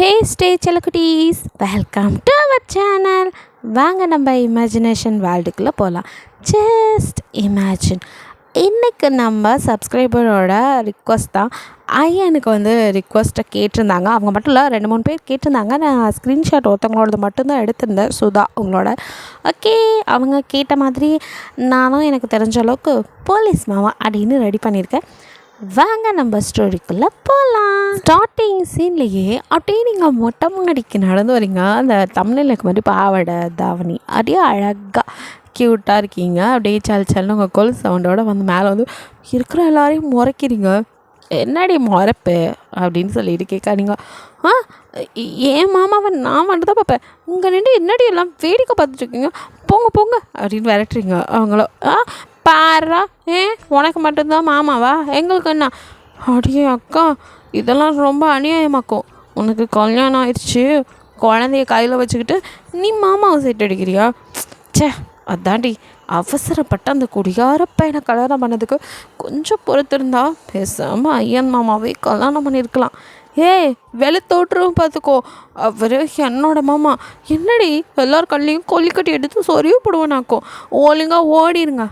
ஹே stay செல்லக்குட்டீஸ், welcome to our channel. வாங்க நம்ம இமேஜினேஷன் வேர்ல்டுக்குள்ளே போகலாம். Just imagine. இன்றைக்கி நம்ம சப்ஸ்கிரைபரோட ரிக்வஸ்ட் தான். ஐயனுக்கு ரிக்வஸ்ட்டை கேட்டிருந்தாங்க. அவங்க மட்டும் இல்லை, 2-3 பேர் கேட்டிருந்தாங்க. நான் ஸ்க்ரீன்ஷாட் ஒருத்தவங்களோடது மட்டும்தான் எடுத்திருந்தேன், சுதா அவங்களோட. ஓகே, அவங்க கேட்ட மாதிரி நானும் எனக்கு தெரிஞ்ச அளவுக்கு போலீஸ் மாமா அப்படின்னு ரெடி பண்ணியிருக்கேன். வாங்க நம்ம ஸ்டோரிக்குள்ளே போகலாம். ஸ்டார்டிங் சீன்லேயே அப்படியே நீங்கள் மொட்டை மாடிக்கு நடந்து வரீங்க. அந்த தமிழ்நிலைக்கு மாதிரி பாவாடை தாவணி அப்படியே அழகாக க்யூட்டாக இருக்கீங்க. அப்படியே சல்னு உங்கள் கொல் சவுண்டோடு மேலே இருக்கிற எல்லாரையும் முறைக்கிறீங்க. என்னடி முறைப்பு அப்படின்னு சொல்லிட்டு கேட்காதீங்க. ஏன் மாமாவை நான் மட்டும் தான் பார்ப்பேன், உங்கள் நின்று என்னடி எல்லாம் வேடிக்கை பார்த்துட்ருக்கீங்க, போங்க அப்படின்னு விரட்டுறீங்க அவங்கள. பாரா, உனக்கு மட்டும்தான் மாமாவா, எங்களுக்கு என்ன? அடியே அக்கா, இதெல்லாம் ரொம்ப அநியாயமாக்கும். உனக்கு கல்யாணம் ஆயிடுச்சு, குழந்தைய கையில் வச்சுக்கிட்டு நீ மாமாவை செட் அடிக்கிறியா? அதாண்டி அவசரப்பட்ட அந்த குடிகார பையனை கல்யாணம் பண்ணதுக்கு கொஞ்சம் பொறுத்திருந்தா பேசாமல் ஐயன் மாமாவே கல்யாணம் பண்ணியிருக்கலாம். வெளுத்தோட்டுரும் பார்த்துக்கோ, அவர் என்னோட மாமா. என்னடி எல்லார் கல்லையும் கொல்லிக்கட்டி எடுத்து சொறியும் போடுவேனாக்கும். ஒழுங்காக ஓடிடுங்க.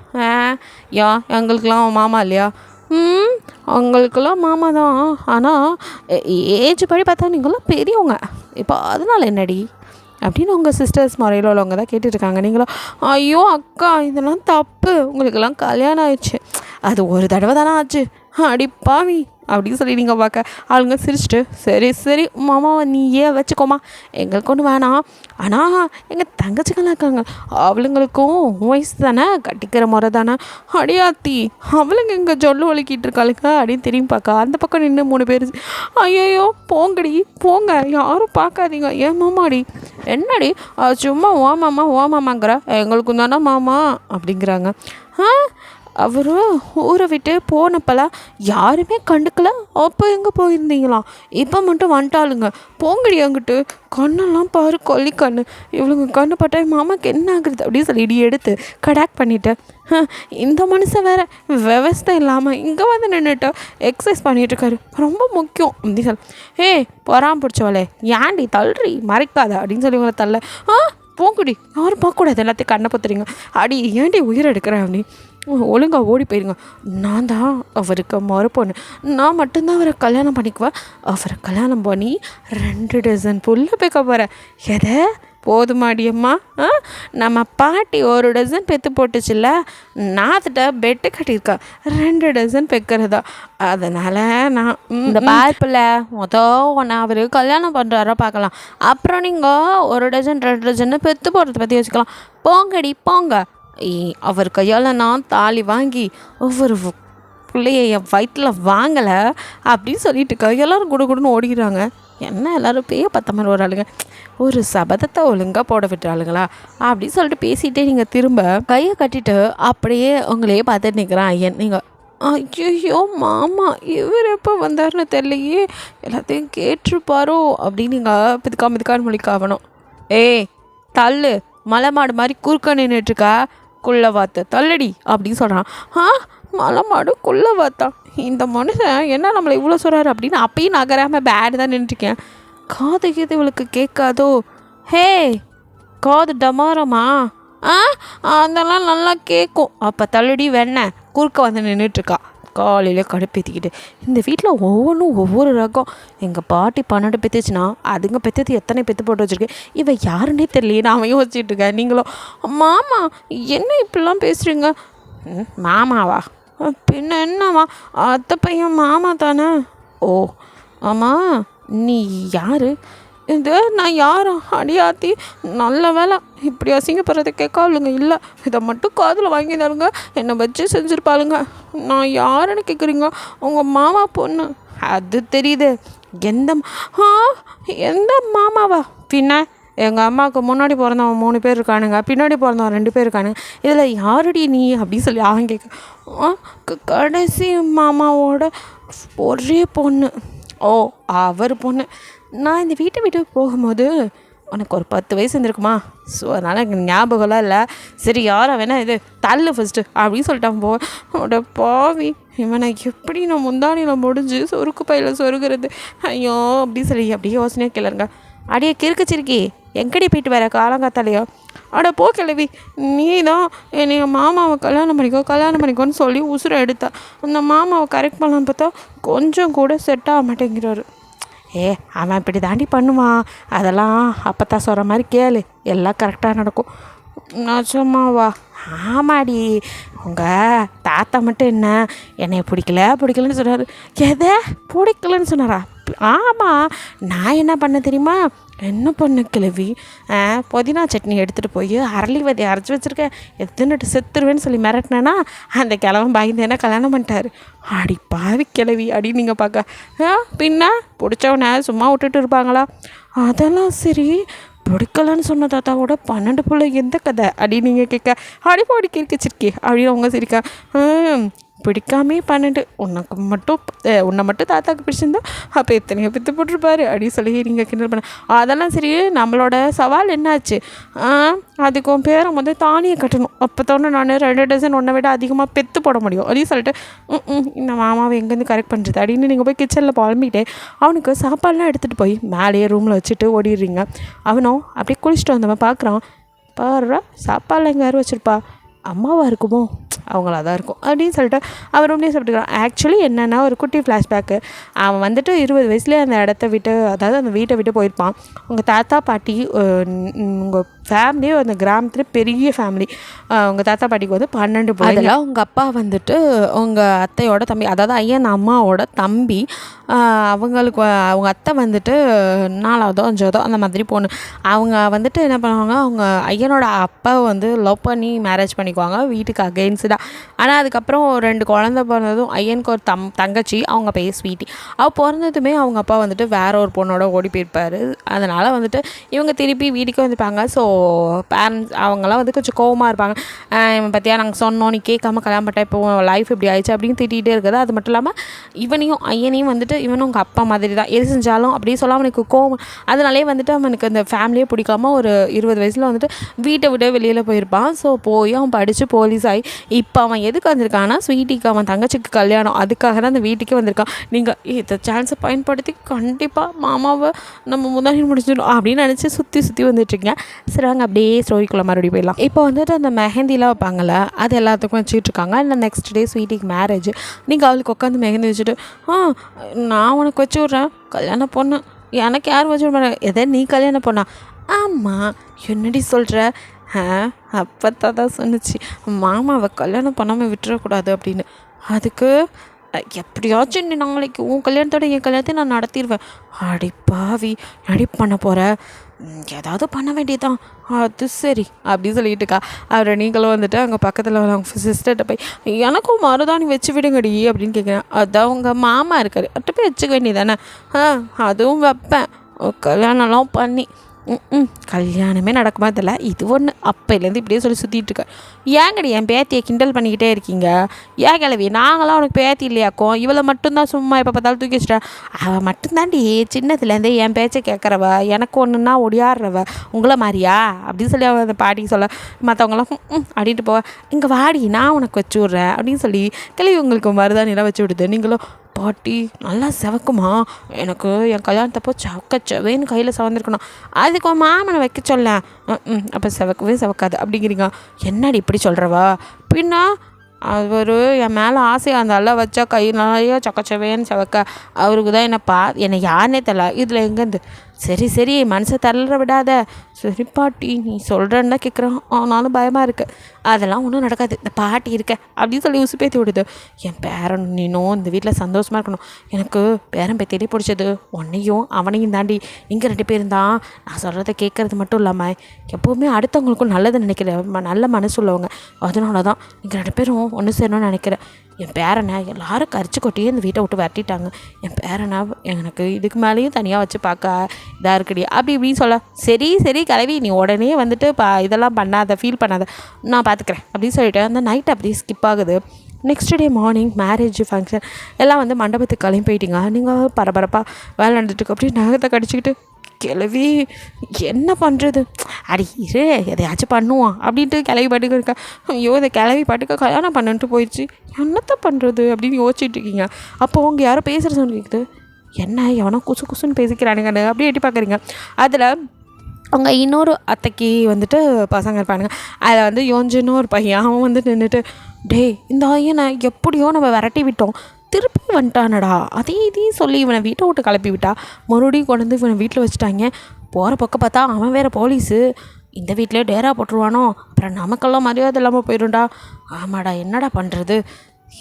எங்களுக்கெல்லாம் மாமா இல்லையா? அவங்களுக்கெல்லாம் மாமா தான், ஆனால் ஏஜ் படி பார்த்தா நீங்களாம் பெரியவங்க. இப்போ அதனால் என்னடி அப்படின்னு உங்கள் சிஸ்டர்ஸ் முறையில் உள்ளவங்க தான் கேட்டுட்ருக்காங்க. நீங்களும் ஐயோ அக்கா, இதெல்லாம் தப்பு, உங்களுக்கெல்லாம் கல்யாணம் ஆயிடுச்சு, அது ஒரு தடவை தானே ஆச்சு, அடிப்பாவி அப்படின்னு சொல்லி நீங்கள் பார்க்க ஆளுங்க சிரிச்சிட்டு சரி மாமாவை நீயே வச்சுக்கோமா, எங்களுக்கு ஒன்று வேணாம். ஆனால் எங்கள் தங்கச்சிங்களாம் இருக்காங்க, அவளுங்களுக்கும் வயசு தானே, கட்டிக்கிற முறை தானே. அடியாத்தி, அவளுங்க இங்கே ஜொல்லு ஒழுக்கிட்டு இருக்காளுங்க அப்படின்னு திரும்பி பார்க்க அந்த பக்கம் நின்று 3 பேர் ஐயோ போங்கடி போங்க, யாரும் பார்க்காதீங்க. ஏன் மாமாடி? என்னடி சும்மா ஓமாமாங்கிற, எங்களுக்கும் தானே மாமா அப்படிங்கிறாங்க. அவர் ஊரை விட்டு போனப்பெல்லாம் யாருமே கண்டுக்கல, அப்போ எங்கே போயிருந்தீங்களாம், இப்போ மட்டும் வந்துட்டாளுங்க, போங்கடி அங்கிட்டு, கண்ணெல்லாம் பாரு கொல்லி கண்ணு, இவளுங்க கண்ணு பட்டா மாமாக்கு என்ன ஆகுறது அப்படின்னு சொல்லி இடி எடுத்து கடாக் பண்ணிவிட்டு, இந்த மனுஷன் வேறு விவஸ்தை இல்லாமல் இங்கே நின்றுட்டு எக்ஸசைஸ் பண்ணிகிட்ருக்காரு, ரொம்ப முக்கியம் அப்படி சொல்லி பொறாம பிடிச்சவளே, ஏன்டி தள்ளுறி மறைக்காத அப்படின்னு சொல்லி இவங்களை தள்ள. போங்கடி, யாரும் பார்க்கக்கூடாது, எல்லாத்தையும் கண்ணை பத்துறீங்க, அடி ஏன்டி உயிர் எடுக்கிறேன் அப்படி ஒழுங்காக ஓடி போயிருங்க. நான் தான் அவருக்கு மறுப்பொண்ணு, நான் மட்டும்தான் அவரை கல்யாணம் பண்ணிக்குவேன். அவரை கல்யாணம் பண்ணி 2 டஜன் புல்ல பேக்க போகிறேன். எதை போதுமாடியம்மா? நம்ம பாட்டி 1 டஜன் பெற்று போட்டுச்சுல்ல, நாத்துட்ட பெட்டு கட்டியிருக்கா 2 டஜன் பெக்கிறதா. அதனால் நான் இந்த பார்ப்பில் ஒன்று அவர் கல்யாணம் பண்ணுறாரோ பார்க்கலாம், அப்புறம் நீங்கள் 1 டஜன் 2 டஜன்னு பெற்று போடுறத பற்றி வச்சுக்கலாம். போங்கடி போங்க. அவர் கையால் நான் தாலி வாங்கி ஒவ்வொரு பிள்ளைய என் வயிற்றில் வாங்கலை அப்படின்னு சொல்லிட்டு எல்லோரும் குடுன்னு ஓடிக்கிறாங்க. என்ன எல்லோரும் பேய பார்த்த மாதிரி வராளுங்க, ஒரு சபதத்தை ஒழுங்காக போட விட்டுறாளுங்களா அப்படின்னு சொல்லிட்டு பேசிகிட்டே நீங்கள் திரும்ப கையை கட்டிட்டு அப்படியே உங்களையே பார்த்துட்டு நிற்கிறான் ஐயன். நீங்கள் ஐயோ மாமா, இவர் எப்போ வந்தார்னு தெரியலையே, எல்லாத்தையும் கேட்டிருப்பாரோ அப்படின்னு நீங்கள் பிதுக்கான்னு முழிக்காகணும். தள்ளு, மலை மாடு மாதிரி குறுக்க நின்றுட்டுருக்கா, குள்ளை வாத்த தள்ளடி அப்படின்னு சொல்கிறான். மலை மாடு குள்ளை வாத்தா, இந்த மனுஷன் என்ன நம்மளை இவ்வளோ சொல்கிறாரு அப்படின்னு அப்பயும் நகராமல் பேடு தான் நின்றுருக்கேன். காது இவளுக்கு கேட்காதோ? காது டமாரமா? அதெல்லாம் நல்லா கேட்கும். அப்போ தள்ளடி வெண்ண குறுக்க நின்றுட்டுருக்கா. காலையிலே கடுப்பேற்றிக்கிட்டு இந்த வீட்டில் ஒவ்வொன்றும் ஒவ்வொரு ரகம். எங்கள் பாட்டி 12 பெற்றுச்சுன்னா அதுங்க பெற்றது எத்தனை பெற்று போட்டு வச்சுருக்கேன், இவன் யாருன்னே தெரியலையே நான் யோசிச்சுட்ருக்கேன். நீங்களும் மாமா என்ன இப்படிலாம் பேசுகிறீங்க? மாமாவா? பின்ன என்னவா, அத்தை பையன் மாமா தானே. ஓ ஆமாம், நீ யார்? இது நான் யாரும் அடியாத்தி, நல்ல வேலை இப்படி அசிங்கப்படுறதை கேட்காளுங்க. இல்லை, இதை மட்டும் காதில் வாங்கிதாருங்க, என்னை வச்சு செஞ்சுருப்பாளுங்க. நான் யாருன்னு கேட்குறீங்க? உங்கள் மாமா பொண்ணு. அது தெரியுது. எந்த மாமாவா? பின்ன எங்கள் அம்மாவுக்கு முன்னாடி பிறந்தவன் 3 பேர் இருக்கானுங்க, பின்னாடி பிறந்தவன் 2 பேர் இருக்கானுங்க, இதில் யாருடி நீ அப்படின்னு சொல்லி அவன் கேட்க. கடைசி மாமாவோட ஒரே பொண்ணு. ஓ, அவர் பொண்ணு. நான் இந்த வீட்டை விட்டு போகும்போது உனக்கு ஒரு 10 வயசு இருந்திருக்குமா? ஸோ அதனால் எனக்கு ஞாபகம்லாம் இல்லை. சரி, யாரை வேணா இது தள்ளு ஃபஸ்ட்டு அப்படின்னு சொல்லிட்டான். பாவி, இவனை எப்படி நான் முந்தானியில் முடிஞ்சு சொருக்கு பையில் சொருகிறது, ஐயோ அப்படி சொல்லி அப்படியே யோசனையாக கிளறுங்க. அடியே கிறுக்குச்சிருக்கி, எங்கடி போயிட்டு வர காலங்காத்தாலையோ? அட போ கிளவி, நீ தான் என்னை மாமாவை கல்யாணம் பண்ணிக்கோன்னு சொல்லி உசுரை எடுத்தா. அந்த மாமாவை கரெக்ட் பண்ணலான்னு பார்த்தா கொஞ்சம் கூட செட் ஆக மாட்டேங்கிறாரு. அவன் இப்படி தாண்டி பண்ணுவான், அதெல்லாம் அப்பத்தான் சொல்கிற மாதிரி கேளு, எல்லாம் கரெக்டாக நடக்கும். நிஜமாவா? ஆமாடி, உங்கள் தாத்தா மட்டும் என்ன என்னை பிடிக்கலன்னு சொன்னார். எதை பிடிக்கலன்னு சொன்னாரா? ஆமாம், நான் என்ன பண்ண தெரியுமா? என்ன பண்ண கிழவி, புதினா சட்னி எடுத்துகிட்டு போய் அரளி விதையை அரைச்சி வச்சுருக்கேன், எத்தனைட்டு செத்துருவேன்னு சொல்லி மிரட்டினேன்னா அந்த கிழவன் பயந்தேன்னா கல்யாணம் பண்ணிட்டாரு. அடி பாவி கிழவி அடி. நீங்கள் பார்க்க பின்ன பிடிச்சவனை சும்மா விட்டுட்டு இருப்பாங்களா? அதெல்லாம் சரி, பிடிக்கலன்னு சொன்ன தாத்தாவோட 12 பிள்ளை எந்த கதை அடி நீங்கள் கேட்க, அடி பாடி கிரிக்கிச்சிருக்கே அப்படின்னு அவங்க சிரிக்கா. பிடிக்காமே 12, உன்னை மட்டும் தாத்தாவுக்கு பிடிச்சிருந்தா அப்போ எத்தனையோ பித்து போட்டிருப்பாரு அப்படி சொல்லி நீங்கள் கிண்டல் பண்ண. அதெல்லாம் சரி, நம்மளோட சவால் என்னாச்சு? அதுக்கு உன் பேரை தானியை கட்டணும், அப்போ தானே நான் 2 டசன் ஒன்றை விட அதிகமாக பெற்று போட முடியும் அப்படின்னு சொல்லிட்டு இந்த மாமாவை எங்கேருந்து கரெக்ட் பண்ணுறது அப்படின்னு நீங்கள் போய் கிச்சனில் புலம்பிக்கிட்டே அவனுக்கு சாப்பாடெலாம் எடுத்துகிட்டு போய் மேலேயே ரூமில் வச்சுட்டு ஓடிடுறீங்க. அவனும் அப்படியே குளிச்சுட்டு வந்தவன் பார்க்குறான், பாருடா சாப்பாடெலாம் எங்கே யாரும் வச்சுருப்பா, அம்மாவாக இருக்குமோ, அவங்களா தான் இருக்கும் அப்படின்னு சொல்லிட்டு அவர் ரூம்லேயே சாப்பிட்டுக்கிறான். ஆக்சுவலி என்னென்னா ஒரு குட்டி ஃப்ளாஷ்பேக்கு, அவன் 20 வயசுலேயே அந்த இடத்த விட்டு, அதாவது அந்த வீட்டை விட்டு போயிருப்பான். உங்கள் தாத்தா பாட்டி, உங்கள் ஃபேமிலியே அந்த கிராமத்தில் பெரிய ஃபேமிலி. உங்கள் தாத்தா பாட்டிக்கு 12 பிள்ளைங்க. உங்கள் அப்பா உங்கள் அத்தையோட தம்பி, அதாவது ஐயன் அம்மாவோட தம்பி. அவங்களுக்கு அவங்க அத்தை 4வதோ 5வதோ அந்த மாதிரி பொண்ணு. அவங்க என்ன பண்ணுவாங்க, அவங்க ஐயனோட அப்பா லவ் பண்ணி மேரேஜ் பண்ணிக்குவாங்க வீட்டுக்கு அகெயின்ஸ்டாக. ஆனால் அதுக்கப்புறம் 2 குழந்தை பிறந்ததும் ஐயனுக்கு ஒரு தங்கச்சி, அவங்க பேர் ஸ்வீட்டி. அவள் பிறந்ததுமே அவங்க அப்பா வேற ஒரு பொண்ணோட ஓடி போயிருப்பார். அதனால் இவங்க திருப்பி வீட்டுக்கு வந்துப்பாங்க. ஸோ பேரண்ட்ஸ் அவங்களாம் கொஞ்சம் கோவமாக இருப்பாங்க. இவன் பற்றியா நாங்கள் சொன்னோம், நீ கேட்காம கல்யாணம் பண்ணிட்டா, இப்போ லைஃப் இப்படி ஆயிடுச்சு அப்படின்னு திட்டிகிட்டே இருக்குது. அது மட்டும் இல்லாமல் ஐயனையும் இவனும் உங்கள் அப்பா மாதிரி தான், எது செஞ்சாலும் அப்படின்னு சொல்ல அவனுக்கு கோவம். அதனாலே அவனுக்கு அந்த ஃபேமிலியே பிடிக்காம ஒரு 20 வயசில் வீட்டை விட வெளியில் போயிருப்பான். ஸோ போய் அவன் படித்து போலீஸ் ஆகி இப்போ அவன் எதுக்கு வந்திருக்கான்னா, ஸ்வீட்டிக்கு அவன் தங்கச்சிக்கு கல்யாணம், அதுக்காக தான் அந்த வீட்டுக்கே வந்திருக்கான். நீங்கள் இந்த சான்ஸை பயன்படுத்தி கண்டிப்பாக மாமாவை நம்ம முன்னாடி முடிஞ்சிடும் அப்படின்னு நினச்சி சுற்றி வந்துட்டுருக்கீங்க. சரி வாங்க அப்படியே ஸ்டோரிக்குள்ளே மறுபடியும் போயிடலாம். இப்போ அந்த மெஹந்திலாம் வைப்பாங்கள்ல, அது எல்லாத்துக்கும் வச்சுட்டு இருக்காங்க. இல்லை நெக்ஸ்ட் டே ஸ்வீட்டிக்கு மேரேஜ். நீங்கள் அவளுக்கு உட்காந்து மெஹந்தி வச்சுட்டு, நான் உனக்கு வச்சு விட்றேன், கல்யாணம் பொண்ணு எனக்கு யாரும் வச்சு விட, எதை நீ கல்யாணம் பொண்ணா? ஆமாம், என்னடி சொல்கிற? அப்போ தான் சொன்னிச்சு மாமாவை கல்யாணம் பண்ணாமல் விட்டுறக்கூடாது அப்படின்னு. அதுக்கு எப்படியாச்சும் நீ நாளைக்கு உன் கல்யாணத்தோட என் கல்யாணத்தையும் நான் நடத்திடுவேன். அடி பாவி, அடி பண்ண போகிற, ஏதாவது பண்ண வேண்டியதான். அது சரி அப்படின்னு சொல்லிட்டுக்கா. அவரை நீங்களும் அங்கே பக்கத்தில் அவங்க சிஸ்டர்கிட்ட போய் எனக்கும் மருதாணி வச்சு விடுங்கடி அப்படின்னு கேட்குறேன். அதான் உங்கள் மாமா இருக்கார், அட்ட போய் வச்சுக்க வேண்டியதானே. அதுவும் வைப்பேன், கல்யாணம்லாம் பண்ணி கல்யாணமே நடக்குமா தெரியல. இது ஒன்று அப்போலேருந்து இப்படியே சொல்லி சுற்றிட்டு இருக்க. ஏங்கடி என் பேத்தியை கிண்டல் பண்ணிக்கிட்டே இருக்கீங்க? ஏன் கிளவி, நாங்களாம் உனக்கு பேத்தி இல்லையாக்கும்? இவளை மட்டும்தான் சும்மா எப்போ பார்த்தாலும் தூக்கி வச்சுட்டேன். அவள் மட்டும்தாண்டி சின்னதுலேருந்தே என் பேச்சை கேட்குறவ, எனக்கு ஒன்றுன்னா ஒடியாடுறவ, உங்களை மாதிரியா அப்படின்னு சொல்லி அவள் அந்த பாட்டிக்கு சொல்ல, மற்றவங்களாம் அப்படின்ட்டு போவ. இங்கே வாடி நான் உனக்கு வச்சு விட்றேன் அப்படின்னு சொல்லி கிளவி உங்களுக்கு மருதாணிலாம் வச்சு விடுது. நீங்களும் பாட்டி நல்லா செவக்குமா, எனக்கு என் கல்யாணத்தப்போ செவேன்னு கையில் செவந்திருக்கணும், அதுக்கு மாமனை வைக்க சொல்ல, அப்போ செவக்கவே செவக்காது அப்படிங்கிறீங்க. என்னடி இப்படி சொல்கிறவா? பின்னா அவர் என் மேலே ஆசையாக இருந்தால வச்சா கை நிறையா சக்கச்சவேன்னு செவக்க, அவருக்கு தான் என்னை யாருன்னே தெரியல, இதில் எங்கேருந்து? சரி மனசை தளர விடாத. சரி பாட்டி நீ சொல்கிறேன்னு தான் கேட்குறான், ஆனாலும் பயமாக இருக்குது. அதெல்லாம் ஒன்றும் நடக்காது, இந்த பாட்டி இருக்க அப்படின்னு சொல்லி உசுப்பேத்தி விடுது. என் பேரன் நீனும் இந்த வீட்டில் சந்தோஷமாக இருக்கணும். எனக்கு பேரன் பேத்தியே பிடிச்சது உன்னையும் அவனையும் தாண்டி. நீங்கள் 2 பேரும் தான் நான் சொல்கிறத கேட்குறது மட்டும் இல்லாமல் எப்போவுமே அடுத்தவங்களுக்கும் நல்லது நினைக்கிற நல்ல மனசு உள்ளவங்க. அதனால தான் நீங்கள் 2 பேரும் ஒன்று சேரணும்னு நினைக்கிறேன். என் பேரனை எல்லாரும் கரிச்சு கொட்டியே இந்த வீட்டை விட்டு விரட்டிட்டாங்க. என் பேரனை எனக்கு இதுக்கு மேலேயும் தனியாக வச்சு பார்க்க இதாக இருக்குடி அப்படி இப்படின்னு சொல்ல. சரி கிளவி, நீ உடனே இதெல்லாம் பண்ணாத, ஃபீல் பண்ணாத, நான் பார்த்துக்கிறேன் அப்படின்னு சொல்லிட்டு அந்த நைட் அப்படியே ஸ்கிப் ஆகுது. Next day morning marriage function எல்லாம் மண்டபத்துக்கு கிளம்பி போயிட்டீங்க. நீங்கள் பரபரப்பாக வேலை நடந்துட்டுருக்கு. அப்படியே நகத்தை கடிச்சிக்கிட்டு கிளவி என்ன பண்ணுறது, அடி இரு எதையாச்சும் பண்ணுவான் அப்படின்ட்டு கிளவி பாட்டுக்கு இருக்கா. ஐயோ இந்த கிளவி பாட்டுக்கு கல்யாணம் பண்ணிட்டு போயிடுச்சு, என்னத்த பண்ணுறது அப்படின்னு யோசிச்சுட்டு இருக்கீங்க. அப்போ அவங்க யாரோ பேசுகிற சொன்ன கேட்குது. என்ன எவனோ குசு குசுன்னு பேசிக்கிறானுங்கன்னு அப்படியே எட்டி பார்க்குறீங்க. அதில் அவங்க இன்னொரு அத்தைக்கு வந்துட்டு பசங்க இருப்பானுங்க. அதில் வந்து யோஞ்சுன்னு ஒரு பையன், அவன் வந்து நின்றுட்டு, டேய் இந்த ஐயனை எப்படியோ நம்ம விரட்டி விட்டோம், திருப்பி வந்துட்டானடா, இதையும் சொல்லி இவனை வீட்டை விட்டு கிளப்பி விட்டா, மறுபடியும் கொண்டு வந்து இவனை வீட்டில் வச்சுட்டாங்க. போகிற பக்கம் பார்த்தா அவன் வேறு போலீஸு, இந்த வீட்டிலே டேரா போட்டுருவானோ, அப்புறம் நமக்கெல்லாம் மரியாதை இல்லாமல் போயிடும்டா. ஆமாடா என்னடா பண்ணுறது,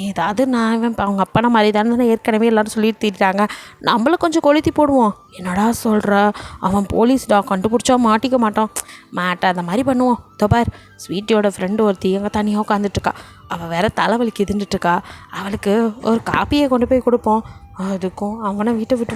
ஏதாவது நான் இவன் அவங்க அப்பனா மாதிரி தானே ஏற்கனவே எல்லோரும் சொல்லிட்டு தீட்டாங்க, நம்மளும் கொஞ்சம் கொளுத்தி போடுவோம். என்னடா சொல்கிற, அவன் போலீஸ்டா, கண்டுபிடிச்சா மாட்டிக்க அந்த மாதிரி பண்ணுவோம். பார் ஸ்வீட்டியோட ஃப்ரெண்டு ஒருத்தி எங்கே தனியாக உட்காந்துட்ருக்கா, அவள் வேற தலைவலிக்கு இருந்துட்டுருக்கா, அவளுக்கு ஒரு காப்பியை கொண்டு போய் கொடுப்போம், அதுக்கும் அவனை வீட்டை விட்டு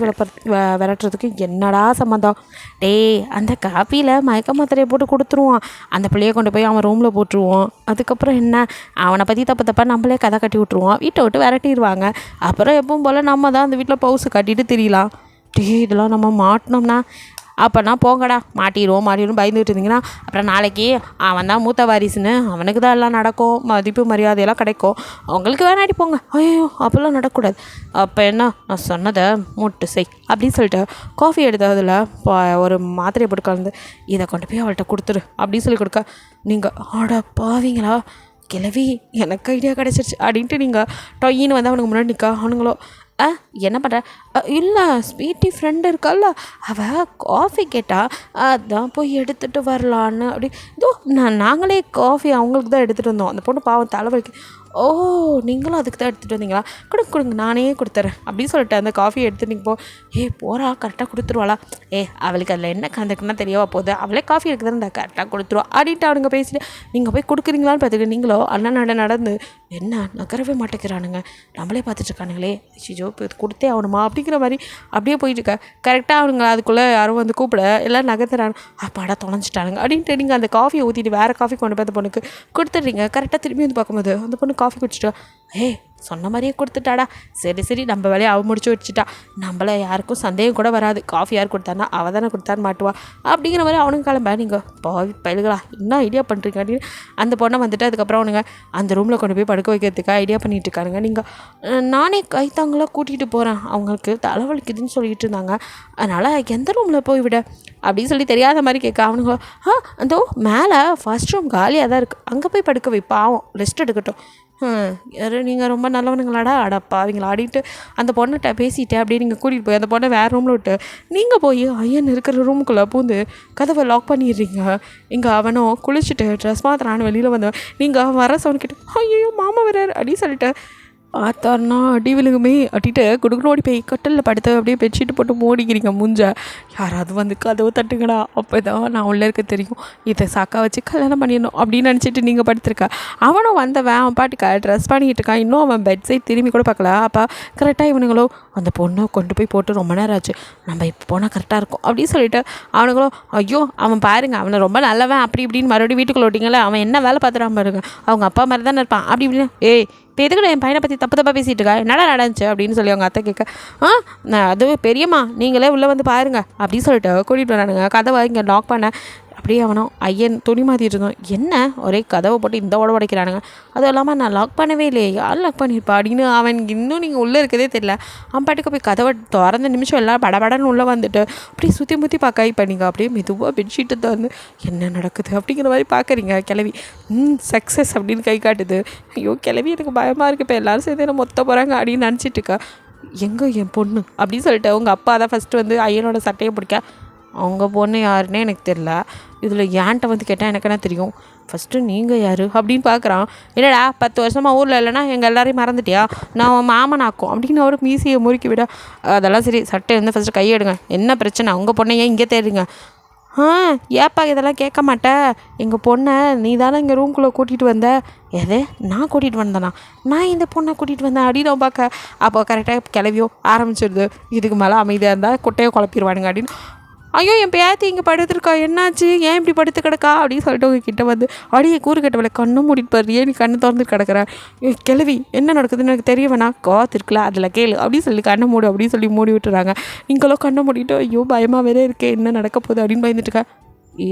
விரட்டுறதுக்கு என்னடா சம்மந்தம். டேய் அந்த காப்பியில் மயக்க மாத்திரையை போட்டு கொடுத்துருவான், அந்த பிள்ளையை கொண்டு போய் அவன் ரூமில் போட்டுருவோம், அதுக்கப்புறம் என்ன அவனை பற்றி தப்பாக நம்மளே கதை கட்டி விட்ருவோம், வீட்டை விட்டு விரட்டிடுவாங்க, அப்புறம் எப்பவும் போல் நம்ம தான் அந்த வீட்டில் பவுசு கட்டிட்டு திரியலாம். இதெல்லாம் நம்ம மாட்டினோம்னா அப்போனா போங்கடா, மாட்டிடுவோம் பயந்துகிட்டு இருந்தீங்கன்னா அப்புறம் நாளைக்கு அவன் தான் மூத்த வாரிசுன்னு அவனுக்கு தான் எல்லாம் நடக்கும், மதிப்பு மரியாதையெல்லாம் கிடைக்கும், அவங்களுக்கு வேணாடி போங்க. ஐயோ அப்போல்லாம் நடக்கக்கூடாது. அப்போ என்ன, நான் சொன்னதை மூட்டு செய் அப்படின்னு சொல்லிட்டு காஃபி எடுத்ததில் ஒரு மாத்திரையை போட்டு கலந்து இதை கொண்டு போய் அவள்கிட்ட கொடுத்துரு அப்படின்னு சொல்லி கொடுக்க, நீங்கள் ஆடா பாவீங்களா கிளவி எனக்கு ஐடியா கிடச்சிருச்சு அப்படின்ட்டு நீங்கள் டொய்யின்னு வந்து அவனுக்கு முன்னாடி நிற்க, அவனுங்களோ என்ன பண்ணுற, இல்லை ஸ்வீட்டி ஃப்ரெண்டு இருக்கால்ல அவள் காஃபி கேட்டால் அதான் போய் எடுத்துகிட்டு வரலான்னு அப்படி இதோ நாங்களே காஃபி அவங்களுக்கு தான் எடுத்துகிட்டு வந்தோம், அந்த பொண்ணு பாவம் தலைவலிக்கு. ஓ நீங்களும் அதுக்கு தான் எடுத்துகிட்டு வந்தீங்களா, கொடுங்க நானே கொடுத்துறேன் அப்படின்னு சொல்லிட்டு அந்த காஃபியை எடுத்துகிட்டு நீங்கள் போகிறா கரெக்டாக கொடுத்துருவாளா, அவளுக்கு அதில் என்ன கந்துக்குன்னா தெரியவா போகுது, அவளே காஃபி எடுக்குதுன்னு இந்த கரெக்டாக கொடுத்துருவா அப்படின்ட்டு அவனுங்க பேசிட்டு நீங்கள் போய் கொடுக்குறீங்களான்னு பார்த்துக்கிட்டு நீங்களோ அண்ணன் நடந்து என்ன நகரவே மாட்டேங்கிறானுங்க, நம்மளே பார்த்துட்ருக்கானுங்களே, ஐயோ இப்போ இது கொடுத்தே ஆகணுமா அப்படிங்கிற மாதிரி அப்படியே போயிட்டுருக்க. கரெக்டாக அவனுங்க அதுக்குள்ளே யாரும் வந்து கூப்பிட எல்லாம் நகர்த்துறாங்க, அப்பாடா தொலைஞ்சிட்டானுங்க அப்படின்ட்டு நீங்கள் அந்த காஃபியை ஊற்றிட்டு வேறு காஃபி கொண்டு போய் அந்த பொண்ணுக்கு கொடுத்துட்றீங்க. கரெக்டாக திரும்பி வந்து பார்க்கும்போது அந்த பொண்ணு காஃபி குடிச்சிட்டா, சொன்ன மாதிரியே கொடுத்துட்டாடா, சரி நம்ம வேலையை அவள் முடிச்சு வச்சுட்டா, நம்மளை யாருக்கும் சந்தேகம் கூட வராது, காஃபி யார் கொடுத்தானா அவள் தானே கொடுத்தான்னு மாட்டுவா அப்படிங்கிற மாதிரி அவனுக்கு கிளம்ப. நீங்கள் பாவி பயிலுகளா என்ன ஐடியா பண்ணுறீங்க அப்படின்னு அந்த பொண்ணை வந்துட்டு அதுக்கப்புறம் அவனுங்க அந்த ரூமில் கொண்டு போய் படுக்க வைக்கிறதுக்கு ஐடியா பண்ணிகிட்டு இருக்காருங்க. நீங்கள் நானே கைத்தாங்களாக கூட்டிகிட்டு போகிறேன், அவங்களுக்கு தலைவலிக்குதுன்னு சொல்லிட்டு இருந்தாங்க, அதனால் எந்த ரூமில் போய் விட அப்படின்னு சொல்லி தெரியாத மாதிரி கேட்க, அவனுங்க அந்த மேலே ஃபர்ஸ்ட் ரூம் காலியாக தான் இருக்குது, அங்கே போய் படுக்க வை, பாவம் ரெஸ்ட் எடுக்கட்டும். யார் நீங்கள் ரொம்ப நல்லவனுங்களாடா அடப்பாவீங்களா ஆடிட்டு அந்த பொண்ணுகிட்ட பேசிட்டு அப்படியே நீங்கள் கூட்டிகிட்டு போய் அந்த பொண்ணை வேறு ரூமில் விட்டு நீங்கள் போய் ஐயன் இருக்கிற ரூமுக்குள்ளே பூந்து கதவை லாக் பண்ணிடுறீங்க. இங்கே அவனும் குளிச்சுட்டு ட்ரெஸ் மாத்திரான்னு வெளியில் வந்தவன் நீங்கள் வர சவுண்ட் ஐயோ மாமா வர்றாரு அப்படின்னு சொல்லிட்டு பார்த்தாருனா அடி விழுகுமே அட்டிட்டு குடுக்குன்னு ஓடி போய் கட்டலில் படுத்து அப்படியே பெட்ஷீட்டு போட்டு மூடிக்கிறீங்க மூஞ்ச. யாராவது வந்து கதவை தட்டுங்கடா, அப்போ தான் நான் உள்ளே இருக்க தெரியும், இதை சாக்கா வச்சு கல்யாணம் பண்ணிடணும் அப்படின்னு நினச்சிட்டு நீங்கள் படுத்துருக்க. அவனும் வந்தவன் அவன் பாட்டுக்க ட்ரெஸ் பண்ணிக்கிட்டு இருக்கான், இன்னும் அவன் பெட் சைட் திரும்பி கூட பார்க்கல. அப்போ கரெக்டாக இவனுங்களோ அந்த பொண்ணை கொண்டு போய் போட்டு ரொம்ப நேரம் ஆச்சு, நம்ம இப்போ போனால் கரெக்டாக இருக்கும் அப்படின்னு சொல்லிட்டு அவனுங்களும் ஐயோ அவன் பாருங்க அவனை ரொம்ப நல்லவன் அப்படி இப்படின்னு மறுபடியும் வீட்டுக்குள்ள ஓட்டிங்களே, அவன் என்ன வேலை பார்த்துறான் பாருங்க, அவங்க அப்பா மாதிரி தானே இருப்பான் அப்படி இப்படின்னு. இப்போ எதுக்கு என் பையனை பற்றி தப்பாக பேசிகிட்டு இருக்கா, என்னடா நடந்துச்சு அப்படின்னு சொல்லி அவங்க அத்தை கேட்க, அது பெரியம்மா நீங்களே உள்ளே வந்து பாருங்க அப்படின்னு சொல்லிட்டு கூட்டிகிட்டு வரானுங்க. கதவை இங்கே லாக் பண்ண அப்படியே அவனும் ஐயன் துணி மாற்றிட்டு இருந்தோம், என்ன ஒரே கதவை போட்டு இந்த உடைக்கிறானுங்க, அதுவும் இல்லாமல் நான் லாக் பண்ணவே இல்லையே, யார் லாக் பண்ணியிருப்பா அப்படின்னு அவன் இன்னும் நீங்கள் உள்ளே இருக்கதே தெரியல. அவன் பாட்டுக்கு போய் கதவை திறந்த நிமிஷம் எல்லாம் படபடன்னு உள்ளே வந்துட்டு அப்படியே சுற்றி பார்க்க இப்போ நீங்கள் அப்படியே மெதுவாக பெட்ஷீட்டை வந்து என்ன நடக்குது அப்படிங்கிற மாதிரி பார்க்குறீங்க. கிளவி சக்ஸஸ் அப்படின்னு கை காட்டுது. ஐயோ கிளவி எனக்கு பயமாக இருக்குது, இப்போ எல்லோரும் சேர்ந்து என்ன மொத்த போகிறாங்க அப்படின்னு நினச்சிட்டு இருக்கா. எங்கே என் பொண்ணு அப்படின்னு சொல்லிட்டு அவங்க அப்பா தான் ஃபஸ்ட்டு வந்து ஐயனோட சட்டையை பிடிக்க, அவங்க பொண்ணு யாருன்னே எனக்கு தெரில, இதில் ஏன்ட்ட வந்து கேட்டால் எனக்கு என்ன தெரியும், ஃபஸ்ட்டு நீங்கள் யார் அப்படின்னு பார்க்குறான். என்னடா 10 வருஷமாக ஊரில் இல்லைன்னா எங்கள் எல்லாரையும் மறந்துட்டியா, நான் மாமனாக்கும் அப்படின்னு அவருக்கு மீசியை முறுக்கி விட, அதெல்லாம் சரி சட்டை வந்து ஃபஸ்ட்டு கையெடுங்க, என்ன பிரச்சனை உங்கள் பொண்ணை ஏன் இங்கே தேடுறீங்க, ஏப்பா இதெல்லாம் கேட்க மாட்டேன், எங்கள் பொண்ணை நீ தானே இங்கே ரூம்குள்ளே கூட்டிகிட்டு வந்த, எது நான் கூட்டிகிட்டு வந்தேனா, நான் இந்த பொண்ணை கூட்டிகிட்டு வந்தேன் அப்படின்னு பார்க்க. அப்போ கரெக்டாக கிளவியோ ஆரம்பிச்சிடுது, இதுக்கு மேலே அமைதியாக இருந்தால் குட்டையை குழப்பிடுவானுங்க அப்படின்னு. ஐயோ என் பேத்தி இங்கே படுத்துருக்கா, என்னாச்சு, ஏன் இப்படி படுத்து கிடக்கா அப்படின்னு சொல்லிட்டு உங்கள் கிட்டே வந்து அடியே கூறு கட்டவளை கண்ணு மூடிட்டு பாரு, ஏன் நீ கண்ணு திறந்து கிடக்குற, கிளவி என்ன நடக்குதுன்னு எனக்கு தெரிய வேணா, காத்து இருக்குல்ல அதில் கேளு அப்படின்னு சொல்லி கண்ணை மூடு அப்படின்னு சொல்லி மூடி விட்டுறாங்க. நீங்களும் கண்ணை மூடிட்டு ஐயோ பயமாக வேற இருக்கே, என்ன நடக்க போகுது அப்படின்னு பயந்துட்டுருக்கேன்.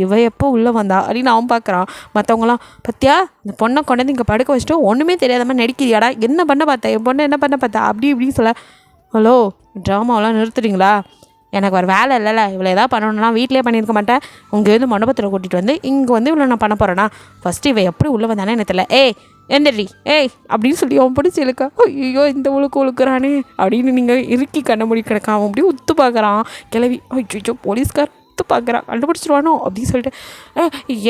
இவ எப்போ உள்ளே வந்தா அப்படின்னு அவன் பார்க்குறான். மற்றவங்களாம் பத்தியா இந்த பொண்ணை கொண்டாந்து இங்கே படுக்க வச்சுட்டு ஒன்றுமே தெரியாத மாதிரி நடிக்கிறியாடா, என்ன பண்ண பார்த்தா, என் பொண்ணை என்ன பண்ண பார்த்தா அப்படி இப்படின்னு சொல்ல, ஹலோ ட்ராமாவெலாம் நிறுத்துறீங்களா, எனக்கு ஒரு வேலை இல்லைல்ல, இவ்வளோ எதாவது பண்ணணும்னா வீட்டிலே பண்ணியிருக்க மாட்டேன், உங்கேருந்து மண்டபத்தில் கூட்டிகிட்டு வந்து இங்கே வந்து இவ்வளோ நான் பண்ண போகிறேன்னா, ஃபஸ்ட்டு இவ எப்படி உள்ளே வந்தானே எனக்கு தெரியல, ஏய் எந்திரி ஏய் அப்படின்னு சொல்லி அவன் பிடிச்சி இழுக்கா, ஐயோ இந்த உழுக்குறானே அப்படின்னு நீங்கள் இறுக்கி கண்ண மூடி கிடக்கான். அவன் அப்படியே உத்து பார்க்குறான். கிளவி ஐயோ போலீஸ்கார் பார்க்குறான், கண்டுபிடிச்சிருவானோ அப்படின்னு சொல்லிட்டு,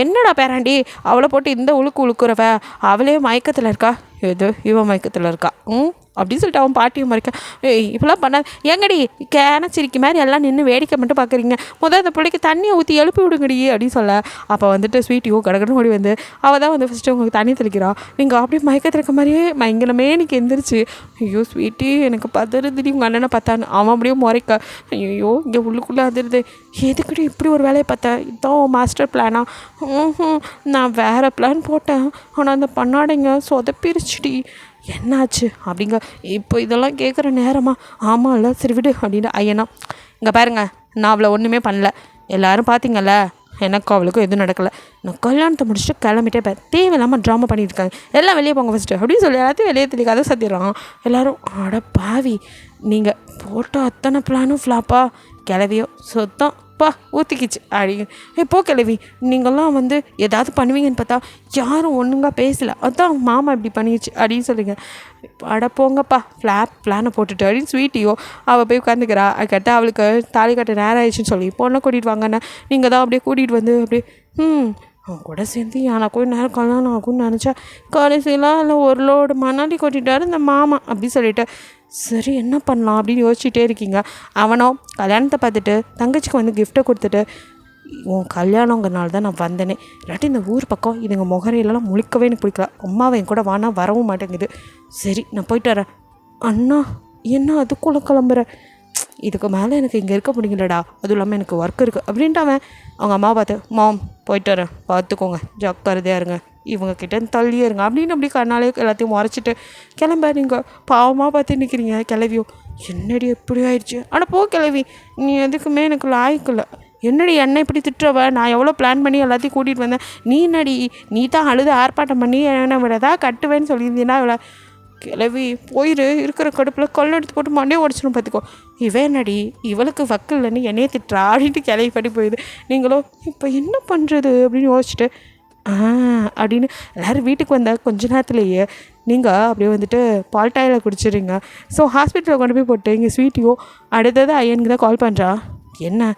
என்னடா பேராண்டி அவளை போட்டு இந்த உழுக்குறவ, அவளே மயக்கத்தில் இருக்கா, எது இவன் மயக்கத்தில் இருக்கா அப்படின்னு சொல்லிட்டு அவன் பாட்டியும் மறைக்க, இப்பெல்லாம் பண்ணாது எங்கடி கேனச்சிரிக்கு மாதிரி எல்லாம் நின்று வேடிக்கை மட்டும் பார்க்குறீங்க, முதல் அந்த பிள்ளைக்கு தண்ணியை ஊற்றி எழுப்பி விடுங்கடி அப்படின்னு சொல்ல, அப்போ வந்துட்டு ஸ்வீட்டியோ கடற்கரை ஓடி வந்து அவள் தான் வந்து ஃபஸ்ட்டு உங்களுக்கு தண்ணி தெளிக்கிறா, நீங்கள் அப்படியே மயக்கத்தில் இருக்க மாதிரியே மயங்கலமே எனக்கு எந்திரிச்சு, ஐயோ ஸ்வீட்டி எனக்கு பதறுதுடி உங்கள் அண்ணனை பார்த்தான்னு அவன் அப்படியே முறைக்க, ஐயோ இங்கே உள்ளுக்குள்ளே அதிருது, எதுக்கடி இப்படி ஒரு வேலையை பார்த்தேன், இதுதான் மாஸ்டர் பிளானா, நான் வேறு பிளான் போட்டேன், ஆனால் அந்த பண்ணாடைங்க சொதப்பிருச்சுடி, என்னாச்சு அப்படிங்க, இப்போ இதெல்லாம் கேட்குற நேரமா, ஆமாம் இல்லை சரி விடு அப்படின்னு ஐயனா, இங்கே பாருங்க நான் அவளை ஒன்றுமே பண்ணல, எல்லோரும் பார்த்தீங்கல்ல எனக்கும் அவளுக்கும் எதுவும் நடக்கலை, நான் கல்யாணத்தை முடிச்சுட்டு கிளம்பிட்டே தேவையில்லாமல் ட்ராமா பண்ணியிருக்காங்க, எல்லாம் வெளியே போங்க ஃபஸ்ட்டு அப்படின்னு சொல்லி எல்லாத்தையும் வெளியே தெளிக்க அதை சத்திடுறான். எல்லோரும் அட பாவி நீங்கள் போட்ட அத்தனை பிளானும் ஃப்ளாப்பா, கிளவியோ சுத்தம் பா ஊற்றிக்கிச்சு அப்படிங்க, போ கிளவி நீங்கள்லாம் வந்து ஏதாவது பண்ணுவீங்கன்னு பார்த்தா யாரும் ஒன்றுங்கா பேசலை, அதான் மாமா இப்படி பண்ணிடுச்சு அப்படின்னு சொல்லுங்க, அட போங்கப்பா பிளானை போட்டுட்டு அப்படின்னு ஸ்வீட்டியோ அவள் போய் உட்காந்துக்கிறா. அதுக்கட்ட அவளுக்கு தாலி கட்ட நேரம் ஆயிடுச்சுன்னு சொல்லி பொண்ணை கூட்டிகிட்டு வாங்கண்ணே, நீங்கள் தான் அப்படியே கூட்டிகிட்டு வந்து அப்படியே அவன் கூட சேர்ந்து எனக்கும் நேரம் கல்யாணம் ஆகும்னு நினச்சா கடைசியெலாம் இல்லை ஒரு லோடு மணாலி கொட்டிட்டாரு இந்த மாமா அப்படி சொல்லிட்டு, சரி என்ன பண்ணலாம் அப்படின்னு யோசிச்சுட்டே இருக்கீங்க. அவனோ கல்யாணத்தை பார்த்துட்டு தங்கச்சிக்கு வந்து கிஃப்ட்டை கொடுத்துட்டு, உன் கல்யாணங்கிறனால தான் நான் வந்தேனே, இல்லாட்டி இந்த ஊர் பக்கம் இதுங்க முகரையிலலாம் முழிக்கவே எனக்கு பிடிக்கல, அம்மாவை என் கூட வானா வரவும் மாட்டேங்குது, சரி நான் போயிட்டு வரேன். அண்ணா என்ன அதுக்குள்ளே கிளம்புற, இதுக்கு மேலே எனக்கு இங்கே இருக்க முடியலடா, அதுவும் இல்லாமல் எனக்கு ஒர்க் இருக்குது அப்படின்ட்டு அவன் அவங்க அம்மா பார்த்து, மாம் போயிட்டு வரேன் பார்த்துக்கோங்க ஜாக்கிரதையாக இருங்க, இவங்க கிட்ட தள்ளியே இருங்க அப்படின்னு அப்படி கண்ணாலே எல்லாத்தையும் முறைச்சிட்டு கிளம்ப. நீங்கள் பாவமாக பார்த்து நிற்கிறீங்க. கிளவியோ என்னடி எப்படி ஆயிடுச்சு, ஆனால் போ கிளவி நீ எதுக்குமே எனக்கு லாய்க்கில்லை, என்னடி என்னை இப்படி திட்டுறவ, நான் எவ்வளோ பிளான் பண்ணி எல்லாத்தையும் கூட்டிகிட்டு வந்தேன், நீ என்னடி நீ தான் அழுது ஆர்ப்பாட்டம் பண்ணி என்ன விடதா கட்டுவேன்னு சொல்லியிருந்தீங்கன்னா இவ்வளோ, கிளவி போயிரு இருக்கிற கடுப்பில் கல் எடுத்து போட்டு மண்டையை உடச்சிடும் பார்த்துக்கோ, இவன் என்னடி இவளுக்கு வக்கு இல்லைன்னு என்னையே திட்டுறா அப்படின்ட்டு கிளவி படி போயிடுது. நீங்களும் இப்போ என்ன பண்ணுறது அப்படின்னு யோசிச்சுட்டு அப்படின்னு எல்லோரும் வீட்டுக்கு வந்தால் கொஞ்ச நேரத்துலேயே நீங்கள் அப்படியே வந்துட்டு பால்டாயில் குடிச்சிடுறீங்க. ஸோ ஹாஸ்பிட்டலில் கொண்டு போய் போட்டு இங்கே ஸ்வீட்டியோ அடுத்தது ஐயனுக்கு தான் கால் பண்ணுறா, என்ன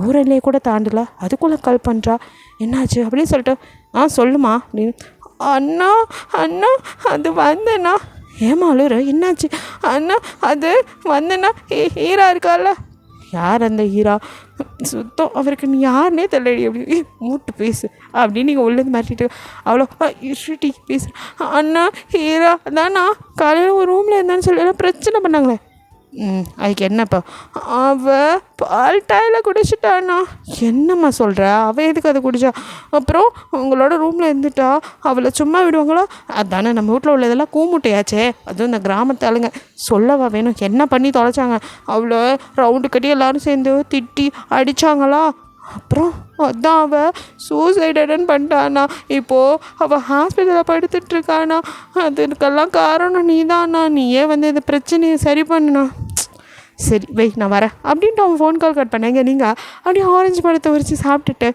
ஊரிலே கூட தாண்டல அதுக்குள்ளே கால் பண்ணுறா, என்னாச்சு அப்படின்னு சொல்லிட்டு சொல்லுமா அப்படின்னு, அண்ணா அண்ணா அது வந்தேண்ணா, ஏமா அழுற என்னாச்சு, அண்ணா அது வந்தேண்ணா ஹீரா இருக்கார்ல, யார் அந்த ஹீரா, சுத்தம் அவருக்கு நீ யாருன்னே தெரியலடி அப்படி மூட்டு பேசு அப்படின்னு நீங்கள் உள்ளது மாட்டிட்டு அவ்வளோ இருட்டி பேசு, அண்ணா ஹீரா தானா காலையில் ஒரு ரூமில் இருந்தான்னு சொல்லி பிரச்சனை பண்ணாங்களே, அதுக்கு என்னப்பா, அவள் பால்டாயில் குடிச்சிட்டாண்ணா, என்னம்மா சொல்கிற, அவள் எதுக்கு அதை குடிச்சா, அப்புறம் உங்களோட ரூமில் இருந்துட்டா அவளை சும்மா விடுவாங்களா, அதானே நம்ம வீட்டில் உள்ளதெல்லாம் கூமுட்டையாச்சே, அதுவும் இந்த கிராமத்து ஆளுங்க சொல்லவா வேணும், என்ன பண்ணி தொலைச்சாங்க, அவளை ரவுண்டு கட்டி எல்லோரும் சேர்ந்து திட்டி அடித்தாங்களா, அப்புறம் அதான் அவள் சூசைடுன்னு பண்ணிட்டாண்ணா, இப்போது அவள் ஹாஸ்பிட்டலில் படுத்துட்ருக்காண்ணா, அதுக்கெல்லாம் காரணம் நீ தான்ண்ணா, நீயே வந்து இந்த பிரச்சனையை சரி பண்ணுண்ணா, சரி வை நான் வரேன் அப்படின்ட்டு அவன் ஃபோன் கால் கட் பண்ணேங்க. நீங்கள் அப்படியே ஆரஞ்சு பழத்தை உரித்து சாப்பிட்டுட்டு,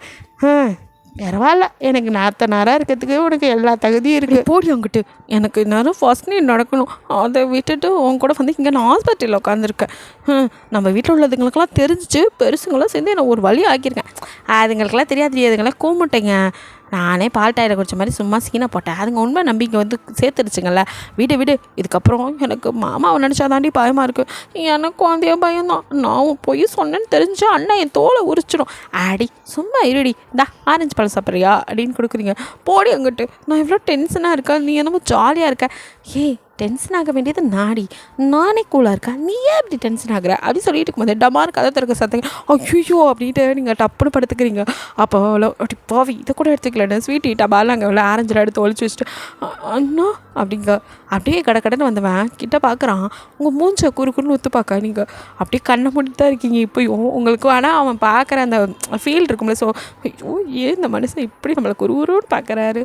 பரவாயில்ல எனக்கு நாத்தனாராக இருக்கிறதுக்கு உனக்கு எல்லா தகுதியும் இருக்குது, போடி அங்கிட்டு எனக்கு நேரம் ஃபர்ஸ்ட் நீ நடக்கணும், அதை விட்டுட்டு உன் கூட வந்து இங்கே நான் ஹாஸ்பிட்டலில் உட்காந்துருக்கேன், நம்ம வீட்டில் உள்ளதுங்களுக்கெல்லாம் தெரிஞ்சிச்சு பெருசுங்களாம் சேர்ந்து என்னை ஒரு வழி ஆக்கியிருக்கேன், அதுங்களுக்கெல்லாம் தெரியாது, அதுங்களாம் கூமுட்டைங்க, நானே பால் டாயில் குடிச்ச மாதிரி சும்மா சீனை போட்டேன். அதுங்க உண்மை நம்பிக்கை வந்து சேர்த்துருச்சுங்கல்ல. விடு இதுக்கப்புறம் எனக்கு மாமாவை நினச்சா தாண்டி பயமாக இருக்குது. எனக்கும் அதே பயம்தான். நான் போய் சொன்னேன்னு தெரிஞ்சு அண்ணன் என் தோலை உரிச்சிடும். ஆடி சும்மா இருடி, இந்தா ஆரஞ்சு பழம் சாப்பிட்றியா அப்படின்னு கொடுக்குறீங்க. போடி அங்கிட்டு. நான் எவ்வளோ டென்ஷனாக இருக்கேன், நீ என்னமோ ஜாலியாக இருக்க. ஏய், டென்ஷன் ஆக வேண்டியது நானே கூலாக இருக்கேன், நீ ஏன் இப்படி டென்ஷன் ஆகுற அப்படின்னு சொல்லிட்டு இருக்கும்போது டமார் கதை திறக்க சத்தங்க. ஐயோ அப்படின்ட்டு நீங்கள் டப்புன்னு படுத்துக்கிறீங்க. அப்போ அவ்வளோ அப்படி போவி இதை கூட எடுத்துக்கலன்னு ஸ்வீட் டபால் அங்கே அவ்வளோ ஆரஞ்சில் எடுத்து ஒழிச்சு வச்சுட்டு அண்ணா அப்படிங்க. அப்படியே கடைன்னு வந்தவன் கிட்ட பார்க்குறான். உங்கள் மூஞ்சை குறுக்குன்னு ஒத்து பார்க்க நீங்கள் அப்படியே கண்ணை மூடிட்டு தான் இருக்கீங்க இப்போயும். உங்களுக்கு வேணால் அவன் பார்க்குற அந்த ஃபீல் இருக்கும்ல. ஸோ ஐயோ ஏன் இந்த மனுஷன் இப்படி நம்மளை குறுன்னு பார்க்குறாரு,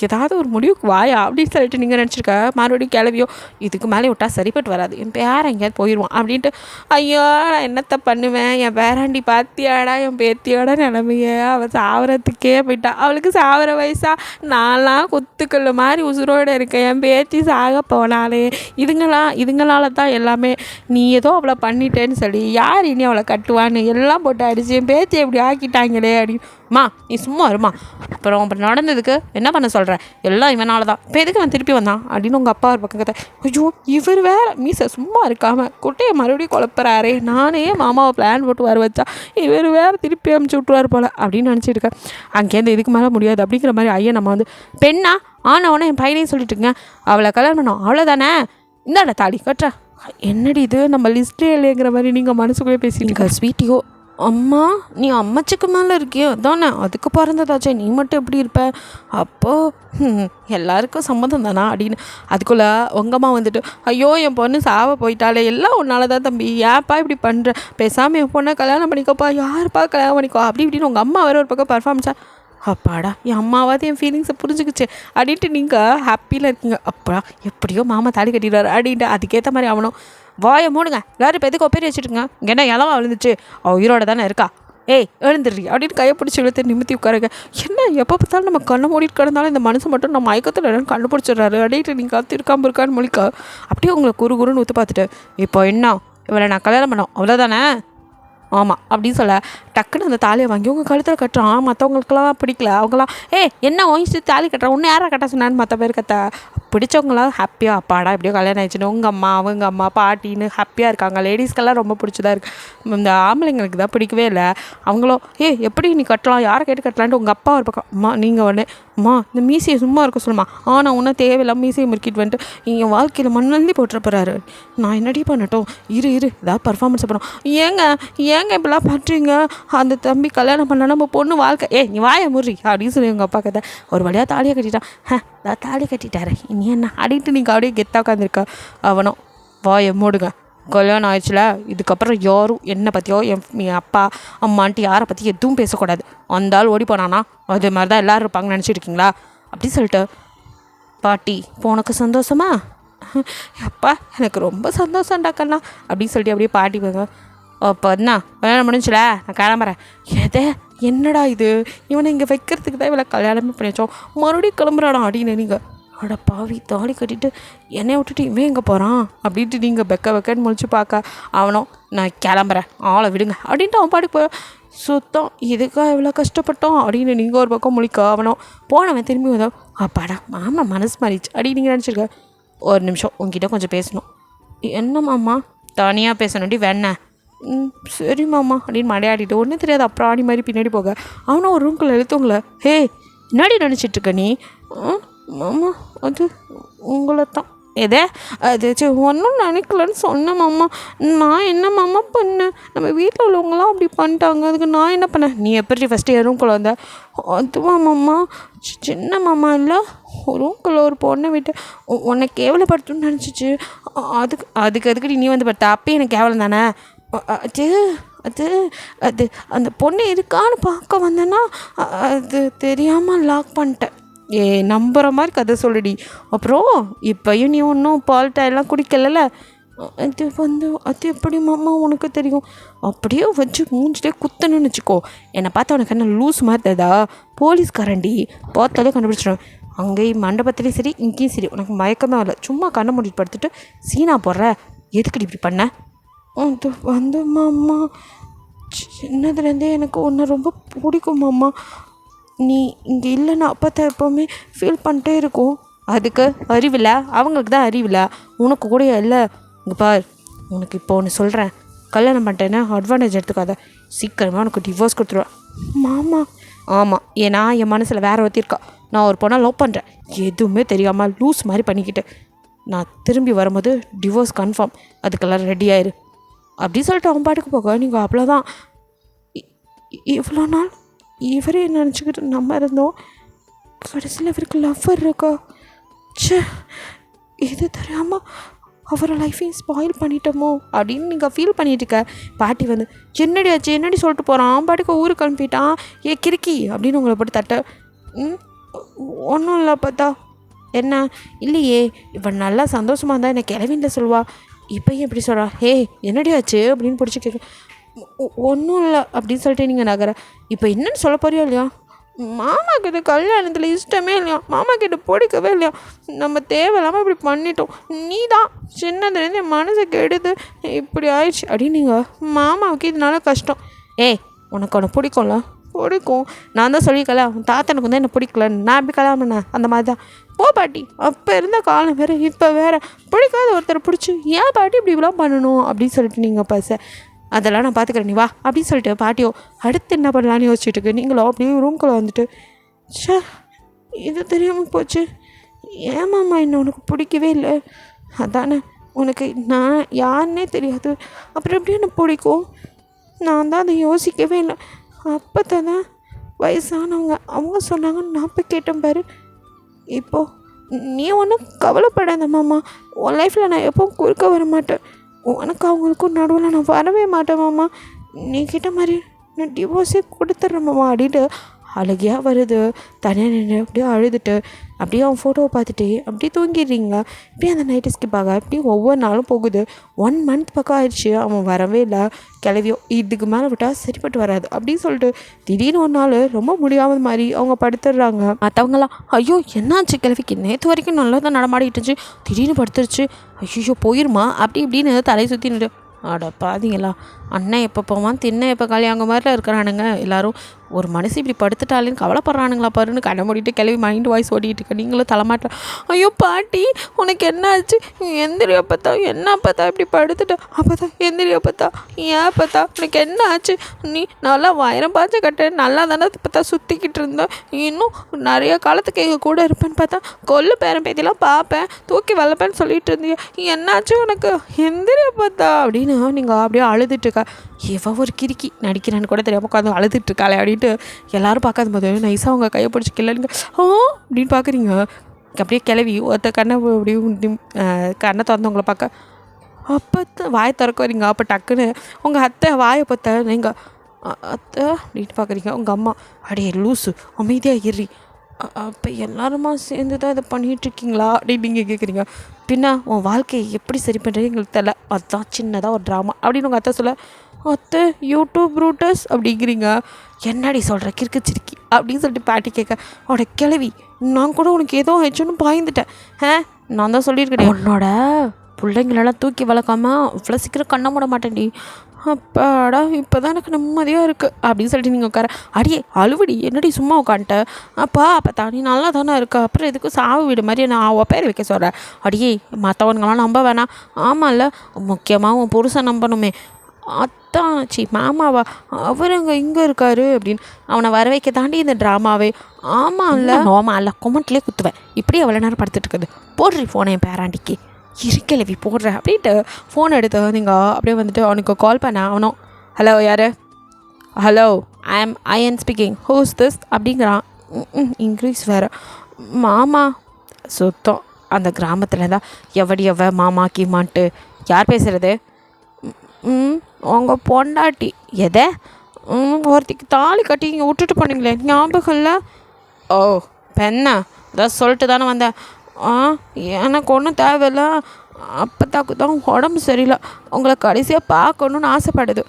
ஏதாவது ஒரு முடிவுக்கு வாயா அப்படின்னு சொல்லிட்டு நீங்கள் நினச்சிருக்க. மறுபடியும் கிளவியோ இதுக்கு மேலே விட்டால் சரிப்பட்டு வராது, என் பேரன் எங்கேயாவது போயிடுவான் அப்படின்ட்டு. ஐயோ நான் என்னத்தை பண்ணுவேன், என் பேராண்டி பாத்தியாடா என் பேத்தியோட நிலமைய, அவள் சாவரத்துக்கே போயிட்டா. அவளுக்கு சாவர வயசா, நான்லாம் குத்துக்கல் மாதிரி உசுரோடு இருக்கேன். என் பேத்தி சாக போனாலே இதுங்களால தான் எல்லாமே. நீ ஏதோ அவளை பண்ணிட்டேன்னு சொல்லி யார் இனி அவளை கட்டுவான்னு எல்லாம் போட்டு அடிச்சு என் பேத்தி எப்படி ஆக்கிட்டாங்களே அப்படின்னு. நீ சும்மா இருமா, அப்புறம் நடந்ததுக்கு என்ன பண்ண சொல்கிற, எல்லாம் இவனால தான். இப்போ எதுக்கு நான் திருப்பி வந்தான் அப்படின்னு உங்கள் அப்பா ஒரு பக்கம் கதை. ஐயோ இவர் வேறு மீசை சும்மா இருக்காமல் குட்டையை மறுபடியும் குழப்பறாரே, நானே மாமாவை பிளான் போட்டு வர வச்சா இவர் வேறு திருப்பி அமுச்சு விட்டுருவார் போல் அப்படின்னு நினச்சிட்டு இருக்கேன். அங்கேருந்து இதுக்கு மேலே முடியாது அப்படிங்கிற மாதிரி ஐயா நம்ம வந்து பெண்ணா ஆனவனே என் பையனையும் சொல்லிட்டுருங்க, அவளை கல்யாணம் பண்ணோம் அவ்வளோதானே, இந்தாடா தாலி கட்டுறா. என்னடி இது நம்ம லிஸ்ட்டே இல்லைங்கிற மாதிரி நீங்கள் மனசுக்குள்ளே பேசிட்டீங்க. ஸ்வீட்டியோ அம்மா நீ அம்மச்சுக்கு மேலே இருக்கியோ தானே, அதுக்கு பிறந்ததாச்சே, நீ மட்டும் எப்படி இருப்ப, அப்போது எல்லாருக்கும் சம்மதம் தானா அப்படின்னு. அதுக்குள்ளே உங்கள் அம்மா வந்துட்டு ஐயோ என் பொண்ணு சாவ போயிட்டாலே, எல்லாம் உன்னால தான் தம்பி, ஏன்ப்பா இப்படி பண்ணுற, பேசாமல் என் பொண்ணை கல்யாணம் பண்ணிக்கோப்பா, யாருப்பா கல்யாணம் பண்ணிக்கோ அப்படி இப்படின்னு உங்கள் அம்மா வேறு ஒரு பக்கம் பர்ஃபார்மன்ஸா. அப்பாடா என் அம்மாவாவது என் ஃபீலிங்ஸை புரிஞ்சுக்கிச்சு அப்படின்ட்டு நீங்கள் ஹாப்பியில் இருக்கீங்க. அப்பா எப்படியோ மாமா தாலி கட்டிடுவார் அப்படின்ட்டு அதுக்கேற்ற மாதிரி அவனும் வாயை மூடுங்க எல்லாரும். இப்போ எதுக்கு ஒப்பேரி வச்சுட்டுங்க, என்ன இளவா விழுந்துச்சு, உயிரோட தானே இருக்கா, ஏய் எழுந்துடுறி அப்படின்னு கையை பிடிச்சி இழுத்து நிமித்தி உட்காருங்க. என்ன எப்போ பார்த்தாலும் நம்ம கண்ணை மூடிட்டு கிடந்தாலும் இந்த மனுஷன் மட்டும் நம்ம மயக்கத்தில் என்னன்னு கண்டுபிடிச்சிடுறாரு அப்படின்ட்டு நீங்கள் கற்று இருக்காமல் இருக்கான்னு மொழிக்கா. அப்படியே உங்களை குறுன்னு ஊற்று பார்த்துட்டு இப்போ என்ன இவளை நான் கல்யாணம் பண்ணோம் அவ்வளோதானே, ஆமாம் அப்படின்னு சொல்ல டக்குன்னு அந்த தாலியை வாங்கி உங்கள் கழுத்தில் கட்டுறான். மற்றவங்களுக்கெல்லாம் பிடிக்கல, அவங்களாம் என்ன ஓயிச்சு தாலி கட்டுறான், ஒன்று யாரை கட்ட சொன்னான்னு மற்ற பேர் கத்த. பிடிச்சவங்களாம் ஹாப்பியாக அப்பாடா எப்படியோ கல்யாணம் ஆயிடுச்சுன்னு உங்கள் அம்மா அவங்க அம்மா பாட்டின்னு ஹாப்பியாக இருக்காங்க. லேடிஸ்க்கெல்லாம் ரொம்ப பிடிச்சதா இருக்குது. இந்த ஆம்பளைங்களுக்கு தான் பிடிக்கவே இல்லை. அவங்களும் எப்படி நீ கட்டலாம், யாரை கேட்டு கட்டலான்ட்டு உங்கள் அப்பா ஒரு பக்கம். அம்மா நீங்கள் உடனே இந்த மீசையை சும்மா இருக்க சொல்லுமா, ஆனால் ஒன்றும் தேவையில்லாமல் மீசையை முறுக்கிட்டு வந்துட்டு எங்கள் வாழ்க்கையில் மண்ணள்ளி போட்டுற போகிறாரு, நான் என்னடி பண்ணட்டும், இரு ஏதாவது பர்ஃபார்மன்ஸ் பண்ணுறோம். ஏங்க இப்படிலாம் பண்ணுறீங்க, அந்த தம்பி கல்யாணம் பண்ணலாம் நம்ம பொண்ணு வாழ்க்கை, நீ வாயை முறி அப்படின்னு சொல்லி எங்கள் அப்பா கதை. ஒரு வழியாக தாலியை கட்டிட்டான். தாலி கட்டிட்டாரு இனி என்ன அப்படின்ட்டு நீங்கள் அப்படியே கெத்தாக உட்காந்துருக்க. அவனும் வாயை மூடுங்க, கல்யாணம் ஆயிடுச்சுல, இதுக்கப்புறம் யாரும் என்னை பற்றியோ என் அப்பா அம்மான்ட்டு யாரை பற்றி எதுவும் பேசக்கூடாது. அந்த ஆள் ஓடி போனானா அது மாதிரி தான் எல்லோரும் இருப்பாங்கன்னு நினச்சிருக்கீங்களா அப்படி சொல்லிட்டு. பாட்டி இப்போ உனக்கு சந்தோஷமா, அப்பா எனக்கு ரொம்ப சந்தோஷம்டா கண்ணா அப்படின்னு சொல்லிட்டு அப்படியே பாட்டி போங்க. அப்போ என்ன கல்யாணம் முடிஞ்சுல, நான் கிளம்புறேன். என்னடா இது, இவனை இங்கே வைக்கிறதுக்கு தான் இவளை கல்யாணமே பண்ணி வச்சோம், மறுபடியும் கிளம்புறாடா அப்படின்னு நீங்கள். அட பாவி தாலி கட்டிட்டு என்னை விட்டுட்டு இவன் எங்கே போகிறான் அப்படின்ட்டு நீங்கள் வெக்கன்னு முழிச்சு பார்க்க. அவனும் நான் கிளம்புறேன் ஆளை விடுங்க அப்படின்ட்டு அவன் பாடி போய் சுத்தம் இதுக்காக இவ்வளோ கஷ்டப்பட்டோம் அப்படின்னு நீங்கள் ஒரு பக்கம் முழிக்க. அவனும் போனவன் திரும்பி வந்தோம். அப்பாடா மாமா மனசு மாறிச்சு அப்படின்னு நீங்கள் நினச்சிருக்க. ஒரு நிமிஷம் உங்ககிட்ட கொஞ்சம் பேசணும். என்ன மாமா, தனியாக பேசணுண்டி வேணா, சரி மாமா அப்படின்னு மடையாடிட்டு ஒன்றும் தெரியாது அப்புறம் ஆடி மாதிரி பின்னாடி போக. அவனும் ஒரு ரூம்குள்ளே எழுத்துங்கள. என்னடி நினச்சிட்ருக்க நீ, மாமா அது உங்களை தான் அது ஒன்றும் நினைக்கலன்னு சொன்னேன் மாமா, நான் என்ன மாமா பண்ணேன், நம்ம வீட்டில் உள்ளவங்களாம் அப்படி பண்ணிட்டாங்க, அதுக்கு நான் என்ன பண்ணேன். நீ எப்படி ஃபஸ்ட்டு ரூம்குள்ளே வந்த, அதுவா மாமா சின்ன மாமா இல்லை, ரூம்குள்ளே ஒரு பொண்ணை விட்டு உன்னை கேவலப்படுத்தணும்னு நினச்சிச்சு, அதுக்கு நீ வந்து படுத்த அப்பயே எனக்கு கேவலம் தானே. அது அந்த பொண்ணு இருக்கான்னு பார்க்க வந்தேன்னா அது தெரியாமல் லாக் பண்ணிட்டேன். நம்புகிற மாதிரி கதை சொல்லுடி. அப்புறம் இப்போயும் நீ ஒன்றும் பால்ட்டாயெல்லாம் குடிக்கல, அது எப்படி மாமா உனக்கு தெரியும், அப்படியே வச்சு மூஞ்சிட்டே குத்தணும்னு வச்சுக்கோ. என்னை பார்த்தா உனக்கு என்ன லூஸ் மாதிரி ததா, போலீஸ்காரண்டி பார்த்தாலே கண்டுபிடிச்சிடுவேன். அங்கேயும் மண்டபத்துலேயும் சரி இங்கேயும் சரி உனக்கு மயக்கமே வரல, சும்மா கண்ணை மூடிட்டு படுத்துட்டு சீனா போடுற, எதுக்கடி இப்படி பண்ண. அது மாமா சின்னதுலேருந்தே எனக்கு ஒன்று ரொம்ப பிடிக்கும் மாமா, நீ இங்கே இல்லைன்னா அப்போ தான் எப்போவுமே ஃபீல் பண்ணிட்டே இருக்கும். அதுக்கு அறிவில்லை, அவங்களுக்கு தான் அறிவில்லை, உனக்கு கூட இல்லை. இங்கே பார், உனக்கு இப்போ ஒன்று சொல்கிறேன், கல்யாணம் பண்ணிட்டேன்னா அட்வான்டேஜ் எடுத்துக்காத, சீக்கிரமாக உனக்கு டிவோர்ஸ் கொடுத்துருவேன். மாமா? ஆமாம், ஏன்னா என் மனசில் வேற ஒருத்திருக்கா. நான் ஒரு பொண்ணை லவ் பண்ணுறேன், எதுவுமே தெரியாமல் லூஸ் மாதிரி பண்ணிக்கிட்டு. நான் திரும்பி வரும்போது டிவோர்ஸ் கன்ஃபார்ம், அதுக்கெல்லாம் ரெடி ஆயிரு அப்படி சொல்லிட்டு அவன் பாட்டுக்கு போக நீங்கள் அவ்வளோதான். இவ்வளோ நாள் இவரே நினச்சிக்கிட்டு நம்ம இருந்தோம், கடைசியில் இவருக்கு லவ்வர் இருக்கா? சே, இது தெரியாமல் அவரை லைஃபையும் ஸ்பாயில் பண்ணிட்டோமோ அப்படின்னு நீங்கள் ஃபீல் பண்ணிட்டுருக்க. பாட்டி வந்து என்னடி ஆச்சு, என்னடி சொல்லிட்டு போகிறான், பாட்டுக்கு ஊருக்கு அனுப்பிட்டான், ஏ கிறுக்கி அப்படின்னு உங்களை போட்டு தட்ட. ஒன்றும் இல்லை பார்த்தா. என்ன? இல்லையே, இவன் நல்லா சந்தோஷமாக இருந்தால் என்னை கிளவின்ல சொல்லுவா, இப்போயும் எப்படி சொல்கிறா? ஹே என்னடி ஆச்சு அப்படின்னு பிடிச்சி கேட்க. ஒன்றும் இல்லை அப்படின்னு சொல்லிட்டு நீங்கள் நகர. இப்போ என்னென்னு சொல்ல போறியோ இல்லையா? மாமா கிட்ட கல்யாணத்தில் இஷ்டமே இல்லையா, மாமா கிட்ட பிடிக்கவே இல்லையா, நம்ம தேவையில்லாமல் இப்படி பண்ணிட்டோம், நீ தான் சின்னதுலேருந்து என் மனசை கெடுது, இப்படி ஆயிடுச்சு அப்படின்னு நீங்கள் மாமாவுக்கு இதனால கஷ்டம். ஏய் உனக்கு ஒன்று பிடிக்கும்ல? பிடிக்கும், நான் தான் சொல்லிக்கல, உன் தாத்தனுக்கு வந்து என்ன பிடிக்கல, நான் எப்படி கல்யாணம் பண்ணேன், அந்த மாதிரி தான். போ பாட்டி, அப்போ இருந்த காலம் வேறு, இப்போ வேறு, பிடிக்காத ஒருத்தரை பிடிச்சி ஏன் பாட்டி இப்படி இப்படிலாம் பண்ணணும் அப்படின்னு சொல்லிட்டு நீங்கள் பேச. அதெல்லாம் நான் பார்த்துக்கிறேன், நீ வா அப்படின்னு சொல்லிட்டு பாட்டியோ அடுத்து என்ன பண்ணலான்னு யோசிச்சுட்டு இருக்கு. நீங்களும் அப்படியே ரூம்குள்ளே வந்துட்டு, ஷே இது தெரியாமல் போச்சு, ஏமாம்மா என்ன உனக்கு பிடிக்கவே இல்லை, அதானே உனக்கு நான் யாருன்னே தெரியாது, அப்புறம் எப்படி எனக்கு பிடிக்கும்? நான் தான் அதை யோசிக்கவே இல்லை. அப்போ தான் வயசானவங்க அவங்க சொன்னாங்கன்னு நான் போய் கேட்டேன் பாரு. இப்போது நீ ஒன்றும் கவலைப்படாத மாமா, உன் லைஃப்பில் நான் எப்போவும் குறுக்க வர மாட்டேன், உனக்கு அவங்களுக்கும் நடுவில் நான் வரவே மாட்டேன் மாமா, நீ கிட்ட மாதிரி நான் டிவோர்ஸே கொடுத்துட்றேன் மாமா அப்படின்ட்டு அழகியாக வருது. தனியாக நின்று அப்படியே அழுதுட்டு அப்படியே அவன் ஃபோட்டோவை பார்த்துட்டு அப்படியே தூங்கிடுறீங்க. இப்படியே அந்த நைட்டு ஸ்கிப்பாக இப்படி ஒவ்வொரு நாளும் போகுது. 1 மந்த் பக்கம் ஆயிடுச்சு, அவன் வரவே இல்லை. கிளவியோ இதுக்கு மேலே விட்டால் சரிப்பட்டு வராது அப்படின்னு சொல்லிட்டு திடீர்னு ஒரு நாள் ரொம்ப முடியாத மாதிரி அவங்க படுத்துடுறாங்க. மற்றவங்களாம் ஐயோ என்னாச்சு கிளவிக்கு, நேற்று வரைக்கும் நல்லா தான் நடமாடிட்டுச்சு, திடீர்னு படுத்துருச்சு, ஐயோ போயிருமா அப்படி இப்படின்னு தலையை சுற்றினுட்டு. அட பாதிங்களா, அண்ணன் எப்போ போவான் தின்ன எப்போ கல்யாணம் மாதிரிலாம் இருக்கிறானுங்க எல்லாரும். ஒரு மனசு இப்படி படுத்துட்டாலேன்னு கவலைப்படுறானுங்களா பாருன்னு கண்ணை மூடிட்டு கிளவி மைண்ட் வாய்ஸ் ஓடிட்டு இருக்க. நீங்களும் தலைமாட்ட ஐயோ பாட்டி உனக்கு என்ன ஆச்சு, எந்திரியா பார்த்தா, என்ன பார்த்தா இப்படி படுத்துட்டா, அப்போதான் எந்திரியா பார்த்தா, ஏன் பார்த்தா உனக்கு என்ன ஆச்சு, நீ நல்லா 1000 பாய்ச்ச கட்ட நல்லா தானே பார்த்தா சுற்றிக்கிட்டு இருந்தேன், இன்னும் நிறைய காலத்துக்கு எங்கள் கூட இருப்பேன்னு பார்த்தா கொல்லு பேரன் பேத்திலாம் பார்ப்பேன் தூக்கி வளர்ப்பேன்னு சொல்லிட்டு இருந்தியா, என்னாச்சு உனக்கு, எந்திரியா பார்த்தா அப்படின்னு நீங்கள் அப்படியே அழுதுட்டுருக்கா. இவ ஒரு கிறுக்கி நடிக்கிறான்னு கூட தெரியாமல் உட்காந்து அழுதுட்டுருக்காளே அப்படின்ட்டு எல்லாரும் பார்க்காத போது நைஸாக அவங்க கையை பிடிச்சி கிளங்க அப்படின்னு பார்க்குறீங்க. அப்படியே கிளவி ஒருத்த கண்ணை அப்படியே கண்ணை திறந்தவங்கள பார்க்க அப்போ வாயை திறக்க வரீங்க. அப்போ டக்குன்னு உங்கள் அத்தை வாயை பார்த்த நீங்கள் அத்தை அப்படின்னு பார்க்குறீங்க. உங்கள் அம்மா அடையே லூஸு அமைதியாக ஏறி, அப்போ எல்லாருமா சேர்ந்து தான் இதை பண்ணிகிட்ருக்கீங்களா அப்படின்னு நீங்கள் கேட்குறீங்க. பின்ன உன் வாழ்க்கையை எப்படி சரி பண்ணுறது எங்களுக்கு தெரியல, அதுதான் சின்னதாக ஒரு ட்ராமா அப்படின்னு உங்கள் அத்தை சொல்ல, அத்தை யூடியூப் ரூட்டர்ஸ் அப்படிங்கிறீங்க. என்னடி சொல்கிற கிறுக்கு சிரிக்கி அப்படின்னு சொல்லிட்டு பாட்டி கேட்க, அவட கிளவி நான் கூட உனக்கு ஏதோ ஆயிடுச்சுன்னு பாய்ந்துட்டேன், நான் தான் சொல்லியிருக்கேன் உன்னோட பிள்ளைங்களெல்லாம் தூக்கி வளர்க்காம இவ்வளோ சீக்கிரம் கண்ண மூட மாட்டேன்டி, அப்பாடா இப்போ தான் எனக்கு நிம்மதியாக இருக்குது அப்படின்னு சொல்லிட்டு நீங்கள் உட்கார. அடியே அழுவடி என்னடி சும்மா உட்காந்துட்ட, அப்போ தானே நல்லா தானே இருக்கா, அப்புறம் எதுக்கும் சாவு வீடு மாதிரி நான் பேர் வைக்க சொல்கிறேன். அடியே மற்றவனுங்களாம் நம்ப வேணாம், ஆமாம் இல்லை முக்கியமாக உன் புருஷன் நம்பணுமே, அத்தான் சி மாமாவா அவருங்க இங்கே இருக்காரு அப்படின்னு அவனை வர வைக்க தாண்டி இந்த ட்ராமாவே. ஆமாம் இல்லை நோமா இல்லை கொமெண்ட்லேயே குத்துவேன், இப்படி எவ்வளோ நேரம் படுத்துட்டு இருக்குது, போடுறி ஃபோனை என் பேராண்டிக்கு இருக்கலவி போடுறேன் அப்படின்ட்டு ஃபோன் எடுத்து நீங்கள் அப்படியே வந்துட்டு அவனுக்கு கால் பண்ண. அவனும் ஹலோ யார், ஹலோ ஐஎன் ஸ்பீக்கிங், ஹூஸ் திஸ் அப்படிங்கிறான். இங்கிலீஷ் வேறு. மாமா சுத்தம் அந்த கிராமத்தில் இருந்தால் எவ மாமா கீமான்ட்டு யார் பேசுகிறது, உங்கள் பொண்டாட்டி எதை ஒருத்திக்கு தாலி கட்டி இங்கே விட்டுட்டு போனீங்களே ஞாபகம் இல்லை, ஓ பெண்ணா அதான் சொல்லிட்டு தானே வந்தேன், எனக்கு ஒன்றும் தேவையில்ல, அப்போதாக்கு தான் உடம்பு சரியில்லை, உங்களை கடைசியாக பார்க்கணுன்னு ஆசைப்படுது,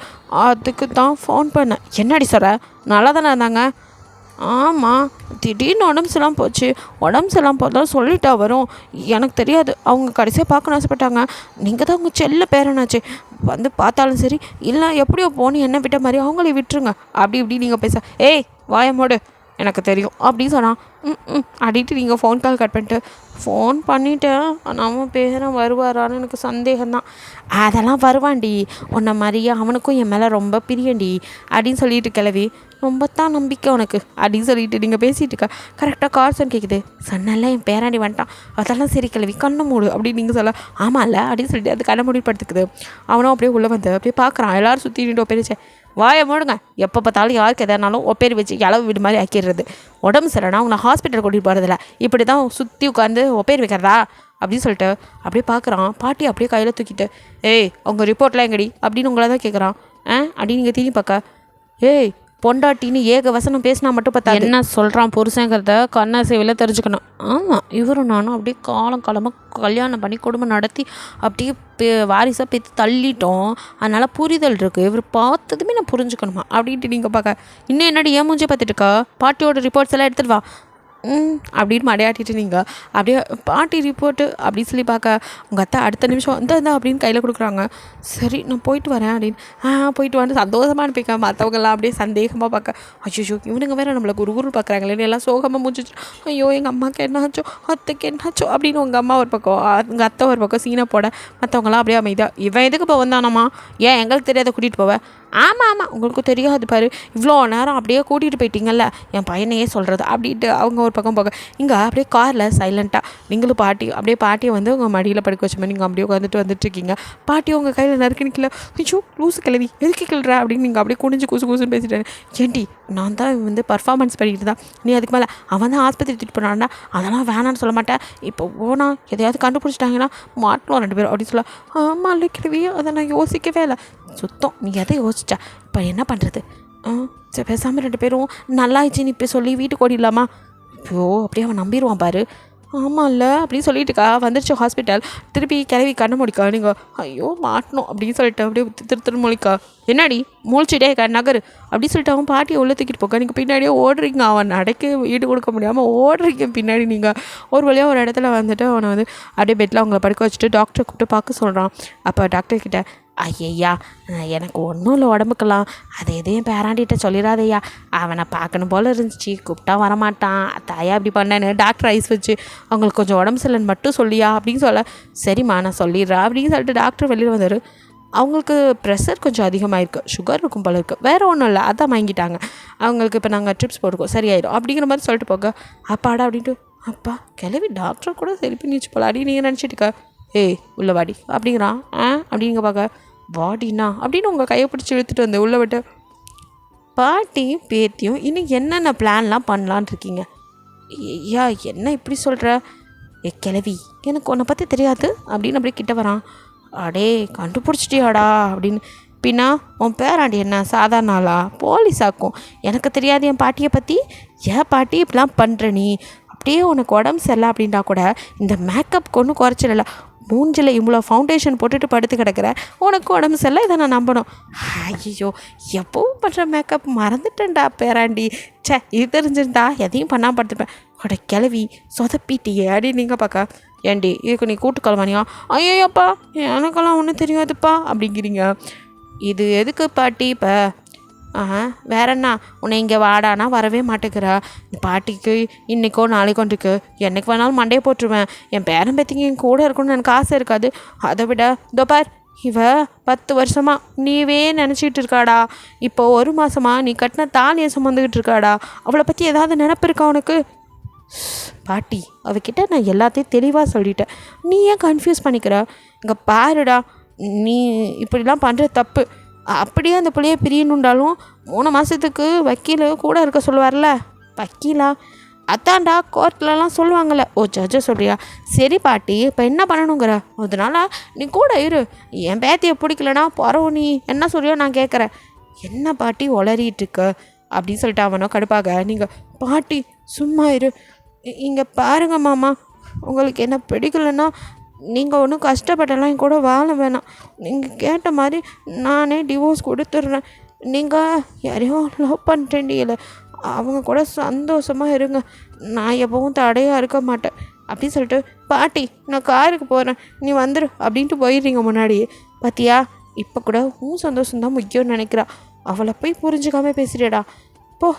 அதுக்கு தான் ஃபோன் பண்ணேன். என்னடி சொல்கிற, நல்லா தானே இருந்தாங்க, ஆமாம் திடீர்னு உடம்பு சரியில்லாம போச்சு, உடம்பு சரியில்லாம போதாலும் சொல்லிட்டா வரும், எனக்கு தெரியாது, அவங்க கடைசியாக பார்க்கணும் ஆசைப்பட்டாங்க, நீங்கள் தான் உங்கள் செல்ல பேரனாச்சு, வந்து பார்த்தாலும் சரி இல்லை எப்படியோ போகணும் என்ன விட்ட மாதிரி அவங்களே விட்டுருங்க அப்படி இப்படி நீங்கள் பேச. ஏய் வாயமோடு எனக்கு தெரியும் அப்படின்னு சொன்னான். அப்படின்ட்டு நீங்கள் ஃபோன் கால் கட் பண்ணிட்டு ஃபோன் பண்ணிவிட்டேன். நம்ம பேரன் வருவாரான்னு எனக்கு சந்தேகம்தான். அதெல்லாம் வருவான்டி, உன்னை மாதிரியே அவனுக்கும் என் மேலே ரொம்ப பிரியண்டி அப்படின்னு சொல்லிட்டு கிளவி. ரொம்ப தான் நம்பிக்கை உனக்கு அப்படின்னு சொல்லிட்டு நீங்கள் பேசிகிட்டு இருக்க. கரெக்டாக கார்சன் கேட்குது. சொன்னால என் பேராண்டி வந்துட்டான். அதெல்லாம் சரி கிளவி கண்ணை மூடு அப்படின்னு நீங்கள் சொல்ல. ஆமாம் இல்லை அப்படின்னு சொல்லிட்டு அது கண்ணை மூடி படுத்துக்குது. அவனும் அப்படியே உள்ளே வந்து அப்படியே பார்க்குறான். எல்லோரும் சுற்றி நின்று ஒப்பேரிச்சே வாயை மூடுங்க. எப்போ பார்த்தாலும் யாருக்கு எதானாலும் ஒப்பேரி வச்சு இளவு வீடு மாதிரி ஆக்கிடுறது. உடம்பு சரினா உங்களை ஹாஸ்பிட்டல் கூட்டிகிட்டு போகிறதில்ல, இப்படி தான் சுற்றி உட்காந்து ஒப்பேரி வைக்கிறதா அப்படின்னு சொல்லிட்டு அப்படியே பார்க்குறான். பாட்டி அப்படியே கையில் தூக்கிட்டு அவங்க ரிப்போர்ட்லாம் எங்கடி அப்படின்னு உங்களை தான் கேட்குறான். அப்படின்னு நீங்கள் திரும்பி பார்க்க பொண்டாட்டின்னு ஏக வசனம் பேசினா மட்டும் பார்த்தா என்ன சொல்கிறான் புருஷங்கிறத கண்ணாசைவில் தெரிஞ்சுக்கணும். ஆமாம், இவரும் நானும் அப்படியே காலமாக கல்யாணம் பண்ணி குடும்பம் நடத்தி அப்படியே வாரிசாக பேத்து தள்ளிட்டோம். அதனால் புரிதல் இருக்குது. இவர் பார்த்ததுமே நான் புரிஞ்சுக்கணுமா அப்படின்ட்டு நீங்கள் பார்க்க இன்னும் என்னடி ஏன் மூஞ்சி பார்த்துட்டு இருக்கா? பாட்டியோட ரிப்போர்ட்ஸ் எல்லாம் எடுத்துகிட்டு வா அப்படின்னு மடையாட்டிட்டு நீங்கள் அப்படியே பாட்டி ரிப்போர்ட்டு அப்படின்னு சொல்லி பார்க்க உங்கள் அத்தை அடுத்த நிமிஷம் இந்த அப்படின்னு கையில் கொடுக்குறாங்க. சரி நான் போயிட்டு வரேன் அப்படின்னு போயிட்டு வந்து சந்தோஷமாக அனுப்பிக்க. மற்றவங்கெல்லாம் அப்படியே சந்தேகமாக பார்க்க ஐயோ இவனுங்க வேறு நம்மளை குரு பார்க்குறாங்களே எல்லாம் சோகமாக முடிஞ்சிச்சு. ஐயோ எங்கள் அம்மாவுக்கு என்னாச்சோ அத்தைக்கு என்னாச்சோ அப்படின்னு உங்கள் அம்மா ஒரு பக்கம் உங்கள் அத்தை ஒரு பக்கம் சீனை போட மற்றவங்களாம் அப்படியே அமைதியாக இவன் எதுக்கு இப்போ வந்தானம்மா ஏன் எங்களுக்கு தெரியாத கூட்டிகிட்டு போவேன். ஆமாம் உங்களுக்கு தெரியாது பாரு, இவ்வளோ நேரம் அப்படியே கூட்டிகிட்டு போயிட்டீங்கல்ல என் பையனையே சொல்கிறது அப்படின்ட்டு அவங்க ஒரு பக்கம் போக. இங்கே அப்படியே காரில் சைலண்ட்டாக நீங்களும் பாட்டி அப்படியே பாட்டியை வந்து உங்கள் மடியில் படுக்க வச்ச மாதிரி நீங்கள் அப்படியே வந்துட்டுருக்கீங்க. பாட்டி உங்கள் கையில் நறுக்கு நிற்கல. ஐயோ லூசு கிளவி எதுக்கு கிளற அப்படின்னு நீங்கள் அப்படியே குனிஞ்சு கூசுன்னு பேசிட்டேன். ஏன்டி நான் தான் வந்து பர்ஃபார்மன்ஸ் பண்ணிட்டு தான், நீ அதுக்கு மேலே அவன் தான் ஆஸ்பத்திரி தூக்கிட்டு போனான்னா அதெல்லாம் வேணான்னு சொல்ல மாட்டேன். இப்போ போனால் எதையாவது கண்டுபிடிச்சிட்டாங்கன்னா மாட்டலாம் 2 பேரும் அப்படின்னு சொல்ல. ஆமாம் இல்லை கிளவி அதை நான் யோசிக்கவே இல்லை. சுத்தம் நீ எதை யோசிச்சா இப்போ என்ன பண்ணுறது? சரி பேசாமல் 2 பேரும் நல்லாயிடுச்சின்னு இப்போ சொல்லி வீட்டுக்கு ஓடிடலாமா? இப்போ அப்படியே அவன் நம்பிடுவான் பாரு. ஆமாம் இல்லை அப்படின்னு சொல்லிட்டுக்கா வந்துருச்சு ஹாஸ்பிட்டல். திருப்பி கிளவி கண்ணை முடிக்கா. நீங்கள் ஐயோ மாட்டணும் அப்படின்னு சொல்லிட்டு அப்படியே திரு மொழிக்கா. என்னடி முழிச்சிட்டே நகரு அப்படின்னு சொல்லிட்டு அவன் பாட்டியை உள்ளே தூக்கிட்டு போக்கா. நீங்கள் பின்னாடியே ஓடுறீங்க. அவன் நடக்க ஈடு கொடுக்க முடியாமல் ஓடுறீங்க பின்னாடி. நீங்கள் ஒரு வழியாக ஒரு இடத்துல வந்துட்டு அவனை வந்து அப்படியே பெட்டில் அவங்கள படுக்க வச்சுட்டு டாக்டரை கூப்பிட்டு பார்க்க சொல்கிறான். அப்போ டாக்டர்கிட்ட ஐயா எனக்கு ஒன்றும் இல்லை உடம்புக்கலாம், அது எதையும் பேராண்டிகிட்ட சொல்லிடாதையா, அவனை பார்க்கணும் போல் இருந்துச்சு, கூப்பிட்டா வரமாட்டான், தாயா அப்படி பண்ணேன்னு டாக்டர் ஐஸ் வச்சு அவங்களுக்கு கொஞ்சம் உடம்பு சரியில்லைன்னு மட்டும் சொல்லியா அப்படின்னு சொல்ல. சரிம்மா நான் சொல்லிடுறேன் அப்படின்னு சொல்லிட்டு டாக்டர் வெளியில் வந்தார். அவங்களுக்கு ப்ரெஷர் கொஞ்சம் அதிகமாகிருக்கு, சுகர் இருக்கும் போல இருக்குது, வேறு ஒன்றும் இல்லை, அதான் வாங்கிட்டாங்க அவங்களுக்கு. இப்போ நாங்கள் ட்ரிப்ஸ் போட்டுக்கோம் சரியாயிடும் அப்படிங்கிற மாதிரி சொல்லிட்டு போக. அப்பாடா அப்படின்ட்டு அப்பா கிளவி டாக்டர் கூட சரி பண்ணிச்சு போல அப்படின்னு நீங்கள் நினச்சிட்டுக்க. உள்ள வாடி அப்படிங்கிறான். அப்படிங்க பார்க்க வாடினா அப்படின்னு உங்கள் கையை பிடிச்சி இழுத்துட்டு வந்து உள்ளே விட்டு பாட்டியும் பேத்தியும் இன்னும் என்னென்ன பிளான்லாம் பண்ணலான் இருக்கீங்க? ஐயா என்ன இப்படி சொல்கிற? கிளவி எனக்கு உன்னை பற்றி தெரியாது அப்படின்னு அப்படியே கிட்ட வரான். அடே கண்டுபிடிச்சிட்டியாடா அப்படின்னு. பின்னா உன் பேராண்டி என்ன சாதாரண ஆளா? போலீஸ் ஆக்கும். எனக்கு தெரியாது என் பாட்டியை பற்றி. ஏன் பாட்டி இப்படிலாம் பண்ணுற நீ? அப்படியே உனக்கு உடம்பு சரியில்லை அப்படின்ட்டா கூட இந்த மேக்கப் ஒன்றும் குறைச்சிடல. மூஞ்சில் இவ்வளோ ஃபவுண்டேஷன் போட்டுட்டு படுத்து கிடக்கிற, உனக்கு உடம்பு சரியில்லை, இதை நான் நம்பணும். ஐயோ எப்பவும் பண்ணுற மேக்கப் மறந்துட்டேன்டா பேராண்டி. இது தெரிஞ்சிருந்தா எதையும் பண்ணாமல் படுத்துப்பேன். உட கிளவி சொதப்பிட்டியே அப்படின்னு நீங்கள் பார்க்க. ஏண்டி இதுக்கு நீ கூட்டுக்கலவானியா? ஐயோப்பா எனக்கெல்லாம் ஒன்றும் தெரியாதுப்பா அப்படிங்கிறீங்க. இது எதுக்கு பாட்டி இப்போ? வேற என்ன உன்னை இங்கே வாடானா வரவே மாட்டேங்கிறா. பாட்டிக்கு இன்றைக்கோ நாளைக்கோ இருக்கு, என்னைக்கு வேணாலும் மண்டையை போட்டுருவேன். என் பேரன் பேத்திங்க என் கூட இருக்கணும்னு எனக்கு ஆசை இருக்காது. அதை விட இதோ பார் இவ 10 வருஷமாக நீவே நினச்சிக்கிட்டு இருக்காடா. இப்போ 1 மாதமாக நீ கட்டின தாலியை சுமந்துக்கிட்டு இருக்காடா. அவளை பற்றி ஏதாவது நினப்பு இருக்கா உனக்கு? பாட்டி அவகிட்ட நான் எல்லாத்தையும் தெளிவாக சொல்லிட்டேன், நீ ஏன் கன்ஃபியூஸ் பண்ணிக்கிற? இங்கே பாருடா, நீ இப்படிலாம் பண்ணுற தப்பு. அப்படியே அந்த பிள்ளையை பிரியணுண்டாலும் 3 மாதத்துக்கு வக்கீல் கூட இருக்க சொல்லுவார்ல. வக்கீலா? அதான்டா கோர்ட்லலாம் சொல்லுவாங்கள்ல. ஜட்ஜை சொல்றியா? சரி பாட்டி இப்போ என்ன பண்ணணுங்கிற? அதனால நீ கூட இரு. என் பேத்தியை பிடிக்கலனா பரவ நீ என்ன சொல்றியோ நான் கேட்குறேன். என்ன பாட்டி உளறிட்டு இருக்க அப்படின்னு சொல்லிட்டு அவனோ கடுப்பாக. நீங்கள் பாட்டி சும்மா இரு. இங்கே பாருங்க மாமா, உங்களுக்கு என்ன பிடிக்கலன்னா நீங்கள் ஒன்றும் கஷ்டப்பட்டலாம் என் கூட வாழ வேணாம். நீங்கள் கேட்ட மாதிரி நானே டிவோர்ஸ் கொடுத்துட்றேன். நீங்கள் யாரையோ லவ் பண்ணுறேன்டியில் அவங்க கூட சந்தோஷமாக இருங்க. நான் எப்பவும் தடையாக இருக்க மாட்டேன் அப்படின்னு சொல்லிட்டு பாட்டி நான் காருக்கு போகிறேன் நீ வந்துடு அப்படின்ட்டு போயிடுறீங்க முன்னாடியே. பார்த்தியா இப்போ கூட சந்தோஷம்தான் முக்கியம்னு நினைக்கிறா. அவளை போய் புரிஞ்சுக்காமல் பேசுகிறேடா. போ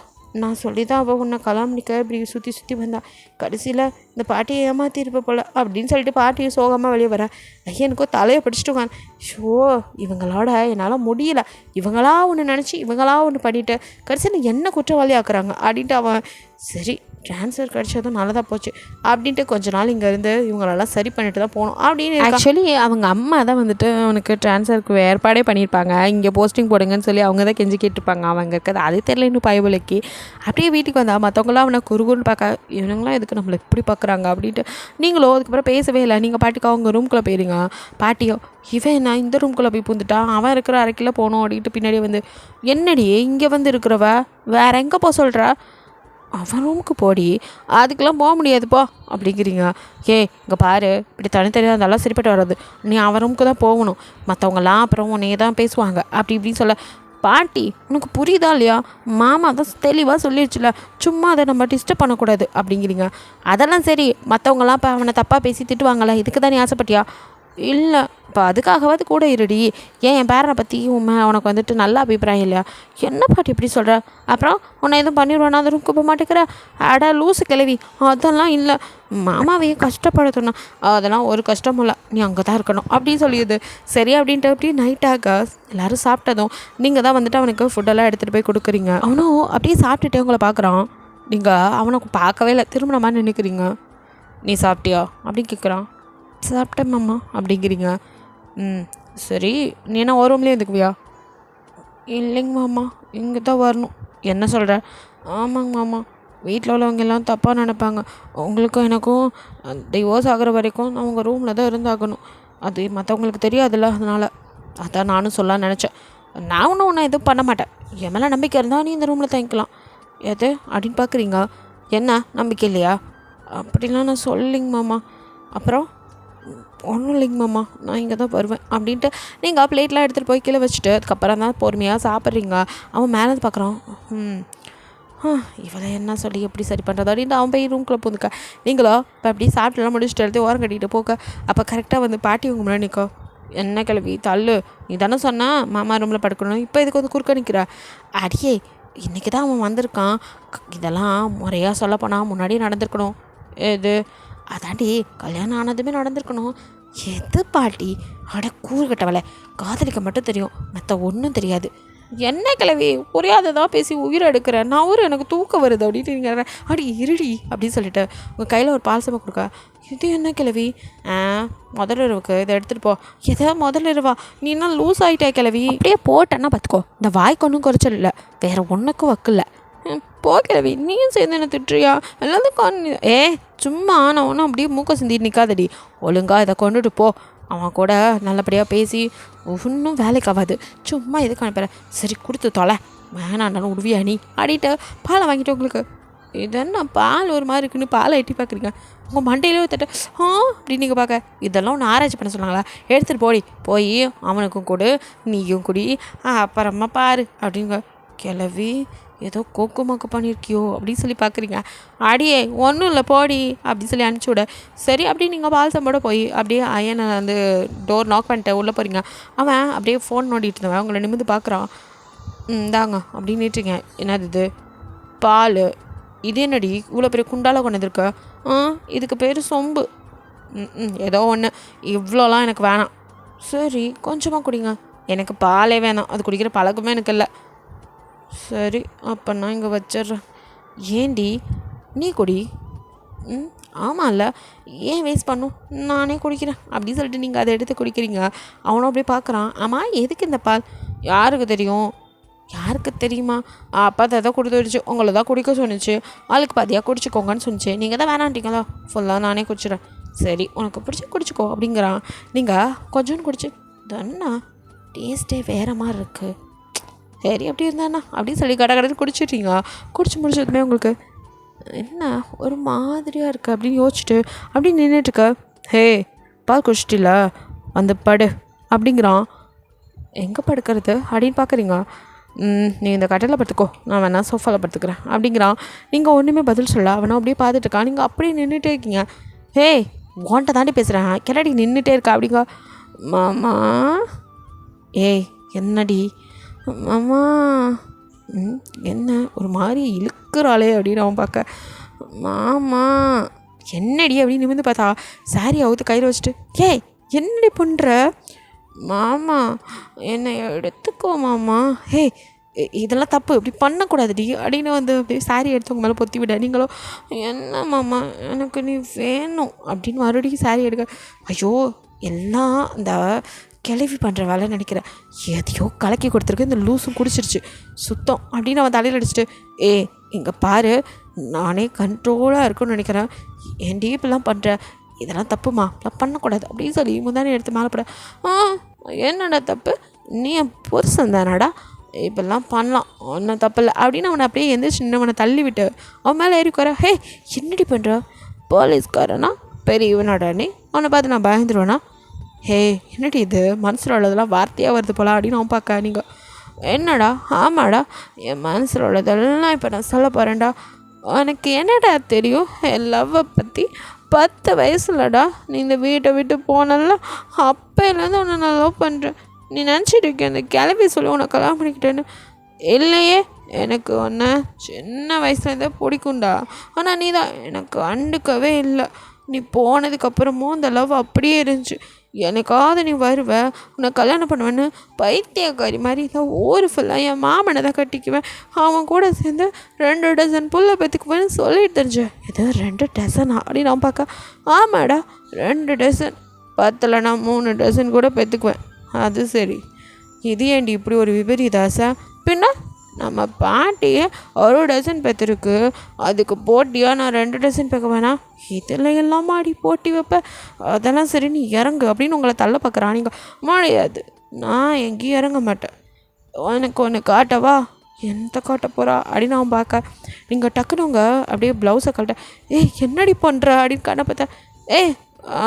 நான் சொல்லி தான் அவள் உன்னை கலாமணிக்க இப்படி சுற்றி சுற்றி வந்தா. கடைசியில் இந்த பாட்டியை ஏமாற்றிருப்ப போல் அப்படின்னு சொல்லிட்டு பாட்டியை சோகமாக வெளியே வரேன். ஐயா எனக்கோ தலையை பிடிச்சிட்டு உட்காந்து, ஷோ இவங்களோட என்னால் முடியல, இவங்களா ஒன்று நினச்சி இவங்களா ஒன்று பண்ணிவிட்டு கடைசியில் என்ன குற்றவாளி ஆக்குறாங்க அப்படின்ட்டு அவன் சரி ட்ரான்ஸ்ஃபர் கிடச்சதும் நல்லதாக போச்சு அப்படின்ட்டு கொஞ்ச நாள் இங்கேருந்து இவங்களெல்லாம் சரி பண்ணிட்டு தான் போகணும் அப்படின்னு. ஆக்சுவலி அவங்க அம்மா தான் வந்துட்டு அவனுக்கு ட்ரான்ஸ்ஃபருக்கு ஏற்பாடே பண்ணியிருப்பாங்க. இங்கே போஸ்டிங் போடுங்கன்னு சொல்லி அவங்க தான் கெஞ்சி கேட்டிருப்பாங்க. அவங்க இருக்கிறது அது தெரியல இன்னும் பயபலிக்கு. அப்படியே வீட்டுக்கு வந்தால் மற்றவங்களாம் அவனை குறுகுன்னு பார்க்க, இவனுங்களாம் எதுக்கு நம்மளை எப்படி பார்க்குறாங்க அப்படின்ட்டு. நீங்களும் அதுக்கப்புறம் பேசவே இல்லை. நீங்கள் பாட்டுக்கு அவங்க ரூம்குள்ளே போயிருங்க. பாட்டியோ இவன் என்ன இந்த ரூம்குள்ளே போய் பூந்துட்டான், அவன் இருக்கிற அறைக்கில் போகணும் அப்படின்ட்டு பின்னாடி வந்து, என்னடி இங்கே வந்து இருக்கிறவ வேற எங்கே போக சொல்கிற, அவன் ரூமுக்கு போடி, அதுக்கெல்லாம் போக முடியாதுப்பா அப்படிங்கிறீங்க. இங்கே பாரு இப்படி தனித்தனியாக இருந்தாலும் சரிப்பட்டு வராது, நீ அவன் ரூமுக்கு தான் போகணும், மற்றவங்களாம் அப்புறம் உன்னையே தான் பேசுவாங்க அப்படி இப்படின்னு சொல்ல. பாட்டி உனக்கு புரியுதா இல்லையா, மாமா தான் தெளிவாக சொல்லிடுச்சுல, சும்மா அதை நம்ம டிஸ்டர்ப் பண்ணக்கூடாது அப்படிங்கிறீங்க. அதெல்லாம் சரி, மற்றவங்களாம் இப்போ அவனை தப்பாக பேசி திட்டுவாங்களே, இதுக்கு தான் நீ ஆசைப்பட்டியா? இல்லை இப்போ அதுக்காகவாது கூட இருடி, ஏன் என் பேரனை பற்றி உனக்கு வந்துட்டு நல்ல அபிப்பிராயம் இல்லையா? என்ன பாட்டி இப்படி சொல்கிற, அப்புறம் உன்னை எதுவும் பண்ணிடுவேன்னா அந்த ரூம்க்கு போக மாட்டேங்கிற, அடா லூசு கிளவி. அதெல்லாம் இல்லை, மாமாவையும் கஷ்டப்படுத்தணும், அதெல்லாம் ஒரு கஷ்டமும் இல்லை, நீ அங்கே தான் இருக்கணும் அப்படின்னு சொல்லிடுது. சரி அப்படின்ட்டு அப்படியே நைட்டாக எல்லோரும் சாப்பிட்டதும் நீங்கள் தான் வந்துட்டு அவனுக்கு ஃபுட்டெல்லாம் எடுத்துகிட்டு போய் கொடுக்குறீங்க. அவனும் அப்படியே சாப்பிட்டுட்டே உங்களை பார்க்குறான். நீங்கள் அவனுக்கு பார்க்கவே இல்லை, திரும்ப மாதிரி நினைக்கிறீங்க. நீ சாப்பிட்டியா அப்படின்னு கேட்குறான். சாப்பிட்டேன் மாமா அப்படிங்கிறீங்க. சரி நீ என்ன ஒரு ரூம்லேயே இருந்துக்குவியா? இல்லைங்க மாமா இங்கே தான் வரணும். என்ன சொல்கிற? ஆமாங்க மாமா, வீட்டில் உள்ளவங்க எல்லாம் தப்பாக நினைப்பாங்க, உங்களுக்கும் எனக்கும் டிவோர்ஸ் ஆகிற வரைக்கும் நான் உங்கள் ரூமில் தான் இருந்தாகணும், அது மற்றவங்களுக்கு தெரியாதுல்ல, அதனால் அதான் நானும் சொல்ல நினச்சேன். நான் ஒன்றும் எதுவும் பண்ண மாட்டேன், என் மேலே நம்பிக்கை இருந்தால் நீ இந்த ரூமில் தங்கிக்கலாம். எது அப்படின்னு பார்க்குறீங்க? என்ன நம்பிக்கை இல்லையா? அப்படிலாம் நான் சொல்லிங்க மாமா. அப்புறம் ஒன்றும் இல்லைங்க மாமா, நான் இங்கே தான் வருவேன் அப்படின்ட்டு நீங்கள் பிளேட்லாம் எடுத்துகிட்டு போய் கீழே வச்சுட்டு அதுக்கப்புறம் தான் பொறுமையாக சாப்பிட்றீங்க. அவன் மேலே பார்க்குறான். இவளை என்ன சொல்லி எப்படி சரி பண்ணுறது அப்படின்ட்டு அவன் போய் ரூம்குள்ளே போந்துக்க. நீங்களோ இப்போ அப்படியே சாப்பிட்டுலாம் முடிச்சுட்டு எடுத்து ஓரம் கட்டிகிட்டு போக்க. அப்போ கரெக்டாக வந்து பாட்டி உங்கள் முன்னாடி நிற்கும். என்ன கிளவி தள்ளு, நீ தானே சொன்னா மாமா ரூமில் படுக்கணும், இப்போ இதுக்கு வந்து குறுக்க நிற்கிற? அடியே இன்றைக்கி தான் அவன் வந்திருக்கான், இதெல்லாம் முறையாக சொல்லப்போனால் முன்னாடியே நடந்திருக்கணும். எது? அதாண்டி கல்யாணம் ஆனதுமே நடந்திருக்கணும். எது பாட்டி? அட கூறுகட்டவளை, காதலிக்க மட்டும் தெரியும், மற்ற ஒன்றும் தெரியாது. என்ன கிளவி புரியாததான் பேசி உயிரை எடுக்கிறேன், நான் எனக்கு தூக்கம் வருது அப்படின்ட்டு நீங்கள் அடி இருடி அப்படின்னு சொல்லிட்டு உங்கள் கையில் ஒரு பால்சமாக கொடுக்க. இது என்ன கிளவி? முதல் இரவுக்கு இதை எடுத்துகிட்டு போ. எதை முதல் இரவா? நீ என்ன லூஸ் ஆகிட்டே கிளவி? அப்படியே போட்டேன்னா பார்த்துக்கோ, இந்த வாய்க்கு ஒன்றும் குறைச்சல் இல்லை, வேறு ஒன்றுக்கும் வக்கில்ல. போ கிளவி, நீயும் சேர்ந்து என்ன திட்டுறியா? எல்லாத்துக்கும் சும்மா நான் ஒன்றும் அப்படியே மூக்க சிந்திட்டு நிற்காதடி, ஒழுங்காக இதை கொண்டுட்டு போ. அவன் கூட நல்லபடியாக பேசி ஒன்றும் வேலைக்கு ஆகாது, சும்மா எதுக்கு அனுப்புகிறேன். சரி கொடுத்து தொலை, வேணாண்டாலும் உடுவியா நீ ஆடிட்டு பாலை வாங்கிட்டு உங்களுக்கு. இதென்ன பால் ஒரு மாதிரி இருக்குன்னு பாலை எட்டி பார்க்குறீங்க, உங்கள் மண்டையிலே தட்ட அப்படின்னு நீங்கள் பார்க்க. இதெல்லாம் ஒன்று ஆராய்ச்சி பண்ண சொன்னாங்களா? எடுத்துகிட்டு போய் அவனுக்கும் கொடு, நீயும் குடி, அப்புறமா பாரு அப்படிங்க. கிளவி ஏதோ கோக்கு பண்ணியிருக்கியோ அப்படின்னு சொல்லி பார்க்குறீங்க. அடியே ஒன்றும் இல்லை போடி அப்படின்னு சொல்லி அனுப்பிச்சி விட. சரி அப்படி நீங்கள் பால்சம்போட போய் அப்படியே ஐயனை வந்து டோர் நாக் பண்ணிட்டு உள்ளே போகிறீங்க. அவன் அப்படியே ஃபோன் நோண்டிட்டு இருந்தவன் அவங்கள நிமிர்ந்து பார்க்குறான். இந்தாங்க அப்படின்னு நீட்டுங்க. என்னது இது? பால். இது என்னடி இவ்வளோ பெரிய குண்டால கொண்டு வந்திருக்க? இதுக்கு பேர் சொம்பு. ஏதோ ஒன்று, இவ்வளோலாம் எனக்கு வேணாம். சரி கொஞ்சமாக குடிங்க. எனக்கு பாலே வேணாம், அது குடிக்கிற பழக்கமே எனக்கு இல்லை. சரி அப்போ நான் இங்கே வச்சிட்றேன். ஏண்டி நீ குடி. ஆமாம்ல, ஏன் வேஸ்ட் பண்ணும், நானே குடிக்கிறேன் அப்படின்னு சொல்லிட்டு நீங்கள் அதை எடுத்து குடிக்கிறீங்க. அவனும் அப்படியே பார்க்குறான். ஆமாம் எதுக்கு இந்த பால்? யாருக்கு தெரியும்? யாருக்கு தெரியுமா? அப்பா தான் கொடுத்துடுச்சு, உங்களை தான் குடிக்க சொன்னிச்சு, ஆளுக்கு பாதியாக குடிச்சிக்கோங்கன்னு சொன்னிச்சு, நீங்கள் தான் வேணான்ட்டிங்களா? ஃபுல்லாக நானே குடிச்சிடறேன். சரி உனக்கு பிடிச்சி குடிச்சிக்கோ அப்படிங்கிறான். நீங்கள் கொஞ்சோன்னு குடிச்சு தண்ணா டேஸ்ட்டே வேறு மாதிரி இருக்குது. சரி அப்படி இருந்தாண்ணா அப்படின்னு சொல்லி கடை குடிச்சிட்றீங்க. குடிச்சு முடிச்சதுமே உங்களுக்கு என்ன ஒரு மாதிரியாக இருக்குது அப்படின்னு யோசிச்சுட்டு அப்படி நின்றுட்டுருக்க. பால் குடிச்சிட்டில, வந்து படு அப்படிங்கிறான். எங்கே படுக்கிறது அப்படின்னு பார்க்குறீங்க. நீ இந்த கட்டில் படுத்துக்கோ, நான் வேணா சோஃபாவில் படுத்துக்கிறேன் அப்படிங்கிறான். நீங்கள் ஒன்றுமே பதில் சொல்ல. அவனை அப்படியே பார்த்துட்ருக்கான். நீங்கள் அப்படியே நின்றுட்டே இருக்கீங்க. உன்ட்ட தாண்டி பேசுகிறேன், கிளடி நின்றுட்டே இருக்கா அப்படிங்க. மாமா என்னடி மாமா என்ன ஒரு மாதிரி இழுக்கிறாளே அப்படின்னு அவன் பார்க்க, மாமா என்னடி அப்படின்னு நிமிர்ந்து பார்த்தா சாரி அவுத்து கையில் வச்சுட்டு, ஏய் என்னடி பண்ணுற மாமா, என்னை எடுத்துக்கோ மாமா, ஹே இதெல்லாம் தப்பு, இப்படி பண்ணக்கூடாதுடி அப்படின்னு வந்து அப்படியே சாரி எடுத்து உங்க மேலே பொத்தி விட, நீங்களோ என்ன மாமா எனக்கு நீ வேணும் அப்படின்னு மறுபடியும் சாரி எடுக்க, ஐயோ எல்லாம் இந்த கிளவி பண்ணுற வேலை நினைக்கிறேன், எதையோ கலக்கி கொடுத்துருக்கு, இந்த லூஸும் குடிச்சிருச்சு சுத்தம் அப்படின்னு அவன் தலையில் அடிச்சுட்டு, இங்கே பாரு நானே கண்ட்ரோலாக இருக்குன்னு நினைக்கிறேன், ஏன்டி இப்படிலாம் பண்ணுற, இதெல்லாம் தப்புமா, இப்பெல்லாம் பண்ணக்கூடாது அப்படின்னு சொல்லி முந்தானே எடுத்து மேலே போட, என்னடா தப்பு, நீ என் புருஷன் தானடா, இப்பெல்லாம் பண்ணலாம் ஒன்றும் தப்பு இல்லை அப்படின்னு அவனை அப்படியே எந்திரிச்சு நின்று தள்ளி விட்டு அவன் மேலே ஏறி குறை, ஹே என்னடி பண்ணுற, போலீஸ்காரனா பெரியவனாடா நீ, அவனை பார்த்து நான் பயந்துருவேனா, ஹே என்னடி இது மனசில் உள்ளதெல்லாம் வார்த்தையாக வருது போல அப்படின்னு அவன் பார்க்க, நீங்கள் என்னடா ஆமாடா என் மனசில் உள்ளதெல்லாம் இப்போ நான் சொல்ல போகிறேன்டா, உனக்கு என்னடா தெரியும் என் லவ்வை பற்றி, 10 வயசுலடா நீ இந்த வீட்டை விட்டு போனல, அப்போலேருந்து உன்னை நான் லவ் பண்ணுறேன், நீ நினச்சிட்டு இருக்க இந்த கிளம்பி சொல்லி உன்னை கல்யாணம் பண்ணிக்கிட்டேன்னு, இல்லையே எனக்கு உன்னை சின்ன வயசுலேருந்தே பிடிக்கும்டா, ஆனால் நீ தான் எனக்கு கண்டுக்கவே இல்லை, நீ போனதுக்கப்புறமும் இந்த லவ் அப்படியே இருந்துச்சு, எனக்காவது நீ வருவ உன்னை கல்யாணம் பண்ணுவேன்னு பைத்தியக்காரி மாதிரி தான் ஊர் ஃபுல்லாக என் மாமனை தான் கட்டிக்குவேன், அவன் கூட சேர்ந்து 2 டசன் புல்லை பெற்றுக்குவேன்னு சொல்லிட்டு தெரிஞ்சேன், ஏதோ 2 டசனா அப்படின்னு நான் பார்க்க, ஆமாடா 2 டசன், 10ல் 3 டசன் கூட பெற்றுக்குவேன், அது சரி இது ஏண்டி இப்படி ஒரு விபரீதாசா, பின்ன நம்ம பாட்டியே 1 டசன் பெற்றிருக்கு, அதுக்கு போட்டியாக நான் 2 டசன் பெக்க வேணாம், இதில் எல்லாம் மாடி போட்டி வைப்பேன், அதெல்லாம் சரி நீ இறங்கு அப்படின்னு உங்களை தள்ள பார்க்குறான், நீங்கள் முடியாது நான் எங்கேயும் இறங்க மாட்டேன், எனக்கு ஒன்று காட்டவா, எந்த காட்ட போகிறா அப்படின்னு அவன் பார்க்க, நீங்கள் டக்குனுங்க அப்படியே ப்ளவுஸை கழட்ட, என்னடி பண்ணுற அப்படின்னு கண்ணை பார்த்தா,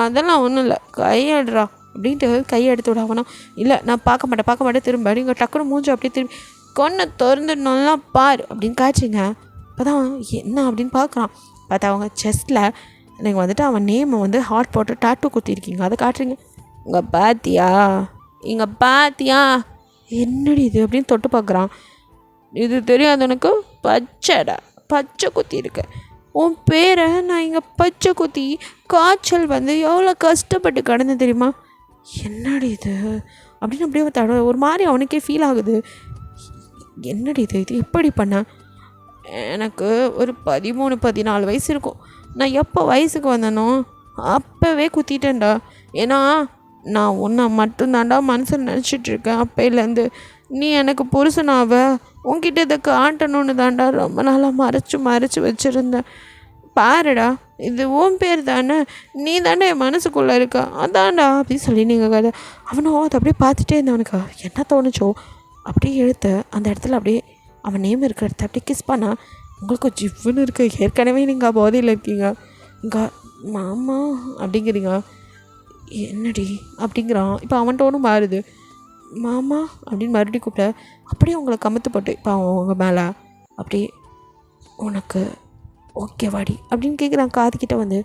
அதெல்லாம் ஒன்றும் இல்லை கையெடுறா அப்படின்ட்டு கையை எடுத்து விடாவனா, இல்லை நான் பார்க்க மாட்டேன் திரும்ப, நீங்கள் டக்குனு மூஞ்சி அப்படியே திரும்பி கொன்னை திறந்து நல்லா பார் அப்படின்னு காய்ச்சிங்க, அப்போ தான் என்ன அப்படின்னு பார்க்குறான், பார்த்தா அவங்க செஸ்ட்டில் நீங்கள் வந்துட்டு அவன் நேமை வந்து ஹார்ட் போட்டு டாட்டூ குத்திருக்கீங்க, அதை காட்டுறீங்க, இங்கே பாத்தியா என்னடி இது அப்படின்னு தொட்டு பார்க்குறான், இது தெரியாது உனக்கு, பச்சை குத்தி இருக்கு, உன் பேரை நான் இங்கே பச்சை குத்தி காய்ச்சல் வந்து எவ்வளோ கஷ்டப்பட்டு கடந்து தெரியுமா, என்னடி இது அப்படின்னு அப்படியே ஒரு மாதிரி அவனுக்கே ஃபீல் ஆகுது, என்னடி இது எப்படி பண்ண, எனக்கு ஒரு 13-14 வயசு இருக்கும், நான் எப்போ வயசுக்கு வந்தனோ அப்போவே குத்திட்டேன்டா, ஏன்னா நான் உன்னை மட்டும்தாண்டா மனசில் நினச்சிட்ருக்கேன் அப்போலேருந்து, நீ எனக்கு புருஷனாவ உன்கிட்ட இதை காட்டணுன்னு தாண்டா ரொம்ப நாளாக மறைச்சி வச்சுருந்தேன், பாருடா இது உன் பேர் தானே, நீ தானே என் மனசுக்குள்ளே இருக்க, அதான்டா அப்படின்னு சொல்லி நீங்கள் கதை, அவனோ அதை அப்படியே பார்த்துட்டே இருந்தவனுக்கு என்ன தோணுச்சோ அப்படியே எழுத்து அந்த இடத்துல அப்படியே அவன் நேம் இருக்கிற இடத்த அப்படியே கிஸ் பண்ணா, உங்களுக்கு ஜிவ்வுன்னு இருக்கு, ஏற்கனவே நீங்கள் போதையில் இருக்கீங்க, இங்கே மாமா அப்படிங்கிறீங்க, என்னடி அப்படிங்கிறான், இப்போ அவன் டோனும் மாறுது, மாமா அப்படின்னு மறுபடியும் கூப்பிட, அப்படியே உங்களை கமுத்து போட்டு இப்போ அவன் அவங்க மேலே அப்படியே உனக்கு ஓகேவாடி அப்படின்னு கேட்குறான் காதுகிட்ட வந்து,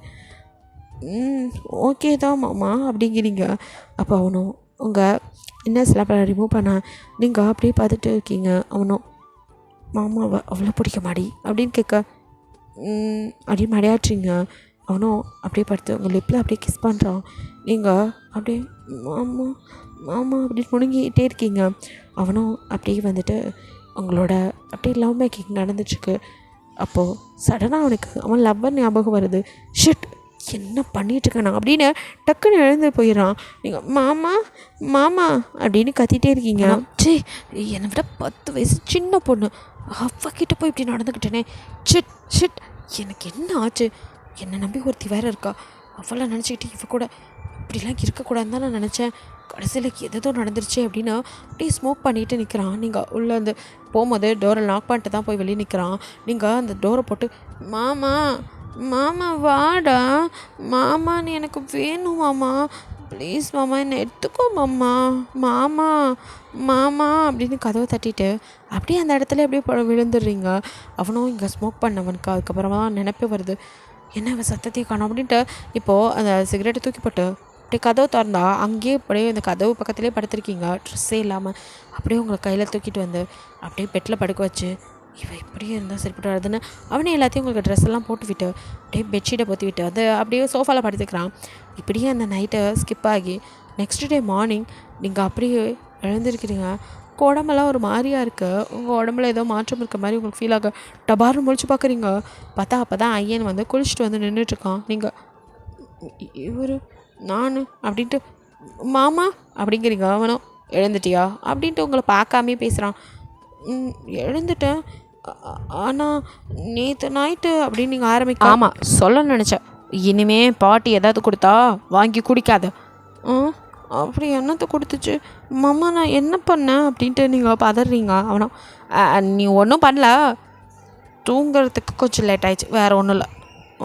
ஓகே தான் மாமா அப்படிங்கிறீங்க, அப்போ அவனும் உங்கள் இன்னர்ஸ்லாம் ரிமூவ் பண்ண நீங்கள் அப்படியே பார்த்துட்டு இருக்கீங்க, அவனும் மாமாவை அவ்வளோ பிடிக்க மாடி அப்படின்னு கேட்க, அப்படியே மடையாட்றீங்க, அவனும் அப்படியே படுத்து உங்கள் லிப்பில் அப்படியே கிஸ் பண்ணுறான், நீங்கள் அப்படியே மாமா அப்படின்னு முழுங்கிட்டே இருக்கீங்க, அவனும் அப்படியே வந்துட்டு அவங்களோட அப்படியே லவ் மேக்கிங் நடந்துட்டுருக்கு, அப்போது சடனாக அவனுக்கு அவன் லவ்வர் ஞாபகம் வருது, ஷிட் என்ன பண்ணிகிட்ருக்கானா அப்படின்னு டக்குன்னு எழுந்து போயிடறான், நீங்கள் மாமா அப்படின்னு கத்திகிட்டே இருக்கீங்க, என்னை விட 10 வயசு சின்ன பொண்ணு அவகிட்ட போய் இப்படி நடந்துக்கிட்டேனே, ஷிட் எனக்கு என்ன ஆச்சு, என்னை நம்பி ஒருத்தி வேறு இருக்கா, அவளை நினச்சிக்கிட்டு இவ கூட இப்படிலாம் இருக்கக்கூடாதுன்னு தான் நான் நினச்சேன், கடைசியில் எதோ நடந்துருச்சு அப்படின்னு அப்படியே ஸ்மோக் பண்ணிட்டு நிற்கிறான், நீங்கள் உள்ளே வந்து போகும்போது டோரை லாக் பண்ணிட்டு தான் போய் வெளியே நிற்கிறான், நீங்கள் அந்த டோரை போட்டு மாமா வாடா மாமா நீ எனக்கு வேணும் மாமா ப்ளீஸ் மாமா என்னை எடுத்துக்கோ மாமா அப்படின்னு கதவை தட்டிட்டு அப்படியே அந்த இடத்துல அப்படியே விழுந்துடுறீங்க, அவனும் இங்கே ஸ்மோக் பண்ணவனுக்கு அதுக்கப்புறமா நினைப்பே வருது, என்ன அவன் சத்தத்தையும் காணும் அப்படின்ட்டு இப்போது அந்த சிகரெட்டை தூக்கி போட்டு அப்படியே கதவு திறந்தா அங்கேயே அப்படியே இந்த கதவு பக்கத்துலேயே படுத்திருக்கீங்க, ட்ரெஸ்ஸே இல்லாமல். அப்படியே உங்களை கையில் தூக்கிட்டு வந்து அப்படியே பெட்டில் படுக்க வச்சு, இவன் இப்படியே இருந்தால் சரிப்பட்டு வருதுன்னு அவனே எல்லாத்தையும் உங்களுக்கு ட்ரெஸ் எல்லாம் போட்டு விட்டு அப்படியே பெட்ஷீட்டை பொற்றி விட்டு அது அப்படியே சோஃபாவில் படுத்துக்கிறான். இப்படியே அந்த நைட்டை ஸ்கிப் ஆகி நெக்ஸ்ட் டே மார்னிங் நீங்கள் அப்படியே எழுந்திருக்கிறீங்க. உங்கள் உடம்பெல்லாம் ஒரு மாதிரியாக இருக்குது. உங்கள் உடம்புல ஏதோ மாற்றம் இருக்க மாதிரி உங்களுக்கு ஃபீல் ஆக டபார்னு முழிச்சு பார்க்குறீங்க. பார்த்தா அப்போ தான் ஐயன் வந்து குளிச்சுட்டு வந்து நின்றுட்டுருக்கான். நீங்கள் இவர் நான் அப்படின்ட்டு மாமா அப்படிங்கிறீங்க. அவனும் எழுந்துட்டியா அப்படின்ட்டு உங்களை பார்க்காமே பேசுகிறான். எழுந்துட்டேன், ஆனால் நேற்று நைட்டு அப்படின்னு நீங்கள் ஆரம்பிக்க. ஆமாம், சொல்ல நினச்சேன். இனிமே பாட்டி ஏதாவது கொடுத்தா வாங்கி குடிக்காத. அப்படி என்னத்தை கொடுத்துச்சு மாமா, நான் என்ன பண்ணேன் அப்படின்ட்டு நீங்கள் பதறீங்க. அவனும் நீ ஒன்றும் பண்ணல, தூங்குறதுக்கு கொஞ்சம் லேட் ஆயிடுச்சு, வேறு ஒன்றும் இல்லை.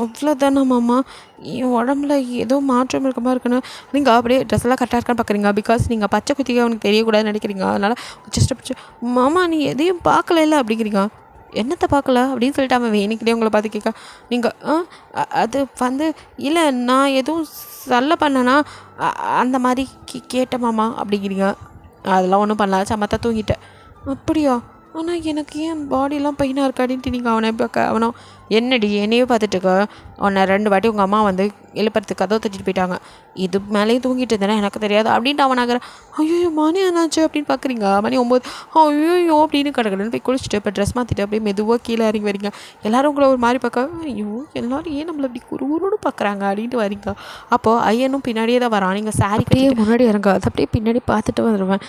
அவ்வளோதானே மாமா, என் உடம்புல ஏதோ மாற்றம் இருக்க மாதிரி இருக்குன்னு நீங்கள் அப்படியே ட்ரெஸ் எல்லாம் கரெக்டாக இருக்கான்னு பார்க்குறீங்க. பிகாஸ் நீங்கள் பச்சை குத்திக்க அவனுக்கு தெரியக்கூடாதுன்னு நினைக்கிறீங்க. அதனால் ஜஸ்ட் பிடிச்சி மாமா நீ எதையும் பார்க்கல இல்லை அப்படிங்கிறீங்க. என்னத்தை பார்க்கல அப்படின்னு சொல்லிட்டு அவன் வேணிக்கிட்டே உங்களை பார்த்து கேட்க. நீங்கள் அது வந்து இல்லை நான் எதுவும் சொல்ல பண்ணேன்னா அந்த மாதிரி கேட்டேன் மாமா அப்படிங்கிறீங்க. அதெல்லாம் ஒன்றும் பண்ணல, சமத்தா தூங்கிட்டேன். அப்படியா, ஆனால் எனக்கு ஏன் பாடியெல்லாம் பெயினாக இருக்காடின்ட்டு நீங்கள் அவனை பார்க்க. அவனும் என்னடி என்னையே பார்த்துட்டுக்க, உன்னை 2 வாட்டி உங்கள் அம்மா வந்து எழுப்புறதுக்கு கதவை தட்டிட்டு போயிட்டாங்க, இது மேலேயும் தூங்கிட்டு இருந்தேன்னா எனக்கு தெரியாது அப்படின்ட்டு அவனாகிற. ஐயோ மணி என்னாச்சு அப்படின்னு பார்க்குறீங்க. மணி 9. ஐயோ அப்படின்னு கடற்கடன்னு போய் குளிச்சுட்டு இப்போ ட்ரெஸ் மாற்றிட்டு அப்படியே மெதுவாக கீழே இறங்கி வரீங்க. எல்லோரும் உங்களை ஒரு மாதிரி பார்க்க, ஐயோ எல்லோரும் ஏன் நம்மளை அப்படி குறுகுறுன்னு பார்க்குறாங்க அப்படின்ட்டு வரீங்க. அப்போது ஐயனும் பின்னாடியே தான் வரான். நீங்கள் சாரி அப்படியே முன்னாடி இறங்க, அது அப்படியே பின்னாடி பார்த்துட்டு வந்துடுவேன்.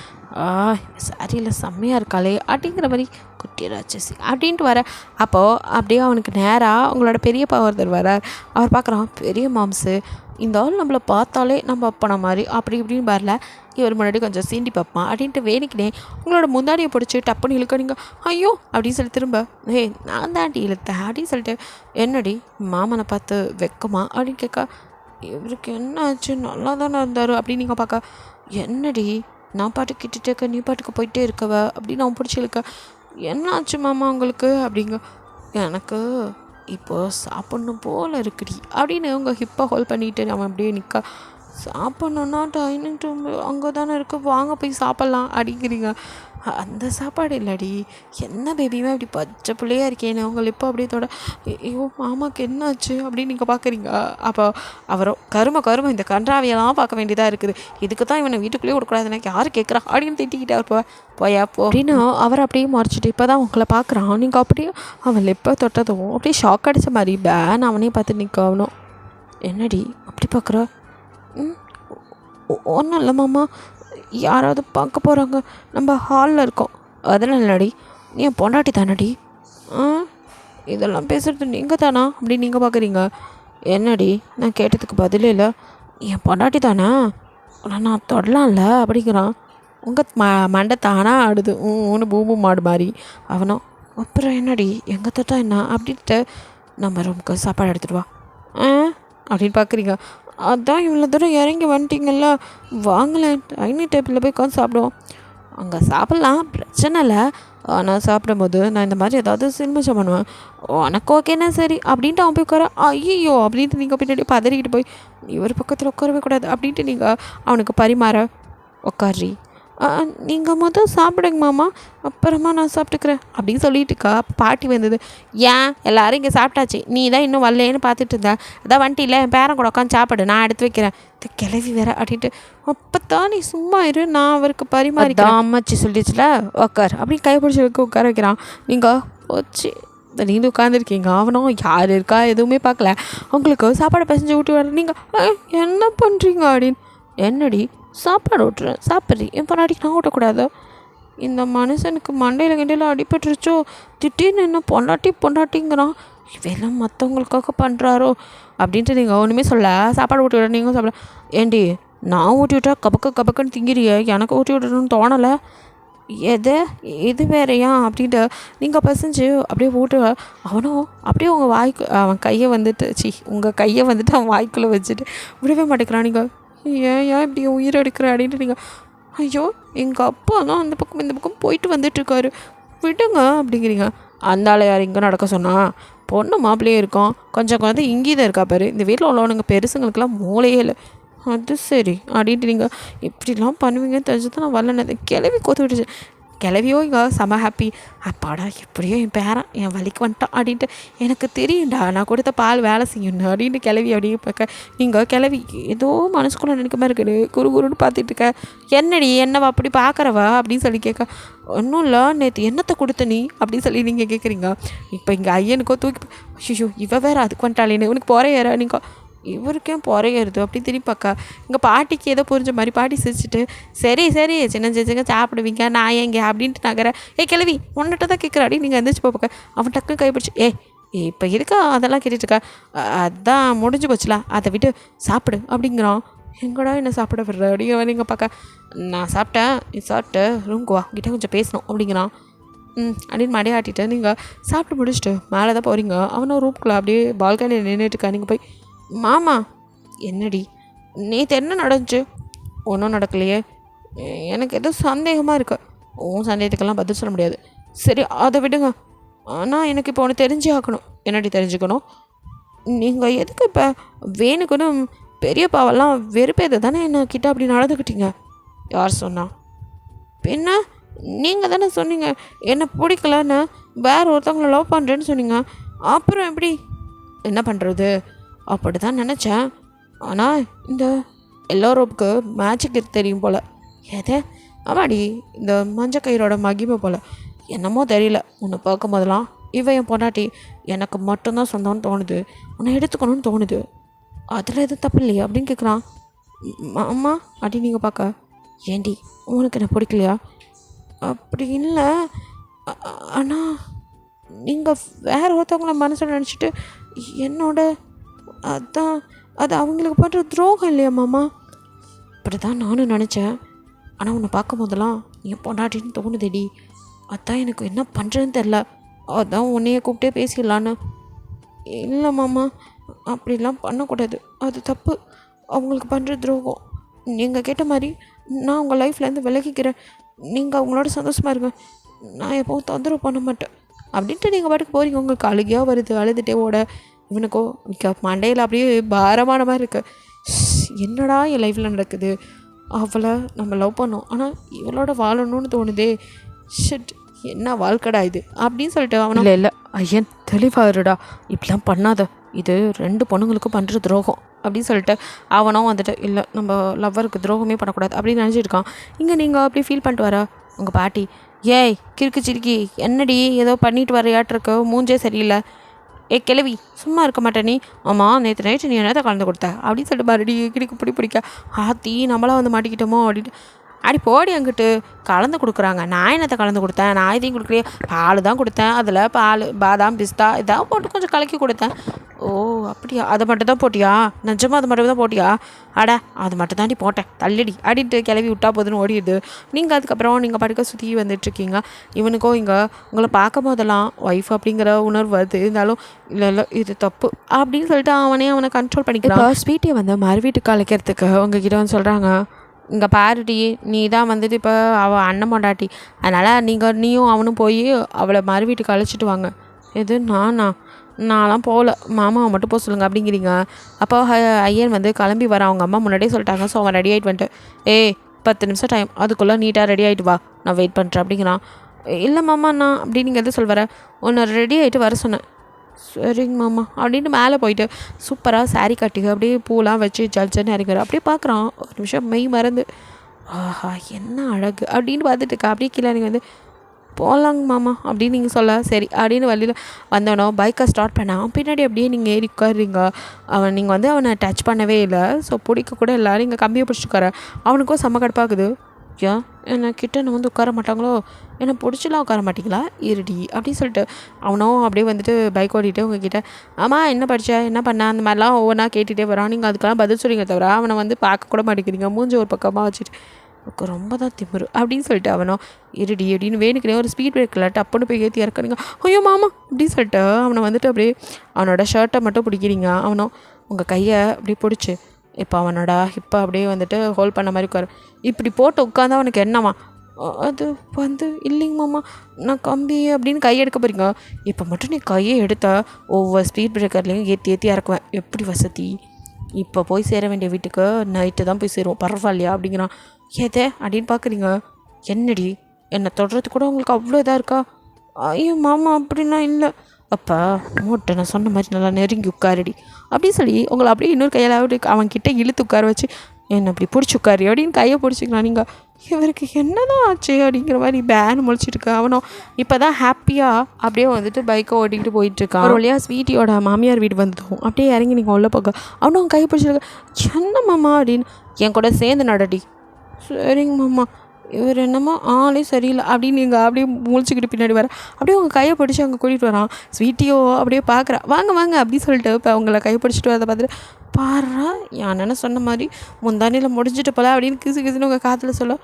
சாரியில் செம்மையாக இருக்காளே அப்படிங்கிற மாதிரி குட்டி ராட்சசி அப்படின்ட்டு வர. அப்போது அப்படியே அவனுக்கு நேராக உங்களோட பெரியப்பா ஒருத்தர் வரார். அவர் பார்க்குறான், பெரிய மாம்ஸு இந்த ஆள் நம்மளை பார்த்தாலே நம்ம அப்பனை மாதிரி அப்படி இப்படின்னு வரல, இவர் முன்னாடி கொஞ்சம் சீண்டி பார்ப்பான் அப்படின்ட்டு வேணிக்கினே உங்களோட முந்தாடியை பிடிச்சி டப்புன்னு இழுக்க. நீங்கள் ஐயோ அப்படின்னு சொல்லி திரும்ப நான் தாண்டி இழுத்தேன் அப்படின்னு சொல்லிட்டு, என்னடி மாமனை பார்த்து வைக்குமா அப்படின்னு கேட்க. இவருக்கு என்ன ஆச்சு, நல்லா தானே இருந்தார் அப்படின்னு நீங்கள் பார்க்க. என்னடி நான் பாட்டுக்கு கிட்டே இருக்க, நீ பாட்டுக்கு போயிட்டே இருக்கவ அப்படின்னு அவன் பிடிச்சி இழுக்க. என்ன ஆச்சு மாமா உங்களுக்கு அப்படிங்க. எனக்கு இப்போது சாப்பிட்ணும் போல் இருக்குடி அப்படின்னு உங்கள் ஹிப்பை ஹோல்ட் பண்ணிட்டு அவன் அப்படியே நிற்க. சாப்பிட்ணுன்னா டைனிங் ரூம் அங்கே தானே இருக்குது, வாங்க போய் சாப்பிட்லாம் அப்படிங்கிறீங்க. அந்த சாப்பாடு இல்லடி, என்ன பேபியுமே அப்படி பச்சை பிள்ளையாக இருக்கேன்னு உங்களை இப்போ அப்படியே தொட. ஐயோ மாமாவுக்கு என்னாச்சு அப்படின்னு நீங்கள் பார்க்குறீங்க. அப்போ அவரோ கரும இந்த கன்றாவியெல்லாம் பார்க்க வேண்டியதாக இருக்குது, இதுக்கு தான் இவனை வீட்டுக்குள்ளேயே விடக்கூடாது, எனக்கு யார் கேட்குறா அப்படின்னு திட்டிக்கிட்டே இருப்பா. போயா போ அப்படின்னு அவர் அப்படியே மறைச்சிட்டு இப்போ தான் உங்களை பார்க்குறான். நீங்கள் அப்படியே அவன் எப்போ தொட்டதும் அப்படியே ஷாக் அடித்த மாதிரி பேன் அவனே பார்த்து நிற்கணும். என்னடி அப்படி பார்க்குற? ஒன்றும் இல்லை மாமா, யாராவது பார்க்க போகிறாங்க, நம்ம ஹாலில் இருக்கோம், அதெல்லாம் இல்லடி, நீ என் பொண்டாட்டி தானடி. இதெல்லாம் பேசுகிறது நீங்கள் தானா அப்படின்னு நீங்கள் பார்க்குறீங்க. என்னடி நான் கேட்டதுக்கு பதிலே இல்லை, என் பொண்டாட்டி தானே, நான் தொடலாம்ல அப்படிங்கிறான். உங்கள் மண்டை தானா ஆடுது ஒன்று பூமு மாடு மாதிரி. அவனும் அப்புறம் என்னடி எங்கே தொட்டா என்ன அப்படின்ட்டு நம்ம ரூமுக்கு சாப்பாடு எடுத்துகிட்டு வா அப்படின்னு பார்க்குறீங்க. அதான் இவ்வளோ தூரம் இறங்கி வந்துட்டிங்கல்ல, வாங்கலேன் டைனிங் டேபிளில் போய் உட்காந்து சாப்பிடுவோம். அங்கே சாப்பிட்லாம், பிரச்சனை இல்லை, ஆனால் சாப்பிடும்போது நான் இந்த மாதிரி ஏதாவது சில்மிச்சம் பண்ணுவேன், உனக்கு ஓகேனா சரி அப்படின்ட்டு அவன் போய் உட்கார. ஐயோ அப்படின்ட்டு நீங்கள் பின்னாடி பதறிக்கிட்டு போய் இவர் பக்கத்தில் உட்காரவே கூடாது அப்படின்ட்டு நீங்கள் அவனுக்கு பரிமாற உட்காரி. நீங்கள் சாப்பிடுங்க மாமா, அப்புறமா நான் சாப்பிட்டுக்கிறேன் அப்படின்னு சொல்லிட்டுக்கா. பாட்டி வந்தது. ஏன் எல்லோரும் இங்கே சாப்பிட்டாச்சு, நீ தான் இன்னும் வரலேன்னு பார்த்துட்டு இருந்தேன், அதான் வந்துட்டு இல்லை என் பேரன் கூட உட்காந்து சாப்பிடு, நான் எடுத்து வைக்கிறேன், இந்த கிளவி வேற அப்படின்ட்டு. அப்போ தான் நீ சும்மா இரு, நான் அவருக்கு பரிமாறி தான் அம்மாச்சி சொல்லிச்சுல உட்கார் அப்படின்னு கைப்பிடிச்சி உட்கார வைக்கிறான். நீங்கள் போச்சு நீண்டு உட்காந்துருக்கீங்க. அவனும் யார் இருக்கா எதுவுமே பார்க்கல, அவங்களுக்கு சாப்பாடு பசஞ்சு ஊட்டி வர. நீங்கள் என்ன பண்ணுறீங்க அப்படின்னு. என்னடி சாப்பாடு ஊட்டுறேன் சாப்பிட்றி, என் பொண்டாட்டிக்கு நான் ஊட்டக்கூடாது. இந்த மனுஷனுக்கு மண்டையில் கிண்டையில் அடிபட்டுருச்சோ, திடீர்னு என்ன பொண்டாட்டிங்கிறான், இவெல்லாம் மற்றவங்களுக்காக பண்ணுறாரோ அப்படின்ட்டு நீங்கள் ஒன்றுமே சொல்ல சாப்பாடு ஊட்டி விட. நீங்கள் சாப்பிட. ஏண்டி நான் ஊட்டி விட்டா கபக்குன்னு திங்கிறிய, எனக்கு ஊட்டி விடணும்னு தோணலை, இது வேறையா அப்படின்ட்டு நீங்கள் பசஞ்சு அப்படியே ஊட்டு. அவனும் அப்படியே உங்கள் வாய்க்கு அவன் கையை வந்துட்டு உங்கள் கையை வந்துட்டு அவன் வாய்க்குள்ளே வச்சுட்டு விடவே மாட்டேங்கிறான். நீங்கள் ஏன் இப்படி உயிர் எடுக்கிற அப்படின்ட்டு நீங்கள் ஐயோ எங்கள் அப்பா தான் அந்த பக்கம் இந்த பக்கம் போயிட்டு வந்துட்டுருக்காரு, விடுங்க அப்படிங்கிறீங்க. அந்த ஆளை யார் இங்கே நடக்க சொன்னால், பொண்ணு மாப்பிள்ளையே இருக்கோம், கொஞ்சம் இங்கேயே தான் இருக்கா பாரு, இந்த வீட்டில் உள்ளவனுங்க பெருசுங்களுக்கெல்லாம் மூளையே இல்லை. அது சரி அப்படின்ட்டு நீங்கள் இப்படிலாம் பண்ணுவீங்கன்னு தெரிஞ்சு தான் நான் வரலன்னு கிளவி கோத்து விட்டுச்சு. கிளவியோ இங்கே செம ஹாப்பி. அப்பாடா எப்படியோ என் பேரன் என் வலிக்கு வந்துட்டான் அப்படின்ட்டு எனக்கு தெரியும்டா நான் கொடுத்த பால் வேலை செய்யணும் அப்படின்ட்டு கிளவி அப்படியே பார்க்க நீங்கள் கிளவி ஏதோ மனசுக்குள்ளே நினைக்க மாதிரி இருக்குது குறுன்னு பார்த்துட்டு இருக்க. என்னடி என்னவா அப்படி பார்க்குறவா அப்படின்னு சொல்லி கேட்க. ஒன்றும் இல்லை நேற்று என்னத்தை கொடுத்த நீ அப்படின்னு சொல்லி நீங்கள் கேட்குறீங்க. இப்போ இங்கே ஐயனுக்கோ தூக்கி ஐயோ இவ வேறு அதுக்கு வந்துட்டாளேன்னு உனக்கு போகிற ஏற நீங்கள் இவருக்கே பொறையிறது அப்படின்னு திரும்பி பார்க்க. எங்கள் பாட்டிக்கு ஏதோ புரிஞ்ச மாதிரி பாட்டி சிரிச்சிட்டு சரி சரி சின்ன சின்னங்க சாப்பிடுவீங்க நான் ஏங்க அப்படின்ட்டு நகரேன். கிளவி உன்னிட்ட தான் கேட்குற அப்படின்னு நீங்கள் எந்திரிச்சு பார்க்க. அவன் டக்குன்னு கைப்பிடிச்சு இப்போ இருக்கா அதெல்லாம் கேட்டுட்ருக்கா. அதான் முடிஞ்சு போச்சுலாம் அதை விட்டு சாப்பிடு அப்படிங்கிறான். எங்கடா என்ன சாப்பிட விடுற அப்படிங்கிற நீங்கள் பார்க்க. நான் சாப்பிட்டேன் நீ சாப்பிட்டு ரூம்க்கு வா கிட்டே கொஞ்சம் பேசணும் அப்படிங்கிறான். அப்படின்னு மடியை ஆட்டிட்டு நீங்கள் சாப்பிட்டு முடிச்சுட்டு மேலே தான் போகிறீங்க. அவனும் ரூம்குள்ளே அப்படியே பால்கனியில் நின்றுட்டுருக்கா. நீங்கள் போய் மாமா என்னடி நேற்று என்ன நடந்துச்சு? ஒன்றும் நடக்கலையே. எனக்கு எதுவும் சந்தேகமாக இருக்கு. உன் சந்தேகத்துக்கெல்லாம் பதில் சொல்ல முடியாது. சரி அதை விடுங்க. ஆனால் எனக்கு இப்போ ஒன்று தெரிஞ்சே ஆகணும். என்னடி தெரிஞ்சுக்கணும்? நீங்கள் எதுக்கு இப்போ வேணுக்குன்னு பெரியப்பாவெல்லாம் வெறுப்பேதை தானே என்ன கிட்ட அப்படி நடந்துக்கிட்டீங்க? யார் சொன்னா? பின்ன நீங்கள் தானே சொன்னீங்க என்னை பிடிக்கலன்னு வேறு ஒருத்தவங்களை லவ் பண்ணுறேன்னு சொன்னீங்க. அப்புறம் எப்படி? என்ன பண்ணுறது அப்படி தான் நினச்சேன். ஆனால் இந்த எல்லோரோப்புக்கு மேஜிக் தெரியும் போல். எதை? ஆமாடி இந்த மஞ்சக்கயிறோட மகிமை போல். என்னமோ தெரியல உன்னை பார்க்கும் போதெல்லாம் இவன் என் பொண்டாட்டி எனக்கு மட்டும்தான் சொந்தம்னு தோணுது. உன்னை எடுத்துக்கணும்னு தோணுது. அதில் எதுவும் தப்பு இல்லையா அப்படின்னு கேட்குறான். அம்மா அப்படின்னு நீங்கள் பார்க்க. ஏண்டி உனக்கு என்ன பிடிக்கலையா? அப்படி இல்லை. ஆனால் நீங்கள் வேறு ஒருத்தவங்கள மனசில் நினச்சிட்டு என்னோட அதான் அது அவங்களுக்கு பண்ணுற துரோகம் இல்லையா மாமா? அப்படி தான் நானும் நினச்சேன். ஆனால் உன்னை பார்க்கும் போதெல்லாம் என் பொண்டாட்டின்னு தோணுதேடி. அதான் எனக்கு என்ன பண்ணுறதுன்னு தெரில. அதான் உன்னையே கூப்பிட்டே பேசிடலான்னு. இல்லை மாமா அப்படிலாம் பண்ணக்கூடாது. அது தப்பு. அவங்களுக்கு பண்ணுற துரோகம். நீங்கள் கேட்ட மாதிரி நான் உங்கள் லைஃப்லேருந்து விலகிக்கிறேன். நீங்கள் அவங்களோட சந்தோஷமாக இருங்க. நான் எப்போவும் தொந்தரவு பண்ண மாட்டேன் அப்படின்ட்டு நீங்கள் பாட்டுக்கு போகிறீங்க. உங்களுக்கு அழுகையாக வருது. அழுதுகிட்டே ஓட இவனுக்கோ மண்டையில் அப்படியே பாரமான மாதிரி இருக்கு. என்னடா என் லைஃப்பில் நடக்குது? அவளை நம்ம லவ் பண்ணோம் ஆனால் இவளோட வாழணும்னு தோணுதே. ஷிட் என்ன வாழ்க்கடா இது அப்படின்னு சொல்லிட்டு அவனும் இல்லை ஐயன் தெளிவாருடா இப்படிலாம் பண்ணாத. இது 2 பொண்ணுங்களுக்கும் பண்ணுற துரோகம் அப்படின்னு சொல்லிட்டு அவனும் வந்துட்டு இல்லை நம்ம லவ்வருக்கு துரோகமே பண்ணக்கூடாது அப்படின்னு நினச்சிருக்கான். இங்கே நீங்கள் அப்படி ஃபீல் பண்ணிட்டு வர உங்கள் பாட்டி ஏய் கிறுக்கு சிரிக்கி என்னடி ஏதோ பண்ணிட்டு வரையாட்டிருக்க மூஞ்சே சரியில்லை. கிளவி சும்மா இருக்க மாட்டேன் நீ. ஆமாம் நேற்று நைட்டு நீ என்னத்தை கலந்து கொடுத்த அப்படின்னு சொல்லிட்டு மறுபடியும் கிடிக்கு பிடிக்க ஆத்தி நம்மளாம் வந்து மாட்டிக்கிட்டோமோ அப்படின்ட்டு அடி போடி அங்கிட்டு கலந்து கொடுக்குறாங்க. நான் என்னத்தை கலந்து கொடுத்தேன்? நான் இதையும் கொடுக்கலையே. பால் தான் கொடுத்தேன். அதில் பால் பாதாம் பிஸ்தா இதாக போட்டு கொஞ்சம் கலக்கி கொடுத்தேன். ஓ அப்படியா? அதை மட்டும் தான் போட்டியா? நிஜமாக அது மட்டும் தான் போட்டியா? அட அது மட்டும் தாண்டி போட்டேன் தள்ளிடி அப்படின்ட்டு கிளவி விட்டா போதுன்னு ஓடிடுது. நீங்கள் அதுக்கப்புறம் நீங்கள் படுக்க சுற்றி வந்துட்டுருக்கீங்க. இவனுக்கோ இங்கே உங்களை பார்க்கும் போதெல்லாம் ஒய்ஃப் அப்படிங்கிற உணர்வு வருது. இருந்தாலும் இல்லை இது தப்பு அப்படின்னு சொல்லிட்டு அவனை கண்ட்ரோல் பண்ணிக்கிறான். ஸ்வீட்டை வந்து மறு வீட்டுக்கு அழைக்கிறதுக்கு உங்ககிட்ட வந்து சொல்கிறாங்க. இங்கே பாருடி நீ தான் வந்துட்டு இப்போ அவள் அண்ணன் பொண்டாட்டி. அதனால் நீயும் அவனும் போய் அவளை மறு வீட்டுக்கு அழைச்சிட்டு வாங்க. எது நான்லாம் போகல மாமாவை மட்டும் போக சொல்லுங்கள் அப்படிங்கிறீங்க. அப்போ ஐயன் வந்து கிளம்பி வர அவங்க அம்மா முன்னாடியே சொல்லிட்டாங்க. ஸோ அவன் ரெடி ஆகிட்டு வந்துட்டு 10 நிமிஷம் டைம் அதுக்குள்ளே நீட்டாக ரெடி ஆகிட்டு வா நான் வெயிட் பண்ணுறேன் அப்படிங்கிறான். இல்லை மாமா நான் அப்படின்னு நீங்கள் எது சொல்வர ஒன்று ரெடி ஆகிட்டு வர சொன்னேன். சரிங்க மாமா அப்படின்ட்டு மேலே போயிட்டு சூப்பராக சாரீ கட்டிக்க அப்படியே பூலாம் வச்சு ஜல்ஜன்னு இறங்குற அப்படியே பார்க்குறான். ஒரு நிமிஷம் மெய் மறந்து ஆஹா என்ன அழகு அப்படின்னு பார்த்துட்டு இருக்கா. அப்படியே கீழே நீங்கள் வந்து போகலாங்க மாமா அப்படின்னு நீங்கள் சொல்ல சரி அப்படின்னு வழியில் வந்தவனோ பைக்கை ஸ்டார்ட் பண்ணான். பின்னாடி அப்படியே நீங்கள் ஏறி உட்காருறீங்க. நீங்கள் வந்து அவனை டச் பண்ணவே இல்லை. ஸோ பிடிக்க கூட எல்லோரும் இங்கே கம்பியை பிடிச்சிட்டுக்கார. அவனுக்கும் செம்ம கடுப்பாகுது. ஏன் என்னை கிட்ட நான் வந்து உட்கார மாட்டாங்களோ? என்னை பிடிச்சலாம் உட்கார மாட்டிங்களா? இருடி அப்படின்னு சொல்லிட்டு அவனும் அப்படியே வந்துட்டு பைக் ஓடிட்டு உங்ககிட்ட ஆமாம் என்ன படித்த என்ன பண்ண அந்த மாதிரிலாம் ஒவ்வொன்றா கேட்டுகிட்டே வரான். நீங்கள் அதுக்கெல்லாம் பதில் சொல்லிங்க தவிர அவனை வந்து பார்க்க கூட மாட்டேங்கிறீங்க. மூஞ்சி ஒரு பக்கமாக வச்சுட்டு எனக்கு ரொம்ப தான் திமிரு அப்படின்னு சொல்லிட்டு அவனும் இருடி அப்படின்னு வேணுக்குனே ஒரு ஸ்பீட் பிரேக்கில் டப்புன்னு போய் ஏற்றி இறக்குறீங்க. ஐயோ மாமா அப்படின்னு சொல்லிட்டு அவனை வந்துட்டு அப்படியே அவனோட ஷர்ட்டை மட்டும் பிடிக்கிறீங்க. அவனும் உங்கள் கையை அப்படி பிடிச்சி இப்போ அவனோட ஹிப்பை அப்படியே வந்துட்டு ஹோல்ட் பண்ண மாதிரி உட்காரு. இப்படி போட்டு உட்காந்தா அவனுக்கு என்னவா? அது வந்து இல்லைங்க மாமா நான் கம்பி அப்படின்னு கையை எடுக்க போகிறீங்க. இப்போ மட்டும் நீ கையை எடுத்தா ஒவ்வொரு ஸ்பீட் பிரேக்கர்லேயும் ஏற்றி இறக்குவேன். எப்படி வசதி இப்போ போய் சேர வேண்டிய வீட்டுக்கு நைட்டு தான் போய் சேருவோம், பரவாயில்லையா அப்படிங்கிறான். ஏதே அப்படின்னு பார்க்குறீங்க. என்னடி என்னை தொடுறது கூட உங்களுக்கு அவ்வளோ இதாக இருக்கா? ஐயோ மாமா அப்படின்னா இல்லை. அப்போ மூட்டை நான் சொன்ன மாதிரி நல்லா நெருங்கி உட்காருடி அப்படின்னு சொல்லி உங்களை அப்படியே இன்னொரு கையில் அவன்கிட்ட இழுத்து உட்கார வச்சு என்னை அப்படி பிடிச்சி உட்காரு அப்படின்னு கையை பிடிச்சிக்கலாம். நீங்கள் இவருக்கு என்னதான் ஆச்சு அப்படிங்கிற மாதிரி பேன் முழிச்சிட்டு அவனும் இப்போ தான் ஹாப்பியாக அப்படியே வந்துட்டு பைக்கை ஓட்டிக்கிட்டு போயிட்டுருக்கான். ஒரு வழியாக ஸ்வீட்டியோட மாமியார் வீடு வந்ததும் அப்படியே இறங்கி நீங்கள் உள்ள போக அவனும் கையை பிடிச்சிருக்க. என்ன மாமா அப்படின்னு என் கூட சேர்ந்து நடடி. சரிங்க மாமா. இவர் என்னமோ ஆளே சரியில்லை அப்படின்னு நீங்கள் அப்படியே முழிச்சிக்கிட்டு பின்னாடி வர அப்படியே உங்கள் கையை பிடிச்சி அங்கே கூட்டிகிட்டு வரான். ஸ்வீட்டியோ அப்படியே பார்க்குறா. வாங்க வாங்க அப்படின்னு சொல்லிட்டு இப்போ அவங்கள கையை பிடிச்சிட்டு வரதை பார்த்துட்டு பாடுறா என் அண்ணனை சொன்ன மாதிரி முந்தானியில் முடிஞ்சிட்டு போல அப்படின்னு கிசுன்னு உங்கள் காற்றுல சொல்ல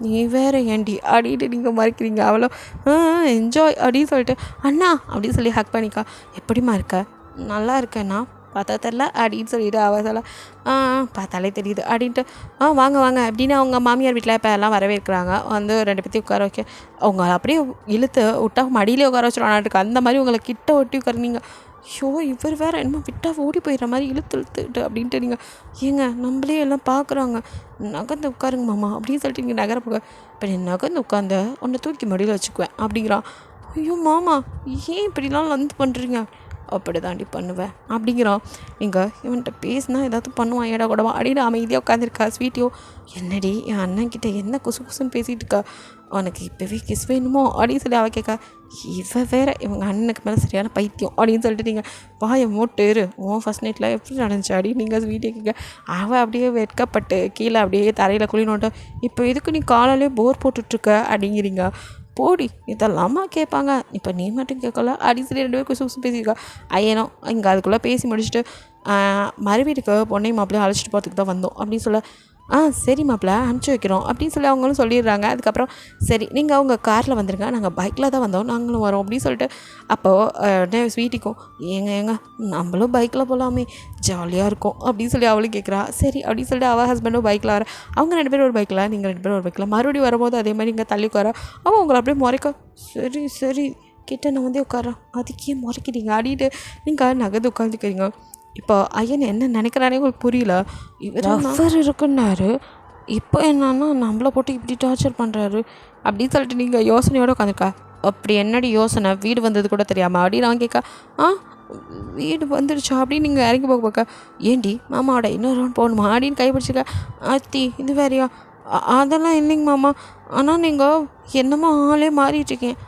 நீ வேறு ஏண்டி அப்படின்ட்டு நீங்கள் மறைக்கிறீங்க. அவ்வளோ என்ஜாய் அப்படின்னு சொல்லிட்டு அண்ணா அப்படின்னு சொல்லி ஹக் பண்ணிக்கா. எப்படிமா இருக்க? நல்லா இருக்கேண்ணா. பார்த்தா தெரில அப்படின்னு சொல்லிட்டு அவ சொல்ல பார்த்தாலே தெரியுது அப்படின்ட்டு வாங்க வாங்க அப்படின்னு அவங்க மாமியார் வீட்டில் இப்போ எல்லாம் வரவேற்கிறாங்க. வந்து 2 பேர்த்தையும் உட்கார வைக்க அவங்க அப்படியே இழுத்து விட்டா மடியிலே உட்கார வச்சுருவானாட்டுருக்கு. அந்த மாதிரி உங்களை கிட்ட ஒட்டி உட்காருனீங்க. ஷோ இவர் வேறு என்னமோ விட்டா ஓடி போயிடுற மாதிரி இழுத்துட்டு அப்படின்ட்டு நீங்கள் ஏங்க நம்மளே எல்லாம் பார்க்குறாங்க, நகர்ந்து உட்காருங்க மாமா அப்படின்னு சொல்லிட்டு நீங்கள் நகர போக இப்போ நீ நகர்ந்து உட்காந்த உன்னை தூக்கி மடியில் வச்சுக்குவேன் அப்படிங்கிறான். ஐயோ மாமா ஏன் இப்படிலாம் வந்து பண்ணுறீங்க? அப்படி தாண்டி பண்ணுவேன் அப்படிங்கிறான். நீங்கள் இவன்கிட்ட பேசினா ஏதாவது பண்ணுவான் ஏடா கூடவா அப்படின்னு அமைதியாக உட்காந்துருக்கா. ஸ்வீட்டியோ என்னடி என் அண்ணன்கிட்ட என்ன குசுன்னு பேசிகிட்டு இருக்கா, உனக்கு இப்போவே கிஸ் வேணுமோ அப்படின்னு சொல்லி அவள் கேட்கா. இவ வேற இவங்க அண்ணனுக்கு மேலே சரியான பைத்தியம் அப்படின்னு சொல்லிட்டு நீங்கள் வாயை மூட்டு இரு உன் ஃபஸ்ட் நைட்டில் எப்படி நடந்துச்சு அப்படின்னு நீங்கள் ஸ்வீட்டை கேட்க அவள் அப்படியே வெட்கப்பட்டு கீழே அப்படியே தரையில் குளினோட்ட இப்போ எதுக்கு நீ காலையிலே போர் போட்டுட்ருக்க அப்படிங்கிறீங்க. போடி இதெல்லாமா கேட்பாங்க, இப்போ நீ மட்டும் கேட்கல அப்படின்னு சொல்லி 2 பேரும் குசு பேசியிருக்கா. ஐயனோ இங்கே அதுக்குள்ளே பேசி முடிச்சுட்டு மறு வீட்டுக்கு பொண்ணையும் மாப்பிள்ளையும் அழைச்சிட்டு போகிறதுக்கு தான் வந்தோம் அப்படின்னு சொல்ல சரி மாப்பிள்ள அனுப்பிச்சி வைக்கிறோம் அப்படின்னு சொல்லி அவங்களும் சொல்லிடுறாங்க. அதுக்கப்புறம் சரி நீங்கள் அவங்க காரில் வந்துடுங்க, நாங்கள் பைக்கில் தான் வந்தோம், நாங்களும் வரோம் அப்படின்னு சொல்லிட்டு அப்போது ஸ்வீட்டிக்கும் ஏங்க நம்மளும் பைக்கில் போகலாமே ஜாலியாக இருக்கும் அப்படின்னு சொல்லி அவளும் கேட்குறா. சரி அப்படின்னு சொல்லிட்டு அவள் ஹஸ்பண்டும் பைக்கில் வர அவங்க 2 பேரும் ஒரு பைக்கில் நீங்கள் 2 பேரும் ஒரு பைக்கில் மறுபடியும் வரும்போது அதே மாதிரி இங்கே தள்ளி உட்கார அவன் உங்களை அப்படியே முறைக்க சரி கிட்ட நான் வந்து உட்காரேன் அதுக்கே முறைக்கிறீங்க அப்படின்ட்டு நீங்கள் நகர்ந்து உட்காந்துக்கிறீங்க. இப்போ ஐயன் என்ன நினைக்கிறானே உங்களுக்கு புரியல. இவர் இருக்குன்னாரு இப்போ என்னன்னா நம்மளை போட்டு இப்படி டார்ச்சர் பண்ணுறாரு அப்படின்னு சொல்லிட்டு நீங்கள் யோசனையோடு உட்காந்துருக்கா. அப்படி என்னடி யோசனை? வீடு வந்தது கூட தெரியாமல் அப்படின்னு அவன் கேட்க வீடு வந்துடுச்சா அப்படின்னு நீங்கள் இறங்கி போக ஏண்டி மாமாவோட இன்னொரு ரவுண்ட் போகணுமா அப்படின்னு கைப்பிடிச்சிக்க. அத்தி இது வேறையா? அதெல்லாம் இல்லைங்க மாமா, ஆனால் நீங்கள் என்னமோ ஆளே மாறிட்டுருக்கேன்.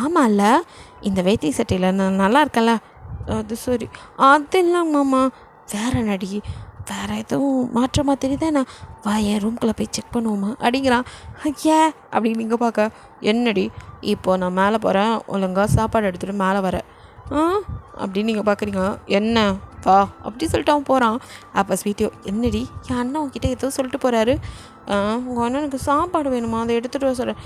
ஆமாம்ல இந்த வேட்டி சட்டையில் நான் நல்லா இருக்கேன்ல அது சரி. அது இல்லைங்க மாமா வேறு நடி வேறு எதுவும் மாற்றமாக தெரியுதா நான் என் ரூம்குள்ளே போய் செக் பண்ணுவோமா அப்படிங்கிறான். ஐயா அப்படின்னு நீங்கள் பார்க்க என்னடி இப்போது நான் மேலே போகிறேன் ஒழுங்காக சாப்பாடு எடுத்துகிட்டு மேலே வரேன் அப்படின்னு நீங்கள் பார்க்குறீங்க. என்ன வா அப்படி சொல்லிட்டு அவன் போகிறான். அப்போ ஸ்வீட்டியோ என்னடி என் அண்ணன் உங்ககிட்ட ஏதோ சொல்லிட்டு போகிறாரு, உங்கள் அண்ணனுக்கு சாப்பாடு வேணுமா அதை எடுத்துகிட்டு வர சொல்கிறேன்.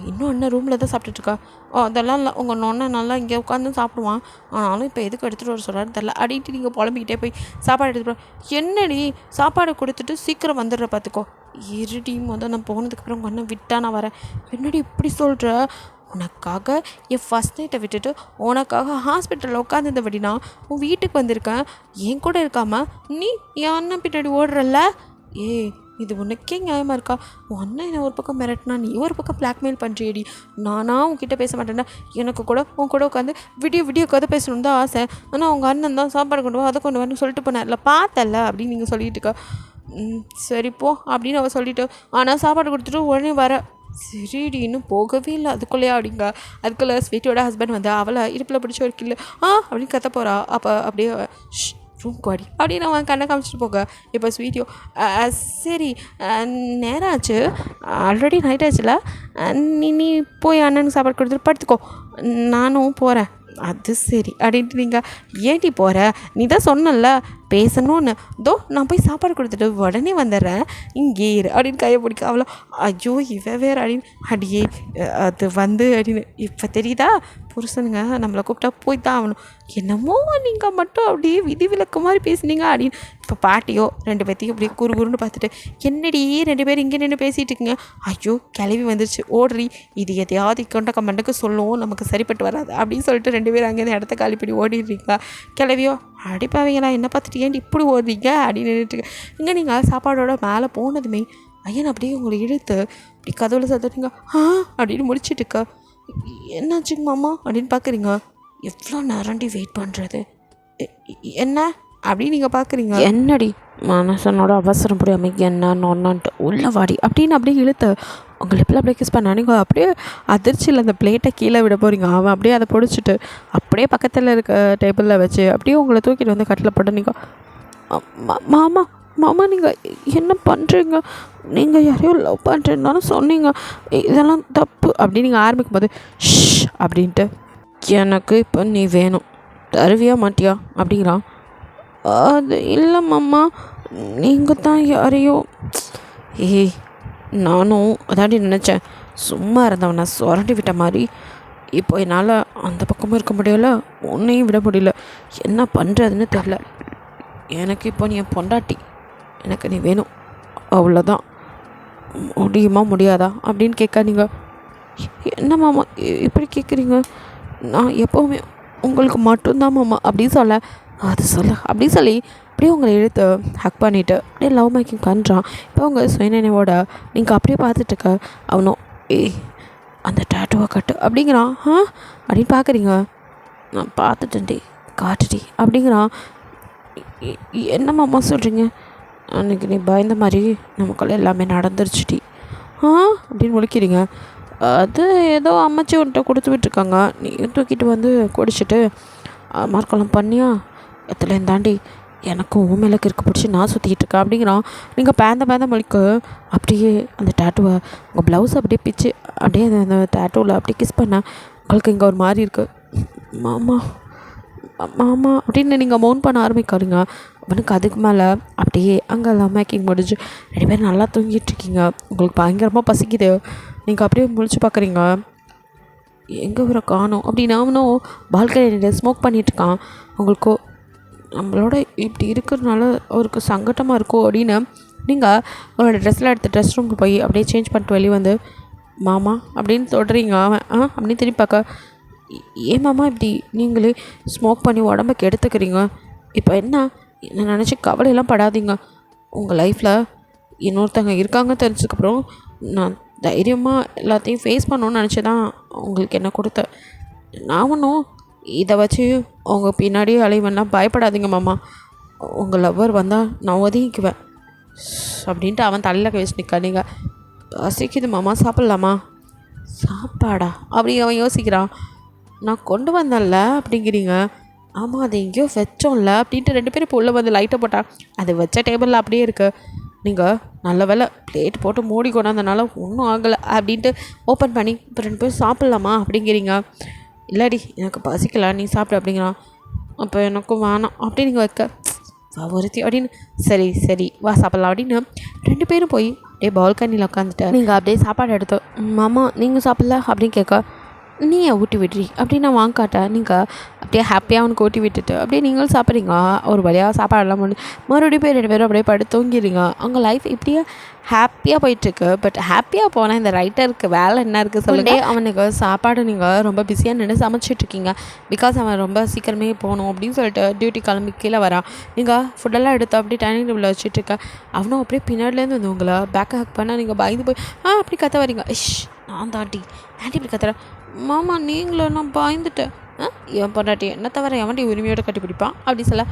இன்னும் அண்ணன் ரூமில் தான் சாப்பிட்டுட்ருக்கா. அதெல்லாம் இல்லை உங்கள் அண்ணன் நல்லா இங்கே உட்காந்து சாப்பிடுவான், ஆனாலும் இப்போ எதுக்கு எடுத்துகிட்டு வர சொல்கிறாரு தெரில அப்படின்ட்டு நீங்கள் புலம்பிக்கிட்டே போய் சாப்பாடு எடுத்துகிட்டு என்னடி சாப்பாடு கொடுத்துட்டு சீக்கிரம் வந்துடுற பார்த்துக்கோ. இருடி நான் போனதுக்கப்புறம் உங்கள் அண்ணன் விட்டா நான் வரேன். என்னடி இப்படி சொல்கிற? உனக்காக என் ஃபஸ்ட் நைட்டை விட்டுட்டு உனக்காக ஹாஸ்பிட்டலில் உட்காந்துருந்தபடினா உன் வீட்டுக்கு வந்திருக்கேன், என் கூட இருக்காமல் நீ என் அண்ணன் பின்னாடி ஓடுறல்ல. இது உனக்கே நியாயமாக இருக்கா? உன் அண்ணன் என்னை ஒரு பக்கம் மிரட்டினா நீ ஒரு பக்கம் பிளாக்மெயில் பண்ணுறியடி. உன்கிட்ட பேச மாட்டேன்னா எனக்கு கூட உன் கூட உட்காந்து விடிய கதை பேசணுன்னு தான் ஆசை, ஆனால் உங்கள் அண்ணன் தான் சாப்பாடு கொண்டு வா அதை கொண்டு வரணும்னு சொல்லிட்டு போனார்ல பார்த்தல அப்படின்னு நீங்கள் சொல்லிட்டு இருக்கா. சரி போ அப்படின்னு அவள் சொல்லிவிட்டு ஆனால் சாப்பாடு கொடுத்துட்டு உடனே வர. சரிடி இன்னும் போகவே இல்லை அதுக்குள்ளேயா அப்படிங்க. அதுக்குள்ளே ஸ்வீட்டியோட ஹஸ்பண்ட் வந்து அவளை இடுப்பில் பிடிச்ச ஒரு கில்லு அப்படின்னு கத்த போகிறா. அப்போ அப்படியே ரூம் குவாடி அப்படின்னு அவன் கண்ணை காமிச்சிட்டு போக. இப்போ ஸ்வீட்டியோ சரி நேரம் ஆச்சு ஆல்ரெடி நைட் ஆச்சுல, நீ போய் அண்ணனுக்கு சாப்பாடு கொடுத்துட்டு படுத்துக்கோ நானும் போகிறேன். அது சரி அப்படின்ட்டு நீங்கள் ஏன்டி போகிற? நீ தான் சொன்னல பேசணும்னு, நான் போய் சாப்பாடு கொடுத்துட்டு உடனே வந்துடுறேன் இங்கே இரு அப்படின்னு கையை பிடிக்க. அவ்வளோ ஐயோ இவ வேறு அப்படின்னு அடியே அது வந்து அப்படின்னு இப்போ தெரியுதா புருஷனுங்க நம்மளை கூப்பிட்டா போய் தான் ஆகணும். என்னமோ நீங்கள் மட்டும் அப்படியே விதிவிலக்கு மாதிரி பேசுனீங்க அப்படின்னு. இப்போ பாட்டியோ 2 பேர்த்தையும் அப்படியே குறுன்னு பார்த்துட்டு என்னடி 2 பேர் இங்கே நின்று பேசிகிட்டு இருக்கீங்க? ஐயோ கிளவி வந்துருச்சு ஓடுறி, இது எதையாவது கொண்ட கமெண்ட்டுக்கு சொல்லுவோம் நமக்கு சரிப்பட்டு வராது அப்படின்னு சொல்லிட்டு 2 பேர் அங்கேருந்து இடத்த காலி பண்ணி ஓடிடுறீங்க. கிளவியோ அடிப்பாவீங்களா என்ன பார்த்துட்டு ஏன்டி இப்படி ஓடுறீங்க அப்படின்னு நின்றுட்டு இங்கே நீங்கள் சாப்பாடோட மேலே போனதுமே ஐயன் அப்படியே உங்களை இழுத்து இப்படி கதவுல சத்துட்டீங்க அப்படின்னு முடிச்சிட்டுக்கா. என்னாச்சுங்க மாமா அப்படின்னு பார்க்குறீங்க. எவ்வளோ நேரண்டி வெயிட் பண்ணுறது என்ன அப்படின்னு நீங்கள் பார்க்குறீங்க. என்னடி மனசனோட அவசரம் புரியாமல் என்னன்னு உள்ள வாடி அப்படின்னு அப்படியே இழுத்து உங்களை எப்படிலாம் அப்படியே கிஸ் பண்ண நீங்கள் அப்படியே அதிர்ச்சியில் அந்த பிளேட்டை கீழே விட போகிறீங்க. அவன் அப்படியே அதை பிடிச்சிட்டு அப்படியே பக்கத்தில் இருக்க டேபிளில் வச்சு அப்படியே உங்களை தூக்கிட்டு வந்து கட்டில் போட்டு நீங்கள் மாமா மாமா நீங்கள் என்ன பண்ணுறீங்க, நீங்கள் யாரையோ லவ் பண்ணுறேன்னு சொன்னீங்க, இதெல்லாம் தப்பு அப்படின்னு நீங்கள் ஆரம்பிக்கும் போது ஷ் அப்படின்ட்டு எனக்கு இப்போ நீ வேணும் தருவியா மாட்டியா அப்படிங்கிறான். அது இல்லை மாமா நீங்கள் தான் யாரையோ. ஏய் நானும் அதாண்டி நினச்சேன், சும்மா இருந்தவனை சுரண்டி விட்ட மாதிரி. இப்போ என்னால் அந்த பக்கமும் இருக்க முடியலை, உன்னையும் விட முடியல, என்ன பண்ணுறதுன்னு தெரில. எனக்கு இப்போ நீ என் பொண்டாட்டி, எனக்கு நீ வேணும், அவ்வளோதான். முடியுமா முடியாதா அப்படின்னு கேட்காதீங்க. என்ன மாமா இப்படி கேட்குறீங்க, நான் எப்போவுமே உங்களுக்கு மட்டும்தான் மாமா அப்படின்னு சொல்ல. அது சொல்ல அப்படின்னு சொல்லி அப்படியே உங்களை இழுத்து ஹக் பண்ணிவிட்டு அப்படியே லவ் மேக்கிங் பண்ணுறான். இப்போ உங்கள் சுயநினைவோட நீங்கள் அப்படியே பார்த்துட்டுக்க. அவனும் ஏய் அந்த டேட்டுவை கட்டு அப்படிங்கிறான். அப்படின்னு பார்க்குறீங்க. நான் பார்த்துட்டேன்டி காட்டுடி அப்படிங்கிறான். என்ன மாமா சொல்கிறீங்க, அன்றைக்கி நீ பயந்த மாதிரி நமக்குள்ள எல்லாமே நடந்துருச்சுடி அப்படின்னு முழிக்கிறீங்க. அது ஏதோ அம்மாச்சி உன்ட்ட கொடுத்து விட்டுருக்காங்க, நீ தூக்கிட்டு வந்து குடிச்சிட்டு மார்க்கெல்லாம் பண்ணியா, எத்துலேயும் தாண்டி எனக்கும் ஊமையிலக்கு இருக்க பிடிச்சி நான் சுற்றிக்கிட்டு இருக்கேன் அப்படிங்கிறான். நீங்கள் பேந்த மொழிக்கு அப்படியே அந்த டேட்டுவை உங்கள் ப்ளவுஸ் அப்படியே பிச்சு அப்படியே அந்த டேட்டுவில் அப்படியே கிஸ் பண்ண உங்களுக்கு இங்கே ஒரு மாதிரி இருக்குது. மாமா மாமா அப்படின்னு நீங்கள் மவுன் பண்ண ஆரம்பிக்காருங்க. அவனுக்கு அதுக்கு மேலே அப்படியே அங்கெல்லாம் மேக்கிங் முடிஞ்சு 2 பேரும் நல்லா தூங்கிட்டுருக்கீங்க. உங்களுக்கு பயங்கரமாக பசிக்குது. நீங்கள் அப்படியே முழிச்சு பார்க்குறீங்க, எங்கே வர காணோம் அப்படின்னு. அவனும் பால்கனியில் ஸ்மோக் பண்ணிகிட்ருக்கான். உங்களுக்கு நம்மளோட இப்படி இருக்கிறதுனால அவருக்கு சங்கட்டமாக இருக்கும் அப்படின்னு நீங்கள் உங்களோட ட்ரெஸ்ஸில் எடுத்து ட்ரெஸ் ரூமுக்கு போய் அப்படியே சேஞ்ச் பண்ணிட்டு வெளியே வந்து மாமா அப்படின்னு தொடுறீங்க. அவன் அப்படின்னு திரும்பி பார்க்க, ஏன் மாமா இப்படி நீங்களே ஸ்மோக் பண்ணி உடம்ப கெடுத்துக்கிறீங்க, இப்போ என்ன நினச்சி கவலையெல்லாம் படாதீங்க, உங்கள் லைஃப்பில் இன்னொருத்தங்க இருக்காங்க தெரிஞ்சதுக்கப்புறம் நான் தைரியமாக எல்லாத்தையும் ஃபேஸ் பண்ணணுன்னு நினச்சி தான் உங்களுக்கு என்ன கொடுத்தேன். நான் ஒன்றும் இதை வச்சு உங்கள் பின்னாடியே அலைவெல்லாம் பயப்படாதீங்க மாமா, உங்கள் லவ்வர் வந்தால் நான் ஒதுங்கிக்குவேன் அப்படின்ட்டு அவன் தலையில் கை வச்சு நிற்க. நீங்கள் பசிக்குது மாமா சாப்பிட்லாமா, சாப்பாடா அப்படி அவன் யோசிக்கிறான். நான் கொண்டு வந்தேன்ல அப்படிங்கிறீங்க. ஆமாம் அது எங்கேயோ வச்சோம்ல அப்படின்ட்டு 2 பேரும் இப்போ உள்ளே வந்து லைட்டை போட்டால் அது வச்ச டேபிளில் அப்படியே இருக்குது. நீங்கள் நல்ல வேலை பிளேட் போட்டு மூடி கொண்டாந்தனால ஒன்றும் ஆகலை அப்படின்ட்டு ஓப்பன் பண்ணி இப்போ 2 பேரும் சாப்பிட்லாமா அப்படிங்கிறீங்க. இல்லாடி எனக்கு பசிக்கல நீ சாப்பிடு அப்படிங்கிறான். அப்போ எனக்கும் வேணாம் அப்படி நீங்கள் வைக்க ஒருத்தி அப்படின்னு சரி வா சாப்பிட்லாம் அப்படின்னு 2 பேரும் போய் அப்படியே பால்கனியில் உட்காந்துட்டு நீங்கள் அப்படியே சாப்பாடு எடுத்து மாமா நீங்கள் சாப்பிட்ல அப்படின்னு கேட்க, நீ ஊட்டி விட்றி அப்படின்னு நான் வாங்காட்டேன். நீங்கள் அப்படியே ஹாப்பியாக அவனுக்கு ஊட்டி விட்டுட்டு அப்படியே நீங்களும் சாப்பிட்றீங்க. ஒரு வழியாக சாப்பாடெல்லாம் முடிஞ்சு மறுபடியும் போய் 2 பேரும் அப்படியே படுத்து தூங்கிடுறீங்க. அவங்க லைஃப் இப்படியே ஹாப்பியாக போயிட்டுருக்கு. பட் ஹாப்பியாக போனால் இந்த ரைட்டருக்கு வேலை என்ன இருக்குது சொல்லிட்டு அவனுக்கு சாப்பாடு நீங்கள் ரொம்ப பிஸியாக நின்று சமைச்சிட்ருக்கீங்க. பிகாஸ் அவன் ரொம்ப சீக்கிரமே போகணும் அப்படின்னு சொல்லிட்டு டியூட்டி கிளம்பி கீழே வரான். நீங்கள் ஃபுட்டெல்லாம் எடுத்து அப்படியே டைனிங் டேபிளில் வச்சுட்ருக்க. அவனும் அப்படியே பின்னாடிலேருந்து வந்து உங்களை பேக்கை ஹக் பண்ணால் நீங்கள் பயந்து போய் அப்படி கற்ற வரீங்க. நான் தாண்டி ஆண்டி இப்படி கத்துறேன். மாமா நீங்களும் நான் பயந்துட்டேன். என் பொண்டாட்டி என்ன தவிர எவன்டி உரிமையோடு கட்டி பிடிப்பான் அப்படி சொல்ல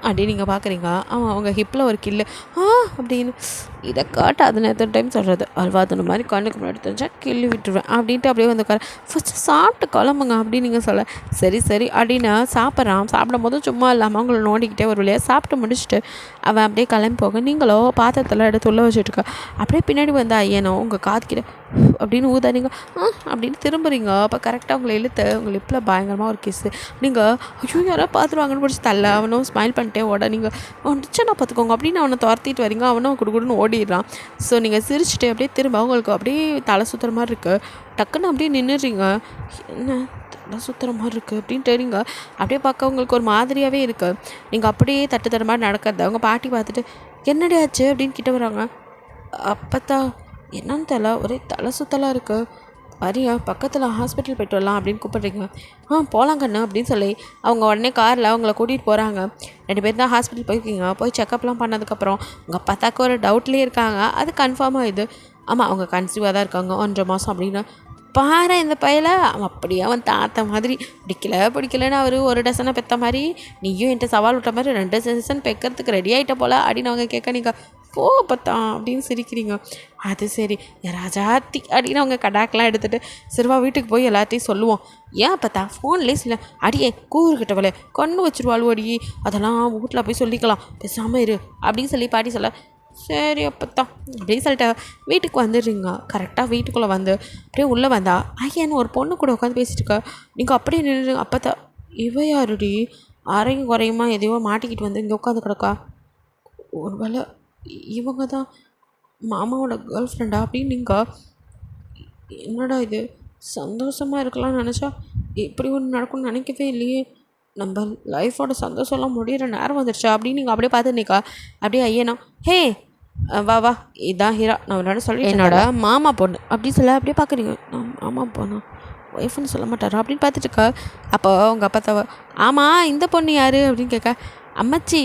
அப்படி நீங்கள் பார்க்குறீங்க. அவன் அவங்க ஹிப்பில் ஒரு கில்லு அப்படின்னு இதை காட்ட அது எத்தனை டைம் சொல்கிறது, அல்வாதுன மாதிரி கண்ணுக்கு முன்னாடி தெரிஞ்சால் கிள்ளி விட்டுருவேன் அப்படின்ட்டு அப்படியே வந்து ஃபஸ்ட்டு சாப்பிட்டு கிளம்புங்க அப்படின்னு நீங்கள் சொல்ல. சரி அப்படின்னு சாப்பிட்றான். சாப்பிடும் போதும் சும்மா இல்லாமல் அவங்கள நோண்டிக்கிட்டே ஒரு வழியாக சாப்பிட்டு முடிச்சுட்டு அவன் அப்படியே கிளம்பி போக நீங்களோ பாத்திரத்தில் எடுத்து உள்ள வச்சுட்ருக்க. அப்படியே பின்னாடி வந்து ஐயனோ உங்கள் காதுக்கிட்ட அப்படின்னு ஊதாதீங்க அப்படின்னு திரும்புறீங்க. அப்போ கரெக்டாக உங்களை இழுத்து உங்கள் லிப்பில் பயங்கரமாக ஒரு கிஸ்ஸு. நீங்கள் ஐயோ யாராவது பார்த்துருவாங்கன்னு பிடிச்சி தள்ள. அவனும் ஸ்மைல் பண்ணிட்டே ஓட நீங்கள் வந்துச்சுன்னா பார்த்துக்கோங்க அப்படின்னு அவனை துரத்திட்டு வரீங்க. அவனும் குடுன்னு ஓடிடுறான். ஸோ நீங்கள் சிரிச்சுட்டு அப்படியே திரும்ப அவங்களுக்கு அப்படியே தலை சுற்றுற மாதிரி இருக்குது. டக்குன்னு அப்படியே நின்றுறீங்க. என்ன தலை சுற்றுற மாதிரி இருக்குது அப்படின்ட்டு நீங்கள் அப்படியே பார்க்க உங்களுக்கு ஒரு மாதிரியாகவே இருக்குது. நீங்கள் அப்படியே தட்டு மாதிரி நடக்கிறது அவங்க பாட்டி பார்த்துட்டு என்னடி ஆச்சு அப்படின்னு கிட்ட வராங்க. அப்போத்தான் என்னன்னு தெரியல ஒரே தலை சுத்தலாக இருக்குது, வரியா பக்கத்தில் ஹாஸ்பிட்டல் போய்ட்டு வரலாம் அப்படின்னு கூப்பிட்றீங்க. போகலாம் கண்ணு அப்படின்னு சொல்லி அவங்க உடனே காரில் அவங்கள கூட்டிகிட்டு போகிறாங்க. 2 பேர் தான் ஹாஸ்பிட்டல் போயிருக்கீங்க. போய் செக்கப்லாம் பண்ணதுக்கப்புறம் உங்கள் அப்பாத்தாக்கு ஒரு டவுட்லேயே இருக்காங்க. அது கன்ஃபார்மாக இது. ஆமாம், அவங்க கன்சீவாக தான் இருக்காங்க 1.5 மாதம் அப்படின்னு. பாரு இந்த பையல, அவன் அப்படியே அவன் தாத்த மாதிரி பிடிக்கலன்னு அவர் ஒரு டசனை பெற்ற மாதிரி நீயும் என்கிட்ட சவால் விட்ட மாதிரி 2 டசன் பெக்கிறதுக்கு ரெடி ஆகிட்ட போல் அப்படின்னு அவங்க கேட்க நீங்கள் போ பத்தான் அப்படின்னு சிரிக்கிறீங்க. அது சரி ராஜாத்தி அப்படின்னு அவங்க கடாக்கெலாம் எடுத்துகிட்டு சிறுவா வீட்டுக்கு போய் எல்லாத்தையும் சொல்லுவோம். ஏன் பார்த்தா ஃபோன்லேயே சில அடியே கூறுகிட்டவளே கொண்டு வச்சுருவாள் அடி, அதெல்லாம் வீட்டில் போய் சொல்லிக்கலாம், பேசாமல் இரு அப்படின்னு சொல்லி பாட்டி சொல்ல, சரி அப்போத்தான் அப்படின்னு சொல்லிட்டு வீட்டுக்கு வந்துடுறீங்க. கரெக்டாக வீட்டுக்குள்ளே வந்து அப்படியே உள்ளே வந்தா ஐயன் ஒரு பொண்ணு கூட உட்காந்து பேசிட்டு இருக்கா. நீங்கள் அப்படியே நின்று அப்போத்தான் இவ யாருடி அரையும் குறையுமா எதையோ மாட்டிக்கிட்டு வந்து இங்கே உட்காந்து கிடக்கா, ஒரு வேளை இவங்க தான் மாமாவோட கேர்ள் ஃப்ரெண்டா அப்படின்னு நீங்கள் என்னடா இது சந்தோஷமாக இருக்கலாம்னு நினச்சா இப்படி ஒன்று நடக்கும்னு நினைக்கவே இல்லையே, நம்ம லைஃபோட சந்தோஷம்லாம் முடிகிற நேரம் வந்துடுச்சா அப்படின்னு நீங்கள் அப்படியே பார்த்துருந்தீக்கா. அப்படியே ஐயனா ஹே வா இதான் ஹீரா நான் விளையாட சொல்லி என்னோட மாமா பொண்ணு அப்படின்னு சொல்ல அப்படியே பார்க்குறீங்க. மாமா பொண்ணு ஒய்ஃப்னு சொல்ல மாட்டாரா அப்படின்னு பார்த்துட்டு இருக்கா. அப்போ உங்கள் அப்பா தவ ஆமாம் இந்த பொண்ணு யார் அப்படின்னு கேட்க, அம்மச்சி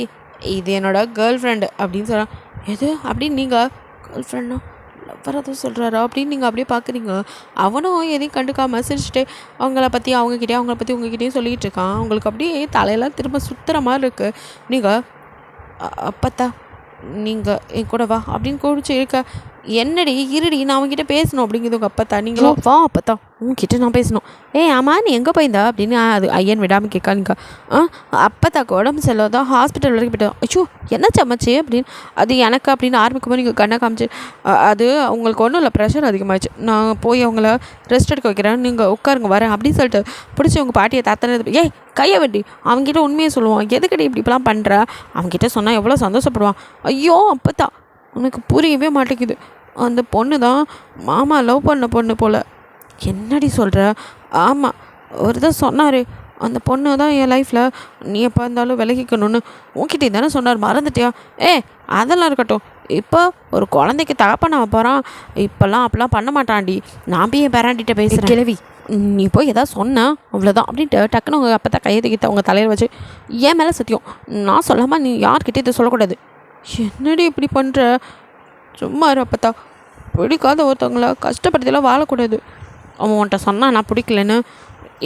இது என்னோட கேர்ள் ஃப்ரெண்டு அப்படின்னு சொல்கிறான். எது அப்படின்னு நீங்கள் கேர்ள் ஃப்ரெண்டா லவ்வர் எதுவும் சொல்கிறாரா அப்படின்னு நீங்கள் அப்படியே பார்க்குறீங்க. அவனும் எதையும் கண்டுக்காமல் சிரிச்சுட்டு அவங்கள பற்றி உங்ககிட்டயும் சொல்லிக்கிட்டு இருக்கான். அவங்களுக்கு அப்படியே தலையெல்லாம் திரும்ப சுற்றுற மாதிரி இருக்குது. நீங்கள் அப்பத்தா நீங்கள் என் கூட வா அப்படின்னு கூடிச்சு இருக்க, என்னடி இருடி நான் அவங்ககிட்ட பேசணும் அப்படிங்கிறது உங்கள் அப்பத்தா. நீங்களும் வா அப்பத்தா உங்ககிட்ட நான் பேசணும். ஆமாம் நீ எங்கே போயிருந்தா அப்படின்னு அது ஐயன் விடாமல் கேட்கானுங்க. அப்பத்தாக்கு உடம்பு செல்லதான் ஹாஸ்பிட்டல் வரைக்கும் போய்ட்டோம். ஐயோ என்ன சமைச்சு அப்படின்னு அது எனக்கு அப்படின்னு ஆரம்பிக்கும்போது நீங்கள் கண்ணை காமிச்சு அது உங்களுக்கு ஒன்றும் இல்லை ப்ரெஷர் அதிகமாகிடுச்சு, நான் போய் அவங்கள ரெஸ்ட் எடுக்க வைக்கிறேன், நீங்கள் உட்காருங்க வரேன் அப்படின்னு சொல்லிட்டு பிடிச்சி உங்கள் பாட்டியை தாத்தனது கையை வெட்டி அவங்ககிட்ட உண்மையை சொல்லுவான். எதுக்கடி இப்படிலாம் பண்ணுற, அவங்ககிட்ட சொன்னால் எவ்வளோ சந்தோஷப்படுவான். ஐயோ அப்போத்தான் உனக்கு புரியவே மாட்டேங்குது, அந்த பொண்ணு தான் மாமா லவ் பண்ண பொண்ணு போல். என்னடி சொல்கிற, ஆமாம் ஒரு தான் சொன்னார், அந்த பொண்ணு தான் என் லைஃப்பில் நீ எப்போ இருந்தாலும் விலகிக்கணும்னு உன்கிட்டே தானே சொன்னார், மறந்துட்டியா? அதெல்லாம் இருக்கட்டும், இப்போ ஒரு குழந்தைக்கு தகப்பன போகிறான், இப்போல்லாம் அப்படிலாம் பண்ண மாட்டான்டி, நான் போய் என் பேராண்டிகிட்ட பேசுகிறேன் கிழவி, நீ போய் எதாவது சொன்ன அவ்வளோதான் அப்படின்ட்டு டக்குன்னு அவங்க அப்போ தான் கையை தூக்கிட்ட அவங்க தலையில் வச்சு என் மேலே சத்தியம் நான் சொல்லாமல் நீ யார்கிட்டே இதை சொல்லக்கூடாது. என்னடி இப்படி பண்ணுற, சும்மா இரு அப்பத்தா, பிடிக்காத ஒருத்தவங்கள கஷ்டப்படுத்திலாம் வாழக்கூடாது. அவன் உன்ட்ட சொன்னான் நான் பிடிக்கலன்னு,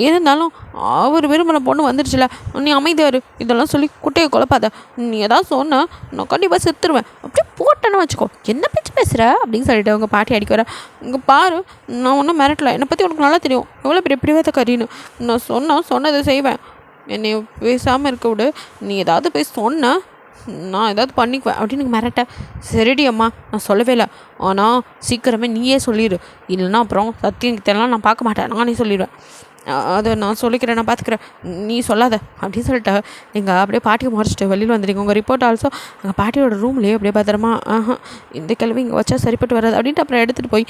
இருந்தாலும் அவர் விரும்பின பொண்ணு வந்துடுச்சுல, நீ அமைதியாரு, இதெல்லாம் சொல்லி குட்டையை குழப்பாத, நீ எதாவது சொன்ன நான் கண்டிப்பாக செத்துருவேன், அப்படியே போட்டேன்னு வச்சுக்கோ, என்ன பேச்சு பேசுகிற அப்படின்னு சொல்லிட்டு அவங்க பாட்டி அடிக்க வர. இங்கே பாரு நான் ஒன்றும் மிரட்டல, என்னை பற்றி உனக்கு நல்லா தெரியும் எவ்வளோ பெரிய பிடிவாத கறின்னு, நான் சொன்னதை செய்வேன், என்னை பேசாமல் இருக்க விடு, நீ ஏதாவது போய் சொன்ன நான் ஏதாவது பண்ணிக்குவேன் அப்படின்னு மிரட்ட. சரிடி அம்மா நான் சொல்லவே இல்லை, ஆனால் சீக்கிரமே நீயே சொல்லிடு, இல்லைன்னா அப்புறம் சத்தியங்கத்தெல்லாம் நான் பார்க்க மாட்டேன், நானே சொல்லிடுவேன், அதை நான் சொல்லிக்கிறேன், நான் பார்த்துக்கிறேன், நீ சொல்லாத அப்படின்னு சொல்லிட்டு நீங்கள் அப்படியே பாட்டியை முறைச்சிட்டு வெளியில் வந்துடுங்க. உங்கள் ரிப்போர்ட் ஆல்சோ எங்கள் பாட்டியோட ரூம்லேயே அப்படியே பத்திரமா இந்த கிழமை இங்கே வச்சா சரிப்பட்டு வராது அப்படின்ட்டு அப்புறம் எடுத்துகிட்டு போய்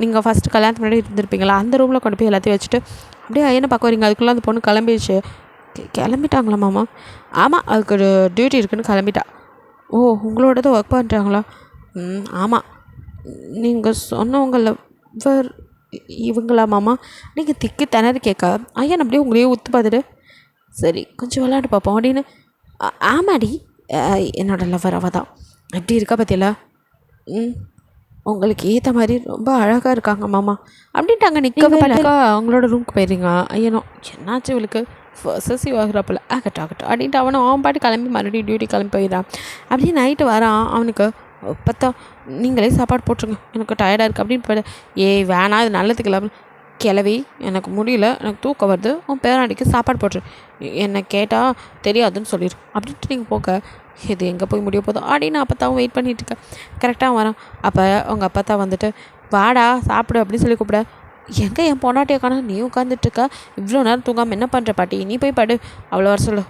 நீங்கள் ஃபஸ்ட்டு கல்யாணத்துக்கு முன்னாடி இருந்திருப்பீங்களா அந்த ரூமில் கொண்டு போய் எல்லாத்தையும் வச்சுட்டு அப்படியே என்ன பார்க்க வரீங்க. அதுக்குள்ளே அந்த பொண்ணு கிளம்பிடுச்சு. கிளம்பிட்டாங்களா மாமா? ஆமாம் அதுக்கு ஒரு டியூட்டி இருக்குன்னு கிளம்பிட்டா. ஓ உங்களோட தான் ஒர்க் பண்ணுறாங்களா? ஆமாம். நீங்கள் சொன்னவங்கள இவங்களா மாமா? நீங்கள் திக்கு திணறி கேட்க ஐயன் அப்படியே உங்களையே ஊற்று பார்த்துட்டு சரி கொஞ்சம் விளையாட்டு பார்ப்போம் அப்படின்னு. ஆமாடி என்னோடய லவ்வர் அவள் தான். எப்படி இருக்கா பற்றியில? உங்களுக்கு ஏற்ற மாதிரி ரொம்ப அழகாக இருக்காங்க மாமா அப்படின்ட்டாங்க. நிற்க அவங்களோட ரூமுக்கு போயிடுறீங்க. ஐயனோ என்னாச்சு இவளுக்கு பொசசிவ் ஆகுறாப்பில் ஆகட்டும் அப்படின்ட்டு அவன் பாட்டு கிளம்பி மறுபடியும் டியூட்டி கிளம்பி போயிடான். அப்படியே நைட்டு வரான். அவனுக்கு பார்த்தா நீங்களே சாப்பாடு போட்டுருங்க எனக்கு டயர்டாக இருக்குது அப்படின்னு போய்ட்டு வேணாம் இது நல்லதுக்கு இல்லை கிளவி எனக்கு முடியல எனக்கு தூக்கம் வருது உன் பேராண்டிக்கு சாப்பாடு போட்டுரு என்னை கேட்டால் தெரியாதுன்னு சொல்லிடு அப்படின்ட்டு நீங்கள் போக இது எங்கே போய் முடிய போதும் அப்படின்னு அப்பத்தாவும் வெயிட் பண்ணிகிட்ருக்கேன். கரெக்டாக வரான். அப்போ அவங்க அப்பத்தா வந்துட்டு வாடா சாப்பிடு அப்படின்னு சொல்லி கூப்பிட எங்கே என் பொண்டாட்டியை காணோம் நீ உட்காந்துட்ருக்க இவ்வளோ நேரம் தூங்காமல் என்ன பண்ணுற பாட்டி நீ போய் படு அவ்வளோ வர சொல்லு.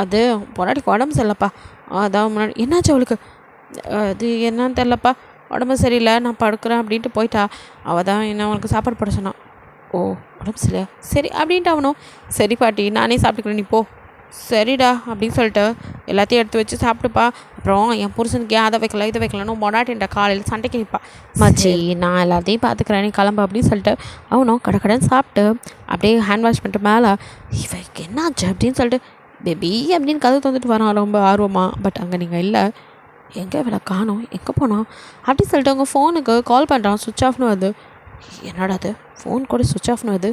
அது பொண்டாட்டிக்கு உடம்பு சரியில்லப்பா அதான் முன்னாடி என்னாச்சு அவளுக்கு அது என்னன்னு தெரிலப்பா உடம்பு சரியில்லை நான் படுக்கிறேன் அப்படின்ட்டு போயிட்டா. அவள் தான் என்ன அவனுக்கு சாப்பாடு போட சொன்னான். ஓ உடம்பு சரியா சரி அப்படின்ட்டு அவனும் சரி பாட்டி நானே சாப்பிட்டுக்கிறேன் நீ போ. சரிடா அப்படின்னு சொல்லிட்டு எல்லாத்தையும் எடுத்து வச்சு சாப்பிட்டுப்பா அப்புறம் என் புருஷனுக்கு அதை வைக்கல இதை வைக்கலன்னு மொடாட்டின்ற காலையில் சண்டைக்கு நிற்பா. மச்சி நான் எல்லாத்தையும் பார்த்துக்கிறேன், நீ கிளம்பு அப்படின்னு சொல்லிட்டு அவனும் கடைன்னு சாப்பிட்டு அப்படியே ஹேண்ட் வாஷ் பண்ணிட்டு மேலே இவருக்கு என்னாச்சு அப்படின்னு சொல்லிட்டு பேபி அப்படின்னு கதை தந்துட்டு வரான் ரொம்ப ஆர்வமாக. பட் அங்கே நீங்கள் இல்லை, எங்கே இவளை காணோம், எங்கே போனோம் அப்படின்னு சொல்லிட்டு அவங்க ஃபோனுக்கு கால் பண்ணுறான். சுவிட்ச் ஆஃப்னு வருது. என்னடா அது, ஃபோன் கூட சுவிட்ச் ஆஃப்னு வருது,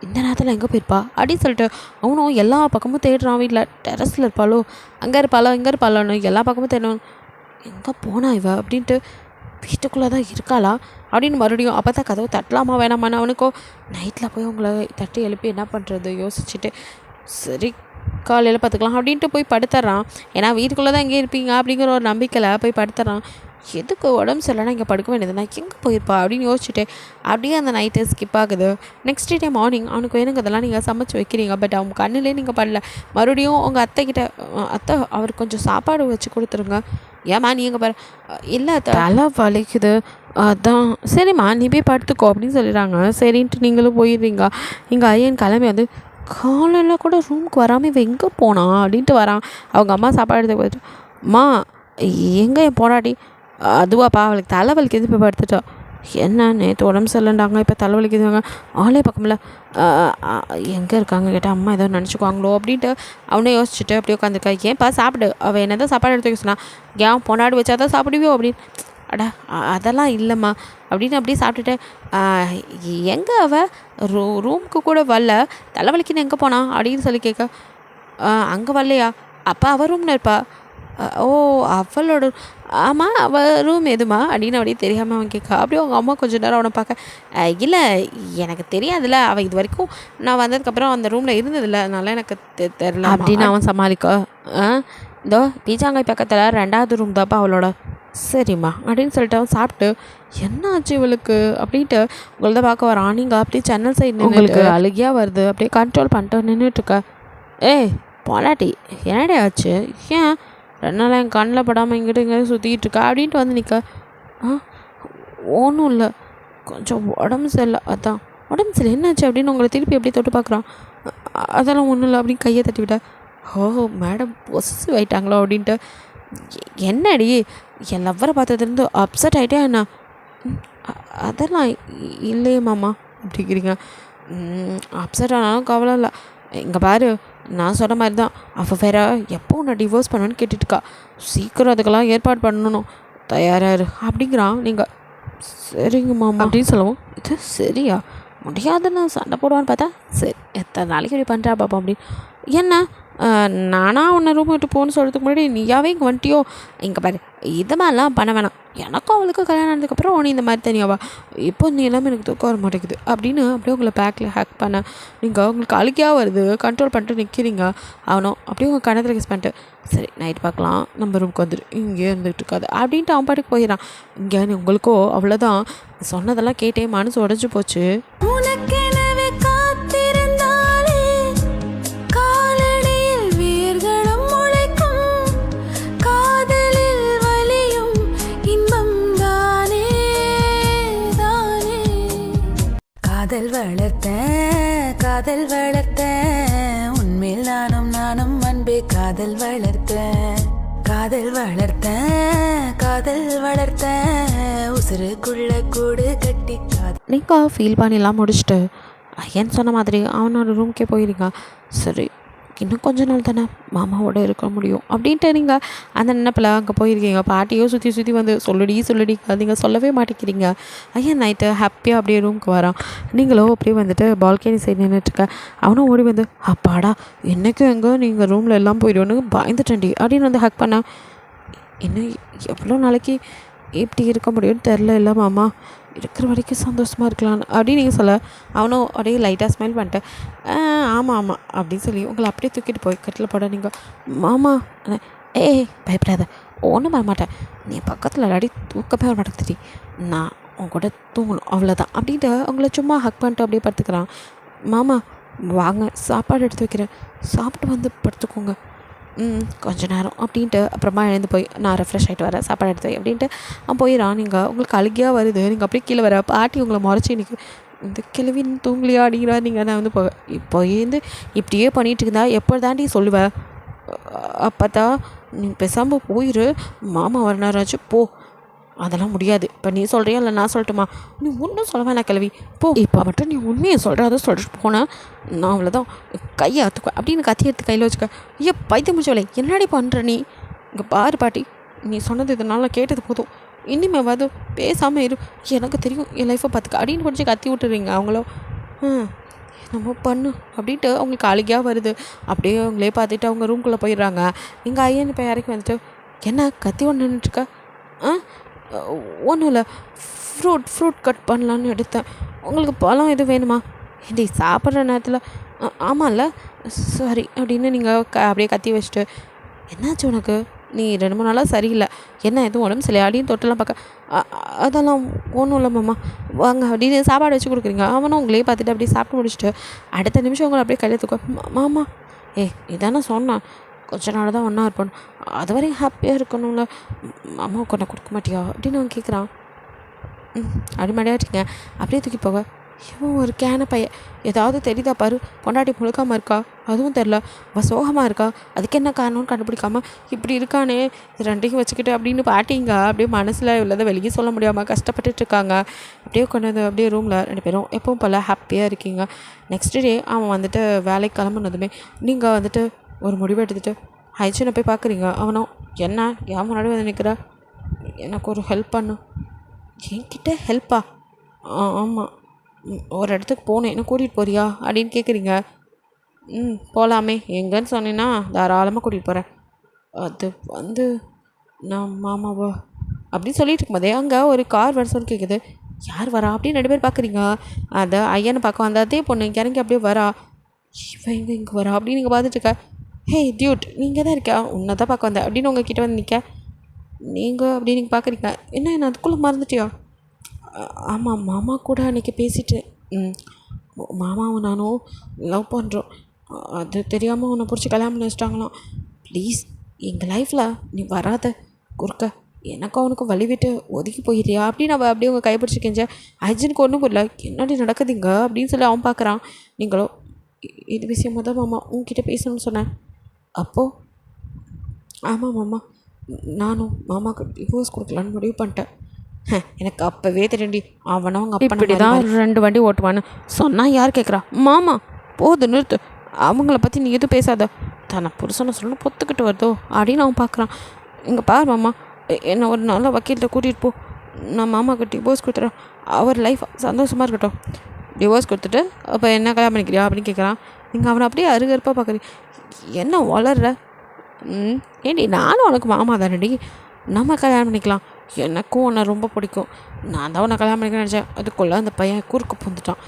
இந்த நேரத்தில் எங்கே போயிருப்பா அப்படின்னு சொல்லிட்டு அவனும் எல்லா பக்கமும் தேடுறான். வீட்டில் டெரஸில் இருப்பாளோ, அங்கே இருப்பாளோ, இங்கே இருப்பாளோன்னு எல்லா பக்கமும் தேடணும். எங்கே போனா இவ அப்படின்ட்டு வீட்டுக்குள்ளே தான் இருக்காளா அப்படின்னு மறுபடியும் அப்போ தான் கதவு தட்டலாமா வேணாமான்னு அவனுக்கோ நைட்டில் போய் உங்களை தட்டி எழுப்பி என்ன பண்ணுறது யோசிச்சுட்டு சரி காலையில் பார்த்துக்கலாம் அப்படின்ட்டு போய் படுத்துட்றான். ஏன்னா வீட்டுக்குள்ளே தான் எங்கே இருப்பீங்க அப்படிங்கிற ஒரு நம்பிக்கையில் போய் படுத்துட்றான். எதுக்கு உடம்பு சரியில்லைனா இங்கே படுக்க வேண்டியது, நான் எங்கே போயிருப்பா அப்படின்னு யோசிச்சுட்டு அப்படியே அந்த நைட்டு ஸ்கிப் ஆகுது. நெக்ஸ்ட் டே மார்னிங் அவனுக்கு வேணுங்க அதெல்லாம் நீங்கள் சமைச்சு வைக்கிறீங்க. பட் அவங்க கண்ணிலே நீங்கள் பண்ணல. மறுபடியும் உங்கள் அத்தைக்கிட்ட அத்தை அவருக்கு கொஞ்சம் சாப்பாடு வச்சு கொடுத்துருங்க. ஏம்மா நீங்கள் பாரு, இல்லை தலை வலிக்குது அதான். சரிம்மா நீ போய் படுத்துக்கோ அப்படின்னு சொல்லிடுறாங்க. சரின்ட்டு நீங்களும் போயிடுறீங்க. எங்கள் ஐயன் கிளம்பி வந்து காலையில் கூட ரூமுக்கு வராமல் இவன் எங்கே போனான் அப்படின்ட்டு வரான். அவங்க அம்மா சாப்பாடு எடுத்து போயிட்டு அம்மா எங்கே என் போராடி அதுவாப்பா அவளுக்கு தலைவலிக்குது இப்போ படுத்துட்டா. என்ன நேற்று உடம்பு சரியில்லைண்டாங்க இப்போ தலைவலிக்குதுங்க, ஆளே பக்கமில்ல, எங்கே இருக்காங்க கேட்டால் அம்மா ஏதோ நினச்சிக்குவாங்களோ அப்படின்ட்டு அவனே யோசிச்சுட்டு அப்படியே உட்காந்துருக்கா. ஏன்ப்பா சாப்பிடு, அவள் என்ன தான் சாப்பாடு எடுத்து வைக்க சொன்னா, ஏன் பொன்னாடு வச்சா தான் சாப்பிடுவியோ அப்படின்னு. அடா அதெல்லாம் இல்லைம்மா அப்படின்னு அப்படியே சாப்பிட்டுட்டு எங்கே அவள் ரூமுக்கு கூட வரல, தலைவலிக்குன்னு எங்கே போனா அப்படின்னு சொல்லி கேட்க அங்கே வரலையா, அப்பா அவள் ரூம்னு இருப்பா. ஓ அவளோட, ஆமாம் அவள் ரூம் எதுமா அப்படின்னு அப்படியே தெரியாமல் அவன் கேட்க. அப்படியே அவங்க அம்மா கொஞ்சம் நேரம் அவனை பார்க்க இல்லை எனக்கு தெரியாதுல்ல, அவள் இது வரைக்கும் நான் வந்ததுக்கப்புறம் அந்த ரூமில் இருந்ததில்ல, அதனால எனக்கு தெரில அப்படின்னு அவன் சமாளிக்க. இதோ பீச்சாங்காய் பக்கத்தில் 2வது ரூம் தான்ப்பா அவளோட. சரிம்மா அப்படின்னு சொல்லிட்டு அவன் சாப்பிட்டு என்ன ஆச்சு இவளுக்கு அப்படின்ட்டு உங்களை பார்க்க வரான். நீங்கள் அப்படியே ஜன்னல் சைடு உங்களுக்கு அழுகியாக வருது, அப்படியே கண்ட்ரோல் பண்ணிட்டு நின்றுட்டுருக்க. ஏய் பொலாட்டி என்னடே ஆச்சு, ஏன் 2 நாள் என் கண்ணில் படாமல் இங்கிட்ட இங்கே சுற்றிக்கிட்டு இருக்கா அப்படின்ட்டு வந்து நிற்க. ஒன்றும் இல்லை கொஞ்சம் உடம்பு சரியில்லை, அதான் உடம்பு சரி என்னாச்சு அப்படின்னு உங்களை திருப்பி அப்படியே தொட்டு பார்க்குறான். அதெல்லாம் ஒன்றும் இல்லை அப்படின்னு கையை தட்டி விட்டா. ஓ மேடம் பொசிட்டிவ் ஆகிட்டாங்களோ அப்படின்ட்டு. என்னடி என் லவ்வரை பார்த்ததுலேருந்து அப்செட் ஆகிட்டே என்ன, அதெல்லாம் இல்லையே மாமா அப்படிங்கிறீங்க. அப்செட் ஆனாலும் கவலை இல்லை, இங்கே பாரு நான் சொன்ன மாதிரி தான், அவள் வேற எப்போ நான் டிவோர்ஸ் பண்ணுவேன்னு கேட்டுட்டுருக்கா, சீக்கிரம் அதுக்கெல்லாம் ஏற்பாடு பண்ணணும், தயாராரு அப்படிங்கிறான். நீங்கள் சரிங்க மாமா அப்படின்னு சொல்லவும் இது சரியா முடியாதுன்னு சண்டை போடுவான்னு பார்த்தா சரி எத்தனை நாளைக்கு இப்படி பண்ணுறா பாப்பா அப்படின்னு. என்ன நானாக உன்னை ரூம் விட்டு போகணுன்னு சொல்கிறதுக்கு முன்னாடி நீயாவே இங்கே வந்துட்டியோ, இங்கே பாரு இது மாதிரிலாம் பண்ண வேணாம், எனக்கும் அவளுக்கு கல்யாணம் ஆனதுக்கப்புறம் நீ இந்த மாதிரி தனியாவா, இப்போ நீ எல்லாமே எனக்கு தூக்கம் வர மாட்டேங்குது அப்படின்னு அப்படியே உங்களை பேக்கில் ஹேக் பண்ண. நீங்கள் உங்களுக்கு அழுகியாக வருது, கண்ட்ரோல் பண்ணிட்டு நிற்கிறீங்க. அவனும் அப்படியே உங்கள் கணத்தில் கிஸ் பண்ணிட்டு சரி நைட் பார்க்கலாம், நம்ம ரூமுக்கு வந்துடு, இங்கே இருந்துகிட்டு இருக்காது அப்படின்ட்டு அவன் பாட்டுக்கு போயிடறான். இங்கே உங்களுக்கோ அவ்வளோதான், சொன்னதெல்லாம் கேட்டே மனசு உடஞ்சி போச்சு. காதல் வளர்த்தேன் உன்மேல் நானும் அன்பே காதல் வளர்த்தேன் உசுருக்குள்ள கூடு கட்டி. நீங்கள் ஃபீல் பண்ணிலாம் முடிச்சுட்டு ஐயன் சொன்ன மாதிரி அவனோட ரூம்க்கே போயிருங்க. சரி இன்னும் கொஞ்ச நாள் தானே மாமாவோட இருக்க முடியும் அப்படின்ட்டு நீங்கள் அந்த நினைப்பில் அங்கே போயிருக்கீங்க. பாட்டியோ சுற்றி வந்து சொல்லடி நீங்கள் சொல்லவே மாட்டேங்கிறீங்க. ஐயன் நைட்டு ஹாப்பியாக அப்படியே ரூமுக்கு வரான். நீங்களோ அப்படியே வந்துட்டு பால்கனி சைடு நின்றுட்டுருக்க. அவனும் ஓடி வந்து அப்பாடா என்றைக்கும் எங்கே நீங்கள் ரூமில் எல்லாம் போயிடுவோன்னு பயந்துட்டேன்டி அப்படின்னு வந்து ஹக் பண்ண. இன்னும் எவ்வளோ நாளைக்கு இப்படி இருக்க முடியும்னு தெரில இல்லை மாமா, இருக்கிற வரைக்கும் சந்தோஷமாக இருக்கலாம் அப்படின்னு நீங்கள் சொல்ல. அவனும் அப்படியே லைட்டாக ஸ்மைல் பண்ணிட்டு ஆமாம் அப்படின்னு சொல்லி உங்களை அப்படியே தூக்கிட்டு போய் கட்டில் போட. நீங்கள் மாமா ஏய் பயப்படாத ஒன்றும் வர மாட்டேன், நீ பக்கத்தில் இல்லாடி தூக்கமே வர மாட்டேங்குது, நான் உன் கூட தூங்கணும் அவ்வளோதான் அப்படின்ட்டு உங்களை சும்மா ஹக் பண்ணிட்டு அப்படியே படுத்துக்கிறான். மாமா வாங்க சாப்பாடு எடுத்து வைக்கிறேன், சாப்பிட்டு வந்து படுத்துக்கோங்க கொஞ்ச நேரம் அப்படின்ட்டு அப்புறமா எழுந்து போய் நான் ரெஃப்ரெஷ் ஆகிட்டு வரேன் சாப்பாடு எடுத்து அப்படின்ட்டு அவன் போயிடான். நீங்கள் உங்களுக்கு அழுகியாக வருது, நீங்கள் அப்படியே கீழே வர பாட்டி உங்களை முறைச்சி இன்றைக்கி இந்த கிழவின் தூங்கலியா அப்படிங்கிறா. நீங்கள் நான் வந்து இப்போ இப்படியே பண்ணிகிட்டு இருந்தா எப்போ தாண்டி சொல்லுவேன், அப்போ தான் நீ பேசாமல் போயிரு, மாமா வரனாராச்சு போ. அதெல்லாம் முடியாது. இப்போ நீ சொல்கிறியா இல்லை நான் சொல்லட்டுமா? நீ ஒன்றும் சொல்ல வேணாம் கிளவி போ. இப்போ மட்டும் நீ உண்மையை சொல்கிற, அதை சொல்லிட்டு போனேன் நான் அவ்வளோதான் கையை அத்துக்குவேன் அப்படின்னு கத்தி எடுத்து கையில் வச்சுக்க. ஐயா பைத்தியம் முடிச்சவளே, என்னடி பண்ணுற நீ? இங்கே பாரு பாட்டி, நீ சொன்னது இதனால கேட்டது போதும், இனிமேவாது பேசாமல் இரு. எனக்கு தெரியும் என் லைஃப்பை பார்த்துக்க அப்படின்னு கொஞ்சம் கத்தி விட்டுறீங்க அவங்களோ. நம்ம பண்ணு அப்படின்ட்டு அவங்களுக்கு அழுகையாக வருது. அப்படியே அவங்களே பார்த்துட்டு அவங்க ரூம்குள்ளே போயிடுறாங்க. எங்கள் ஐயன் இப்போ இறக்கி வந்துட்டு, என்ன கத்தி ஒன்று நின்றுட்டுருக்க? ஒன்றும் இல்லை, ஃப்ரூட் கட் பண்ணலான்னு எடுத்தேன். உங்களுக்கு பழம் எதுவும் வேணுமா? ஏண்டி சாப்பிட்ற நேரத்தில் ஆமாம்ல சாரி அப்படின்னு நீங்கள் அப்படியே கத்தி வச்சுட்டு, என்னாச்சு உனக்கு? நீ 2-3 நாளாக சரியில்லை, என்ன எதுவும் உடம்பு சரியில்லை அப்படின்னு தொட்டெல்லாம் பார்க்க. அதெல்லாம் ஒன்றும் இல்லை மாமா வாங்க அப்படின்னு சாப்பாடு வச்சு கொடுக்குறீங்க. அவனும் உங்களே பார்த்துட்டு அப்படியே சாப்பிட்டு முடிச்சுட்டு அடுத்த நிமிஷம் உங்களை அப்படியே கையில் தூக்க. மாமா இதானே சொன்னேன், கொஞ்ச நாள் தான் ஒன்றா இருப்போம், அது வரையும் ஹாப்பியாக இருக்கணும்ல, அம்மாவுக்கு ஒன்றை கொடுக்க மாட்டியா அப்படின்னு அவன் கேட்குறான். அடிமடையாக இருக்கீங்க அப்படியே தூக்கி போக. இவன் ஒரு கேன பையன், ஏதாவது தெரியுதா பாரு, பொண்டாட்டி முழுக்காமல் இருக்கா, அதுவும் தெரில, அவள் சோகமாக இருக்கா, அதுக்கு என்ன காரணம்னு கண்டுபிடிக்காம இப்படி இருக்கானே, இது ரெண்டையும் வச்சுக்கிட்டு அப்படின்னு பாட்டிங்க அப்படியே மனசில் உள்ளதை வெளியே சொல்ல முடியாமல் கஷ்டப்பட்டுட்ருக்காங்க. அப்படியே கொண்டு வந்து அப்படியே ரூமில் 2 பேரும் எப்பவும் போல் ஹாப்பியாக இருக்கீங்க. நெக்ஸ்ட் டே அவன் வந்துட்டு வேலைக்கு கிளம்புனதுமே நீங்கள் வந்துட்டு ஒரு முடிவு எடுத்துகிட்டு ஹைச்சனை போய் பார்க்குறீங்க. அவனும் என்ன ஏன் முன்னாடி வந்து நிற்கிற, எனக்கு ஒரு ஹெல்ப் பண்ணு. என்கிட்ட ஹெல்ப்பா? ஆமாம், ஒரு இடத்துக்கு போனேன், என்ன கூட்டிகிட்டு போறியா அப்படின்னு கேட்குறீங்க. போகலாமே, எங்கன்னு சொன்னீங்கன்னா தாராளமாக கூட்டிகிட்டு போகிறேன். அது வந்து நான் மாமாவா அப்படின்னு சொல்லிட்டு இருக்கும்போதே அங்கே ஒரு கார் வர சொல்லி கேட்குது. யார் வரா அப்படின்னு 2 பேர் பார்க்குறீங்க. அதை ஐயனை பார்க்க வந்த அதே பொண்ணு இங்கே இறங்கி அப்படியே வரா. இவன் இங்கே வரா அப்படின்னு நீங்கள் பார்த்துட்டு இருக்க. ஹே டியூட், நீங்கள் தான் இருக்கா, உன்னை தான் பார்க்க வந்தேன் அப்படின்னு உங்கள் கிட்டே வந்து நிற்க. நீங்கள் அப்படி நீங்கள் பார்க்குறீங்க. என்ன அதுக்குள்ளே மறந்துட்டியா? ஆமாம், மாமா கூட அன்றைக்கி பேசிட்டு மாமாவும் நானும் லவ் பண்ணுறோம், அது தெரியாமல் உன்னை பிடிச்சி கல்யாணம் பண்ணி வச்சிட்டாங்களாம். ப்ளீஸ் எங்கள் லைஃப்பில் நீ வராத குறுக்க, எனக்கும் அவனுக்கும் வழி விட்டு ஒதுக்கி போயிடுறியா அப்படின்னு அவள் அப்படியே உங்கள் கைப்பிடிச்சி கெஞ்ச. அர்ஜுனுக்கு ஒன்றும் புரியல, என்னடி நடக்குதுங்க அப்படின்னு சொல்லி அவன் பார்க்குறான். நீங்களோ இது விஷயமாக தான் மாமா உங்ககிட்ட பேசணும்னு சொன்னேன். அப்போது ஆமாம் மாமா, நானும் மாமாவுக்கு டிவோர்ஸ் கொடுக்கலான்னு முடிவு பண்ணிட்டேன். எனக்கு அப்போவே தெரியும்டி, அவனும் அவங்க அப்பா இப்படி தான் 2 வண்டி ஓட்டுவான்னு சொன்னால் யார் கேட்குறா? மாமா போது நிறுத்து, அவங்கள பற்றி நீ எதுவும் பேசாத, தன்னை புருஷனை சொல்லணும் பொத்துக்கிட்டு வருதோ அப்படின்னு அவன் பார்க்குறான். இங்கே பார் மாமா, என்னை ஒரு நல்ல வக்கீல்கிட்ட கூட்டிகிட்டு போ, நான் மாமாவுக்கு டிவோர்ஸ் கொடுத்துட்றேன், அவர் லைஃப் சந்தோஷமாக இருக்கட்டும். டிவோர்ஸ் கொடுத்துட்டு அப்போ என்ன கல்யாணம் பண்ணிக்கிறியா அப்படின்னு கேட்குறான். நீங்கள் அவனை அப்படியே அருகருப்பாக பார்க்குறீங்க. என்ன வளர்ற? ஏண்டி நானும் உனக்கு மாமா தானடி, நம்ம கல்யாணம் பண்ணிக்கலாம், எனக்கும் உன்னை ரொம்ப பிடிக்கும், நான் தான் உன்னை கல்யாணம் பண்ணிக்க நினச்சேன், அதுக்குள்ளே அந்த பையன் குறுக்கு பூந்துட்டான்,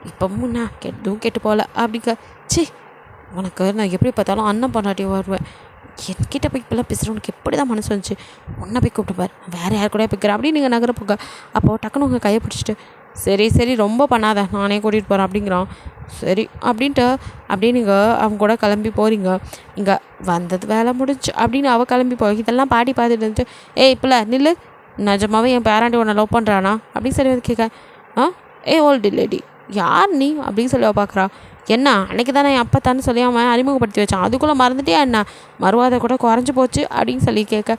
இப்போவும் நான் எதுவும் கேட்டு போகல அப்படிங்க. சி உனக்கு நான் எப்படி பார்த்தாலும் அண்ணன் பொண்டாட்டி வருவேன், என்கிட்ட போய் இப்போல்லாம் பேசுகிற உனக்கு எப்படி தான் மனசு வந்துச்சு, உன்னை போய் கூப்பிட்டு வேறு யார் கூட போய்க்கிறேன் அப்படின்னு நீங்கள் நகர போக. அப்போது டக்குன்னு உங்கள் கையை பிடிச்சிட்டு சரி ரொம்ப பண்ணாத, நானே கூட்டிகிட்டு போகிறேன் அப்படிங்கிறான். சரி அப்படின்ட்டு அப்படியே நீங்கள் அவங்க கூட கிளம்பி போகிறீங்க. இங்கே வந்தது வேலை முடிஞ்சு அப்படின்னு அவள் கிளம்பி போய் இதெல்லாம் பாட்டி பார்த்துட்டு இருந்துட்டு, இப்போல நில்லு, நிஜமாவே என் பேராண்டி உன்னை லவ் பண்ணுறானா அப்படின்னு சொல்லி வந்து கேட்க. ஓல்டு லேடி யார் நீ அப்படின்னு சொல்லி அவள் பார்க்குறா. என்ன அன்றைக்கி தானே என் அப்பா தானே சொல்லி அவன் அறிமுகப்படுத்தி வச்சான், அதுக்குள்ளே மறந்துட்டியா என்ன, மறுவாதை கூட குறைஞ்சி போச்சு அப்படின்னு சொல்லி கேட்க.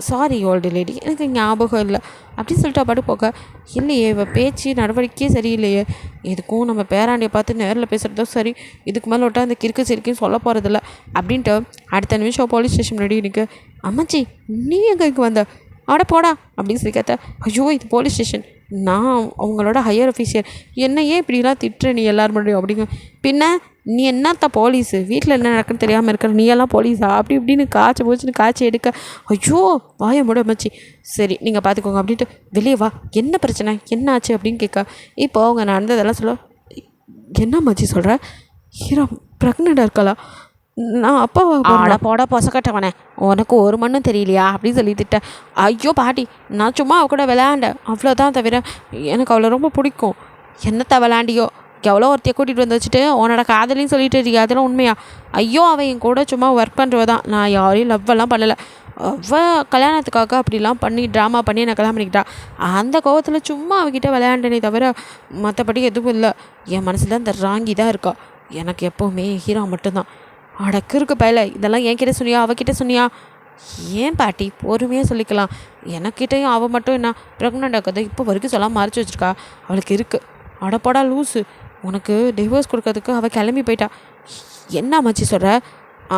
சாரி ஓல்டு லேடி, எனக்கு ஞாபகம் இல்லை அப்படின்னு சொல்லிட்டு பாட்டு போக. இல்லையே இவள் பேச்சு நடவடிக்கையே சரியில்லையே, எதுக்கும் நம்ம பேராண்டியை பார்த்து நேரில் பேசுகிறதோ சரி, இதுக்கு மேலே விட்டால் அந்த கிறுக்கு சிரிக்குன்னு சொல்ல போகிறதில்ல அப்படின்ட்டு அடுத்த நிமிஷம் போலீஸ் ஸ்டேஷன் முன்னாடி எனக்கு. அம்மாச்சி நீ எங்கே இங்கே வந்த, அட போடா அப்படின்னு சொல்லி கேட்ட. ஐயோ இது போலீஸ் ஸ்டேஷன், நான் அவங்களோட ஹையர் அஃபீஷியல், என்னையே இப்படிலாம் திட்டுற நீ எல்லோரும் முடியும் அப்படிங்க. பின்ன நீ என்னத்த போலீஸு, வீட்டில் என்ன நடக்குன்னு தெரியாமல் இருக்கிற நீ எல்லாம் போலீஸா அப்படி இப்படின்னு காய்ச்சி போச்சுன்னு காய்ச்சி எடுக்க. ஐயோ வாய மூட மச்சி, சரி நீங்கள் பார்த்துக்கோங்க அப்படின்ட்டு வெளியே வா, என்ன பிரச்சனை என்ன ஆச்சு அப்படின்னு கேட்க. இப்போ அவங்க நடந்ததெல்லாம் சொல்ல. என்ன மச்சி சொல்கிற, ஹீரோ ப்ரெக்னெண்ட்டாக இருக்காளா, நான் அப்பாவா போட பொசக்கட்டவனே, உனக்கு ஒரு மண்ணும் தெரியலையா அப்படின்னு சொல்லி திட்டேன். ஐயோ பாட்டி நான் சும்மா அவ கூட விளையாண்டேன் அவ்வளோதான், தவிர எனக்கு அவளை ரொம்ப பிடிக்கும். என்னத்த விளையாண்டியோ, எவ்வளோ ஒருத்தையை கூட்டிகிட்டு வந்து வச்சுட்டு உன்னோட காதலின்னு சொல்லிட்டு இருக்கீங்க, அதெல்லாம் உண்மையா? ஐயோ அவள் என் கூட சும்மா ஒர்க் பண்ணுறவ தான், நான் யாரையும் லவ்வெல்லாம் பண்ணலை, அவள் கல்யாணத்துக்காக அப்படிலாம் பண்ணி ட்ராமா பண்ணி என்னை கல்யாணம் பண்ணிக்கிட்டா, அந்த கோவத்தில் சும்மா அவகிட்ட விளையாண்டனே தவிர மற்றபடி எதுவும் இல்லை. என் மனசில் அந்த ராங்கி தான் இருக்கா, எனக்கு எப்போவுமே ஹீரோ மட்டும்தான். அடக்கு இருக்கு பயல, இதெல்லாம் என்கிட்ட சொன்னியா அவகிட்ட சொன்னியா? ஏன் பாட்டி பொறுமையாக சொல்லிக்கலாம். எனக்கிட்டையும் அவள் மட்டும் என்ன ப்ரெக்னெண்ட் ஆக்குது இப்போ வரைக்கும் சொல்லாமல் மறைச்சி வச்சுருக்கா. அவளுக்கு இருக்குது. அடப்படா லூஸு, உனக்கு டிவோர்ஸ் கொடுக்கறதுக்கு அவள் கிளம்பி போயிட்டா. என்ன மச்சி சொல்கிற?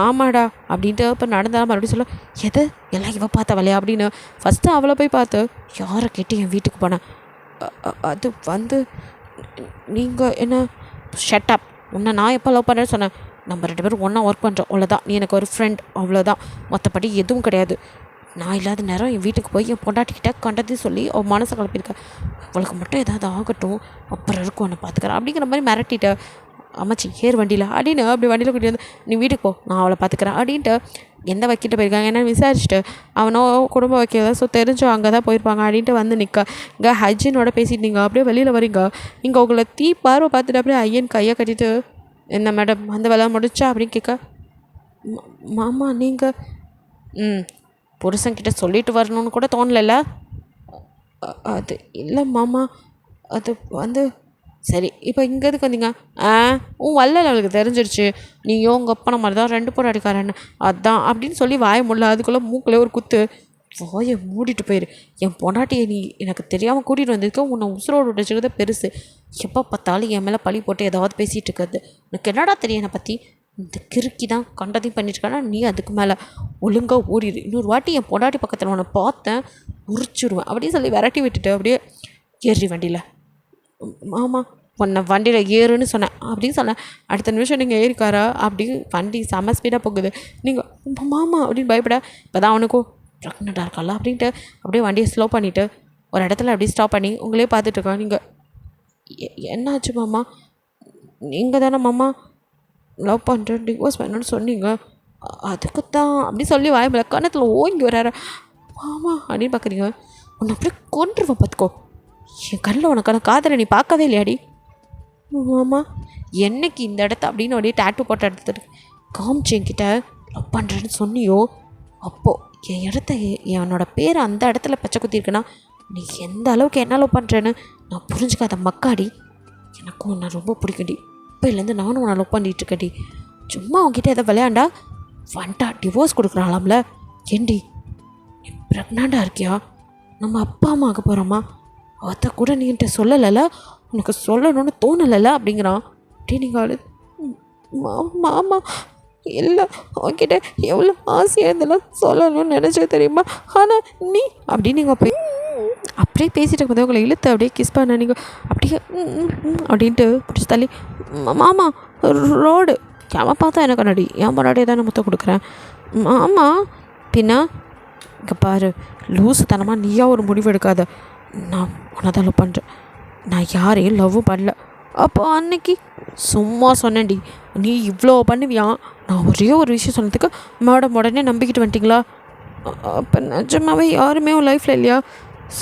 ஆமாடா அப்படின்ட்டு இப்போ நடந்தாலும் மறுபடியும் சொல்ல, எது எல்லாம் இவ பார்த்த வலையா அப்படின்னு ஃபஸ்ட்டு அவளை போய் பார்த்து யாரை கேட்டு என் வீட்டுக்கு போனேன். அது வந்து நீங்கள் என்ன ஷட்டப், உன்னை நான் எப்போ லவ் பண்ணுறேன்னு சொன்னேன். நம்ம 2 பேரும் ஒன்றா ஒர்க் பண்ணுறோம், அவ்வளோதான். நீ எனக்கு ஒரு ஃப்ரெண்ட், அவ்வளோதான். மற்றபடி எதுவும் கிடையாது. நான் இல்லாத நேரம் என் வீட்டுக்கு போய் என் பொண்டாட்டிக்கிட்ட கண்டதையும் சொல்லி அவள் மனசை கலப்பியிருக்கேன். அவளுக்கு மட்டும் ஏதாவது ஆகட்டும், அப்புறம் இருக்கும் உன்னை பார்த்துக்கிறேன் அப்படிங்கிற மாதிரி மிரட்டிட்டேன். அம்மாச்சி ஏறு வண்டியில் அப்படின்னு அப்படி வண்டியில் கூட்டிட்டு வந்து நீ வீட்டுக்கு போ, நான் அவளை பார்த்துக்கிறேன் அப்படின்ட்டு எந்த வக்கீல்கிட்ட போயிருக்காங்க என்னன்னு விசாரிச்சுட்டு அவனோ குடும்ப வக்கீல் தான், ஸோ தெரிஞ்சோ அங்கே தான் போயிருப்பாங்க அப்படின்ட்டு வந்து நிற்க. இங்கே ஹஜ்ஜினோட பேசிட்டு நீங்கள் அப்படியே வெளியில் வரீங்க. இங்கே உங்களை பார்வை பார்த்துட்டு அப்படியே ஐயன் கையை கட்டிட்டு என்ன மேடம் அந்த வேலை முடிச்சா அப்படின்னு கேட்க, மாமா நீங்கள் புருஷன்கிட்ட சொல்லிட்டு வரணும்னு கூட தோணலைல்ல? அது இல்லை மாமா, அது வந்து சரி இப்போ இங்கே எதுக்கு வந்தீங்க? உன் வல்ல அவளுக்கு தெரிஞ்சிருச்சு நீயோ உங்கள் அப்பா மாதிரி தான் 2 பேரும் அடிக்காரன்னு, அதான் அப்படின்னு சொல்லி வாய முடியல. அதுக்குள்ளே மூக்கில் ஒரு குத்து. வாயை மூடிட்டு போயிரு. என் பொண்டாட்டியை நீ எனக்கு தெரியாமல் கூட்டிகிட்டு வந்திருக்க, உன்னை உசுரோடு விட்டுச்சுக்கிறத பெருசு. எப்போ பார்த்தாலும் என் மேலே பழி போட்டு ஏதாவது பேசிகிட்டு இருக்கிறது. உனக்கு என்னடா தெரியும் என்னை பற்றி? இந்த கிறுக்கி தான் கண்டதையும் பண்ணிட்டுருக்கானா, நீ அதுக்கு மேலே ஒழுங்காக ஓடிடு. இன்னொரு வாட்டி என் பொண்டாட்டி பக்கத்தில் உன்னை பார்த்தேன் உரிச்சிடுவேன் அப்படின்னு சொல்லி விரட்டி விட்டுட்டு அப்படியே ஏறி வண்டியில். மாமா உன்னை வண்டியில் ஏறுன்னு சொன்னேன் அப்படின்னு சொன்னேன். அடுத்த நிமிஷம் நீங்கள் ஏறிக்காரா அப்படி வண்டி செம்ம ஸ்பீடாக போகுது. நீங்கள் மாமா அப்படின்னு பயப்பட இப்போ தான் அவனுக்கும் ப்ரெக்னெண்ட்டாக இருக்கால அப்படின்ட்டு அப்படியே வண்டியை ஸ்லோ பண்ணிவிட்டு ஒரு இடத்துல அப்படியே ஸ்டாப் பண்ணி உங்களே பார்த்துட்ருக்கோம். நீங்கள் என்னாச்சு மாமா? நீங்கள் தானே மாமா லவ் பண்ணுறேன் டிவோர்ஸ் பண்ணணுன்னு சொன்னீங்க, அதுக்கு தான் அப்படி சொல்லி வாய்ப்பில்ல கண்ணத்தில் ஓங்கி வராரு. மாமா அப்படின்னு பார்க்குறீங்க, உன்னை அப்படியே கொண்டுருவேன் பார்த்துக்கோ. என் கண்ணில் உனக்கான காதலை நீ பார்க்கவே இல்லையாடி? மாமா என்னைக்கு இந்த இடத்த அப்படின்னு அப்படியே டேட்டு போட்ட இடத்துல காமிச்சு என்கிட்ட லவ் பண்ணுறேன்னு சொன்னியோ, அப்போது என் இடத்த என்னோட பேரை அந்த இடத்துல பச்சை குத்திருக்குன்னா நீ எந்த அளவுக்கு என்ன லவ் பண்ணுறேன்னு நான் புரிஞ்சுக்காத மக்காடி. எனக்கும் உன்னை ரொம்ப பிடிக்கும்டி. இப்போலேருந்து நானும் உன்னை லவ் பண்ணிகிட்ருக்கேன்டி. சும்மா உங்ககிட்ட எதை விளையாண்டா வந்துட்டா டிவோர்ஸ் கொடுக்குறாளாம்ல. ஏண்டி நீ ப்ரெக்னெண்ட்டாக இருக்கியா? நம்ம அப்பா அம்மா ஆக போகிறோமா? அதை கூட நீ என்கிட்ட சொல்லலைல்ல, உனக்கு சொல்லணும்னு தோணலைல்ல அப்படிங்கிறான். அப்படியே நீங்கள் மாமா இல்லை அவன்கிட்ட எவ்வளோ ஆசையாக இருந்தெல்லாம் சொல்லணும்னு நினச்சது தெரியுமா, ஆனால் நீ அப்படின்னு நீங்கள் போய் அப்படியே பேசிகிட்டு இருக்கும்போது உங்களை இழுத்து அப்படியே கிஸ் பண்ண நீங்கள் அப்படியே அப்படின்ட்டு பிடிச்சி தள்ளி மாமா ரோடு அவன் பார்த்தா எனக்கு கண்ணாடி என் பொண்டாட்டியே தான் முத்தம் கொடுக்குறேன். மாமா பின்னா இங்கே பாரு லூசுத்தனமாக நீயா ஒரு முடிவு எடுக்காத. நான் உன்னை தான் லவ் பண்ணுறேன், நான் யாரையும் லவ்வும் பண்ணல. அப்போ அன்னைக்கு சும்மா சொன்னேன்டி, நீ இவ்வளோ பண்ணுவியா? நான் ஒரே ஒரு விஷயம் சொன்னதுக்கு மேடம் உடனே நம்பிக்கிட்டு வந்துட்டிங்களா? அப்போ நிஜமாவே யாருமே உன் லைஃப்பில் இல்லையா?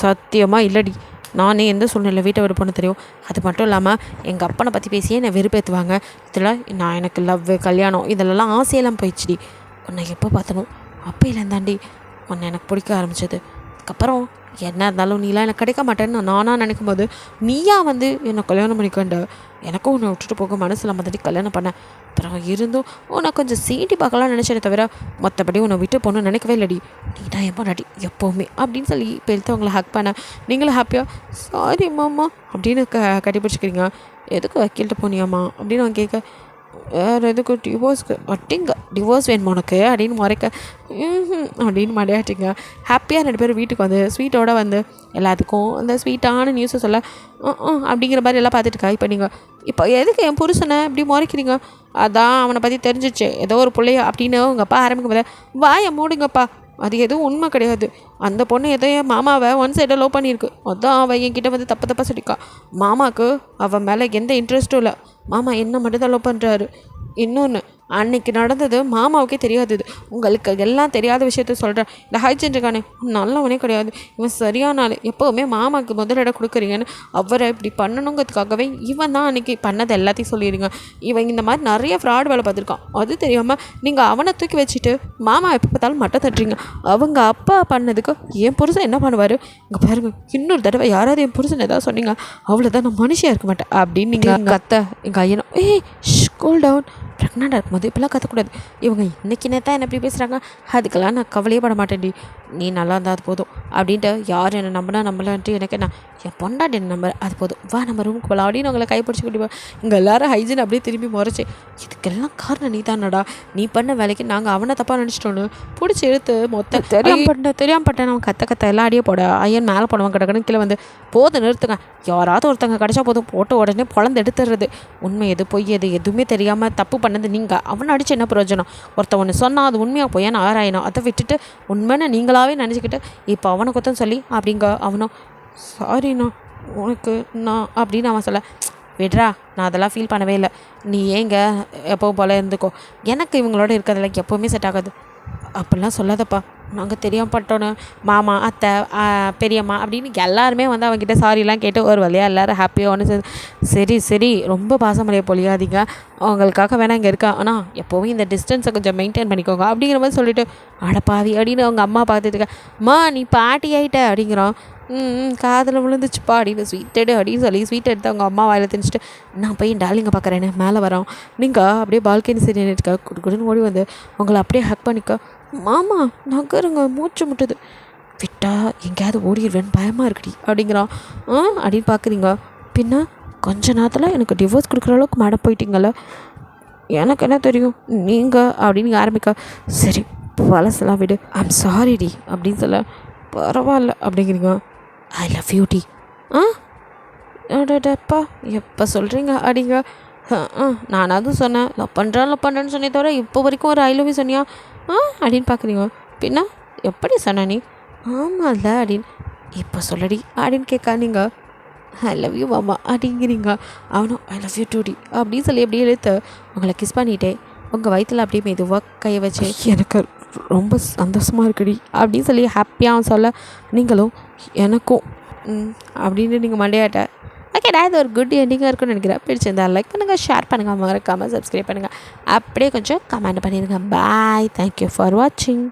சத்தியமாக இல்லடி. நானே எந்த சூழ்நிலை வீட்டை விட போன தெரியும். அது மட்டும் இல்லாமல் எங்கள் அப்பனை பற்றி பேசியே என்னை வெறுப்பேற்றுவாங்க. இதில் நான் எனக்கு லவ் கல்யாணம் இதிலெல்லாம் ஆசையெல்லாம் போயிடுச்சுடி. உன்னை எப்போ பார்த்தனும் அப்பையிலேருந்தாண்டி உன்னை எனக்கு பிடிக்க ஆரம்பிச்சது. அதுக்கப்புறம் என்ன இருந்தாலும் நீலாம் எனக்கு கிடைக்க மாட்டேன்னு நானாக நினைக்கும் போது நீயா வந்து என்னை கல்யாணம் பண்ணிக்கொண்ட. எனக்கும் உன்னை விட்டுட்டு போக மனசில் மாதிரி கல்யாணம் பண்ணேன். அப்புறம் இருந்தும் உன்னை கொஞ்சம் சீட்டி பார்க்கலாம் நினச்சேனே தவிர மற்றபடி உன்னை விட்டு போகணும்னு நினைக்கவே இல்லடி. நீ தான் எப்போ நடி எப்போவுமே அப்படின்னு சொல்லி இப்போ எடுத்தவங்களை ஹக் பண்ண. நீங்களும் ஹாப்பியாக சாரி மாமா அப்படின்னு கட்டி பிடிச்சிக்கிறீங்க. எதுக்கு வக்கீல்கிட்ட போனியாம்மா அப்படின்னு அவன் கேட்க, வேறு எதுக்கு டிவோர்ஸ்க்கு வட்டிங்க டிவோர்ஸ் வேணுமா உனக்கு அப்படின்னு முறைக்க அப்படின்னு மடையாட்டிங்க. ஹாப்பியாக 2 பேரும் வீட்டுக்கு வந்து ஸ்வீட்டோடு வந்து எல்லாத்துக்கும் அந்த ஸ்வீட்டான நியூஸை சொல்ல அப்படிங்கிற மாதிரி எல்லாம் பார்த்துட்டுக்கா. இப்போ நீங்கள் இப்போ எதுக்கு என் புருஷனை இப்படி முறைக்கிறீங்க? அதான் அவனை பற்றி தெரிஞ்சிச்சு ஏதோ ஒரு பிள்ளைய அப்படின்னு உங்கள் அப்பா ஆரம்பிக்கும் போது வாயை மூடுங்கப்பா, அது எதுவும் உண்மை கிடையாது. அந்த பொண்ணு ஏதோ என் மாமாவை ஒன் சைடாக லவ் பண்ணியிருக்கு. அதான் அவள் என்கிட்ட வந்து தப்பாக சொல்லிக்கா. மாமாவுக்கு அவன் மேலே எந்த இன்ட்ரெஸ்ட்டும் இல்லை. மாமா என்ன மட்டும் தான் லவ் பண்ணுறாரு. இன்னொன்று அன்னைக்கு நடந்தது மாமாவுக்கே தெரியாது. இது உங்களுக்கு எல்லாம் தெரியாத விஷயத்த சொல்கிறேன். இந்த ஹைஜென்ட் இருக்கானே நல்லவனே கிடையாது. இவன் சரியான ஆள். எப்போவுமே மாமாவுக்கு முதலிடம் கொடுக்குறீங்கன்னு அவரை இப்படி பண்ணணுங்கிறதுக்காகவே இவன் தான் அன்றைக்கி பண்ணது எல்லாத்தையும் சொல்லிடுங்க. இவன் இந்த மாதிரி நிறைய ஃப்ராட் வேலை பார்த்துருக்கான். அது தெரியாமல் நீங்கள் அவனை தூக்கி வச்சுட்டு மாமா எப்போ பார்த்தாலும் மட்டை தட்டுறீங்க. அவங்க அப்பா பண்ணதுக்கு என் புருஷன் என்ன பண்ணுவார்? இங்கே பாருங்கள், இன்னொரு தடவை யாராவது என் புருஷன் ஏதாவது சொன்னீங்க அவ்வளோதான், நான் மனுஷியாக இருக்க மாட்டேன் அப்படின்னு நீங்கள் கத்த எங்கள் ஐயனும் கூல் டவுன் ப்ரெக்னெண்ட்டாக இருக்கும்போது இப்போலாம் கற்றுக்கூடாது. இவங்க இன்றைக்கி நேத்தான் என்ன எப்படி பேசுகிறாங்க, அதுக்கெல்லாம் நான் கவலையே பட மாட்டேன்டி, நீ நல்லா இருந்தால் அது போதும் அப்படின்ட்டு. யார் என்னை நம்பலான்ட்டு எனக்கு என்ன, என் பொண்டாட்டி என்ன நம்பர் அது போதும், வா நம்ம ரூமுக்கு போகலாம் அப்படின்னு அவங்கள கைப்பிடிச்சி கூட்டி போய் இங்கே எல்லோரும் ஹைஜீன் அப்படியே திரும்பி முறைச்சி, இதுக்கெல்லாம் காரணம் நீ தானடா, நீ பண்ண வேலைக்கு நாங்கள் அவனை தப்பாக நினச்சிட்டோன்னு பிடிச்சி எடுத்து மொத்தம் தெரியாமல் பட்டேன் அவன் கத்த எல்லாம் அடியே போட ஐயன் மேலே போனவன் கிடக்கணும் கீழே வந்து போது நிறுத்துங்க, யாராவது ஒருத்தங்க கிடச்சா போதும் போட்டு உடனே பொழந்து எடுத்துடுறது, உண்மை எது பொய் எது எதுவுமே தெரியாமல் தப்பு பண்ணது நீங்கள், அவனை அடித்து என்ன பிரயோஜனம், ஒருத்த ஒன்று சொன்னால் அது உண்மையாக பொய்யான்னு ஆராயணும், அதை விட்டுட்டு உண்மைன்னு நீங்களாவே நினச்சிக்கிட்டு இப்போ அவனை குத்தம் சொல்லி அப்படிங்க. அவனும் சாரிண்ணா உனக்கு நான் அப்படின்னு அவன் சொல்ல, விட்றா நான் அதெல்லாம் ஃபீல் பண்ணவே இல்லை, நீ ஏங்க எப்போவும் போல் இருந்துக்கோ, எனக்கு இவங்களோட இருக்கிறதுல எப்போவுமே செட் ஆகாது அப்படிலாம் சொல்லாதப்பா, நாங்கள் தெரியாமல் பட்டோன்னு மாமா அத்தை பெரியம்மா அப்படின்னு எல்லாருமே வந்து அவங்ககிட்ட சாரிலாம் கேட்டு ஒரு வழியாக எல்லோரும் ஹாப்பியாக ஒன்று சரி ரொம்ப பாசமடைய பொழியாதீங்க, அவங்களுக்காக வேணால் இங்கே இருக்கா, ஆனால் எப்போவும் இந்த டிஸ்டன்ஸை கொஞ்சம் மெயின்டைன் பண்ணிக்கோங்க அப்படிங்கிற மாதிரி சொல்லிவிட்டு அடப்பாவி அப்படின்னு அவங்க அம்மா பார்த்துட்டு அம்மா நீ பாட்டி ஆகிட்ட அப்படிங்கிறான். காதில் விழுந்துச்சுப்பா அப்படின்னு ஸ்வீட் அப்படின்னு சொல்லி ஸ்வீட் எடுத்து அவங்க அம்மா வாயில் திணிச்சிட்டு நான் போய் டார்லிங்கை பார்க்குறேன்னு மேலே வரோம். நீங்கள் அப்படியே பால்கனி சரி நின்றுக்க குடுக்குன்னு ஓடி வந்து உங்களை அப்படியே ஹக் பண்ணிக்க, மாமா நகருங்க மூச்சு முட்டுது, விட்டா எங்கேயாவது ஓடிடுவேன்னு பயமாக இருக்குடி அப்படிங்கிறான். அப்படின்னு பார்க்குறீங்க, பின்ன கொஞ்ச நேரத்தில் எனக்கு டிவோர்ஸ் கொடுக்குற அளவுக்கு மேடம் போயிட்டீங்கள, எனக்கு என்ன தெரியும் நீங்கள் அப்படின்னு ஆரம்பிக்க, சரி பழசெல்லாம் விடு, ஐம் சாரிடி அப்படின்னு சொல்ல, பரவாயில்ல அப்படிங்கிறீங்க, ஐ லவ் யூ டி. அடடப்பா எப்போ சொல்கிறீங்க அப்படிங்க. நான் அதுவும் சொன்னேன் லவ் பண்ணுறேன்னு சொன்னே தவிர இப்போ வரைக்கும் ஒரு ஐ லவ் யூ சொன்னியா அப்படின்னு பார்க்குறீங்க, பின்ன எப்படி சொன்ன நீ, ஆமாம்ல அப்படின்னு, இப்போ சொல்லடி அப்படின்னு கேட்கா, நீங்கள் ஐ லவ் யூ மாமா அப்படிங்கிறீங்க. அவனும் ஐ லவ் யூ டூடி அப்படின்னு சொல்லி அப்படியே இழுத்து உங்களை கிஸ் பண்ணிட்டே உங்கள் வயிற்றில் அப்படியே மெதுவாக கையை வச்சு எனக்கு ரொம்ப சந்தோஷமாக இருக்குடி அப்படின்னு சொல்லி ஹாப்பியாக சொல்ல, நீங்களும் எனக்கும் அப்படின்னு நீங்கள் மண்டையாட்ட ஓகேடா. இது ஒரு குட் எண்டிங்காக இருக்குன்னு நினைக்கிறேன். பிடிச்சிருந்தா லைக் பண்ணுங்கள், ஷேர் பண்ணுங்கள், மறக்காமல் சப்ஸ்கிரைப் பண்ணுங்கள், அப்படியே கொஞ்சம் கமெண்ட் பண்ணிடுங்க. பாய், தேங்க்யூ ஃபார் வாட்சிங்.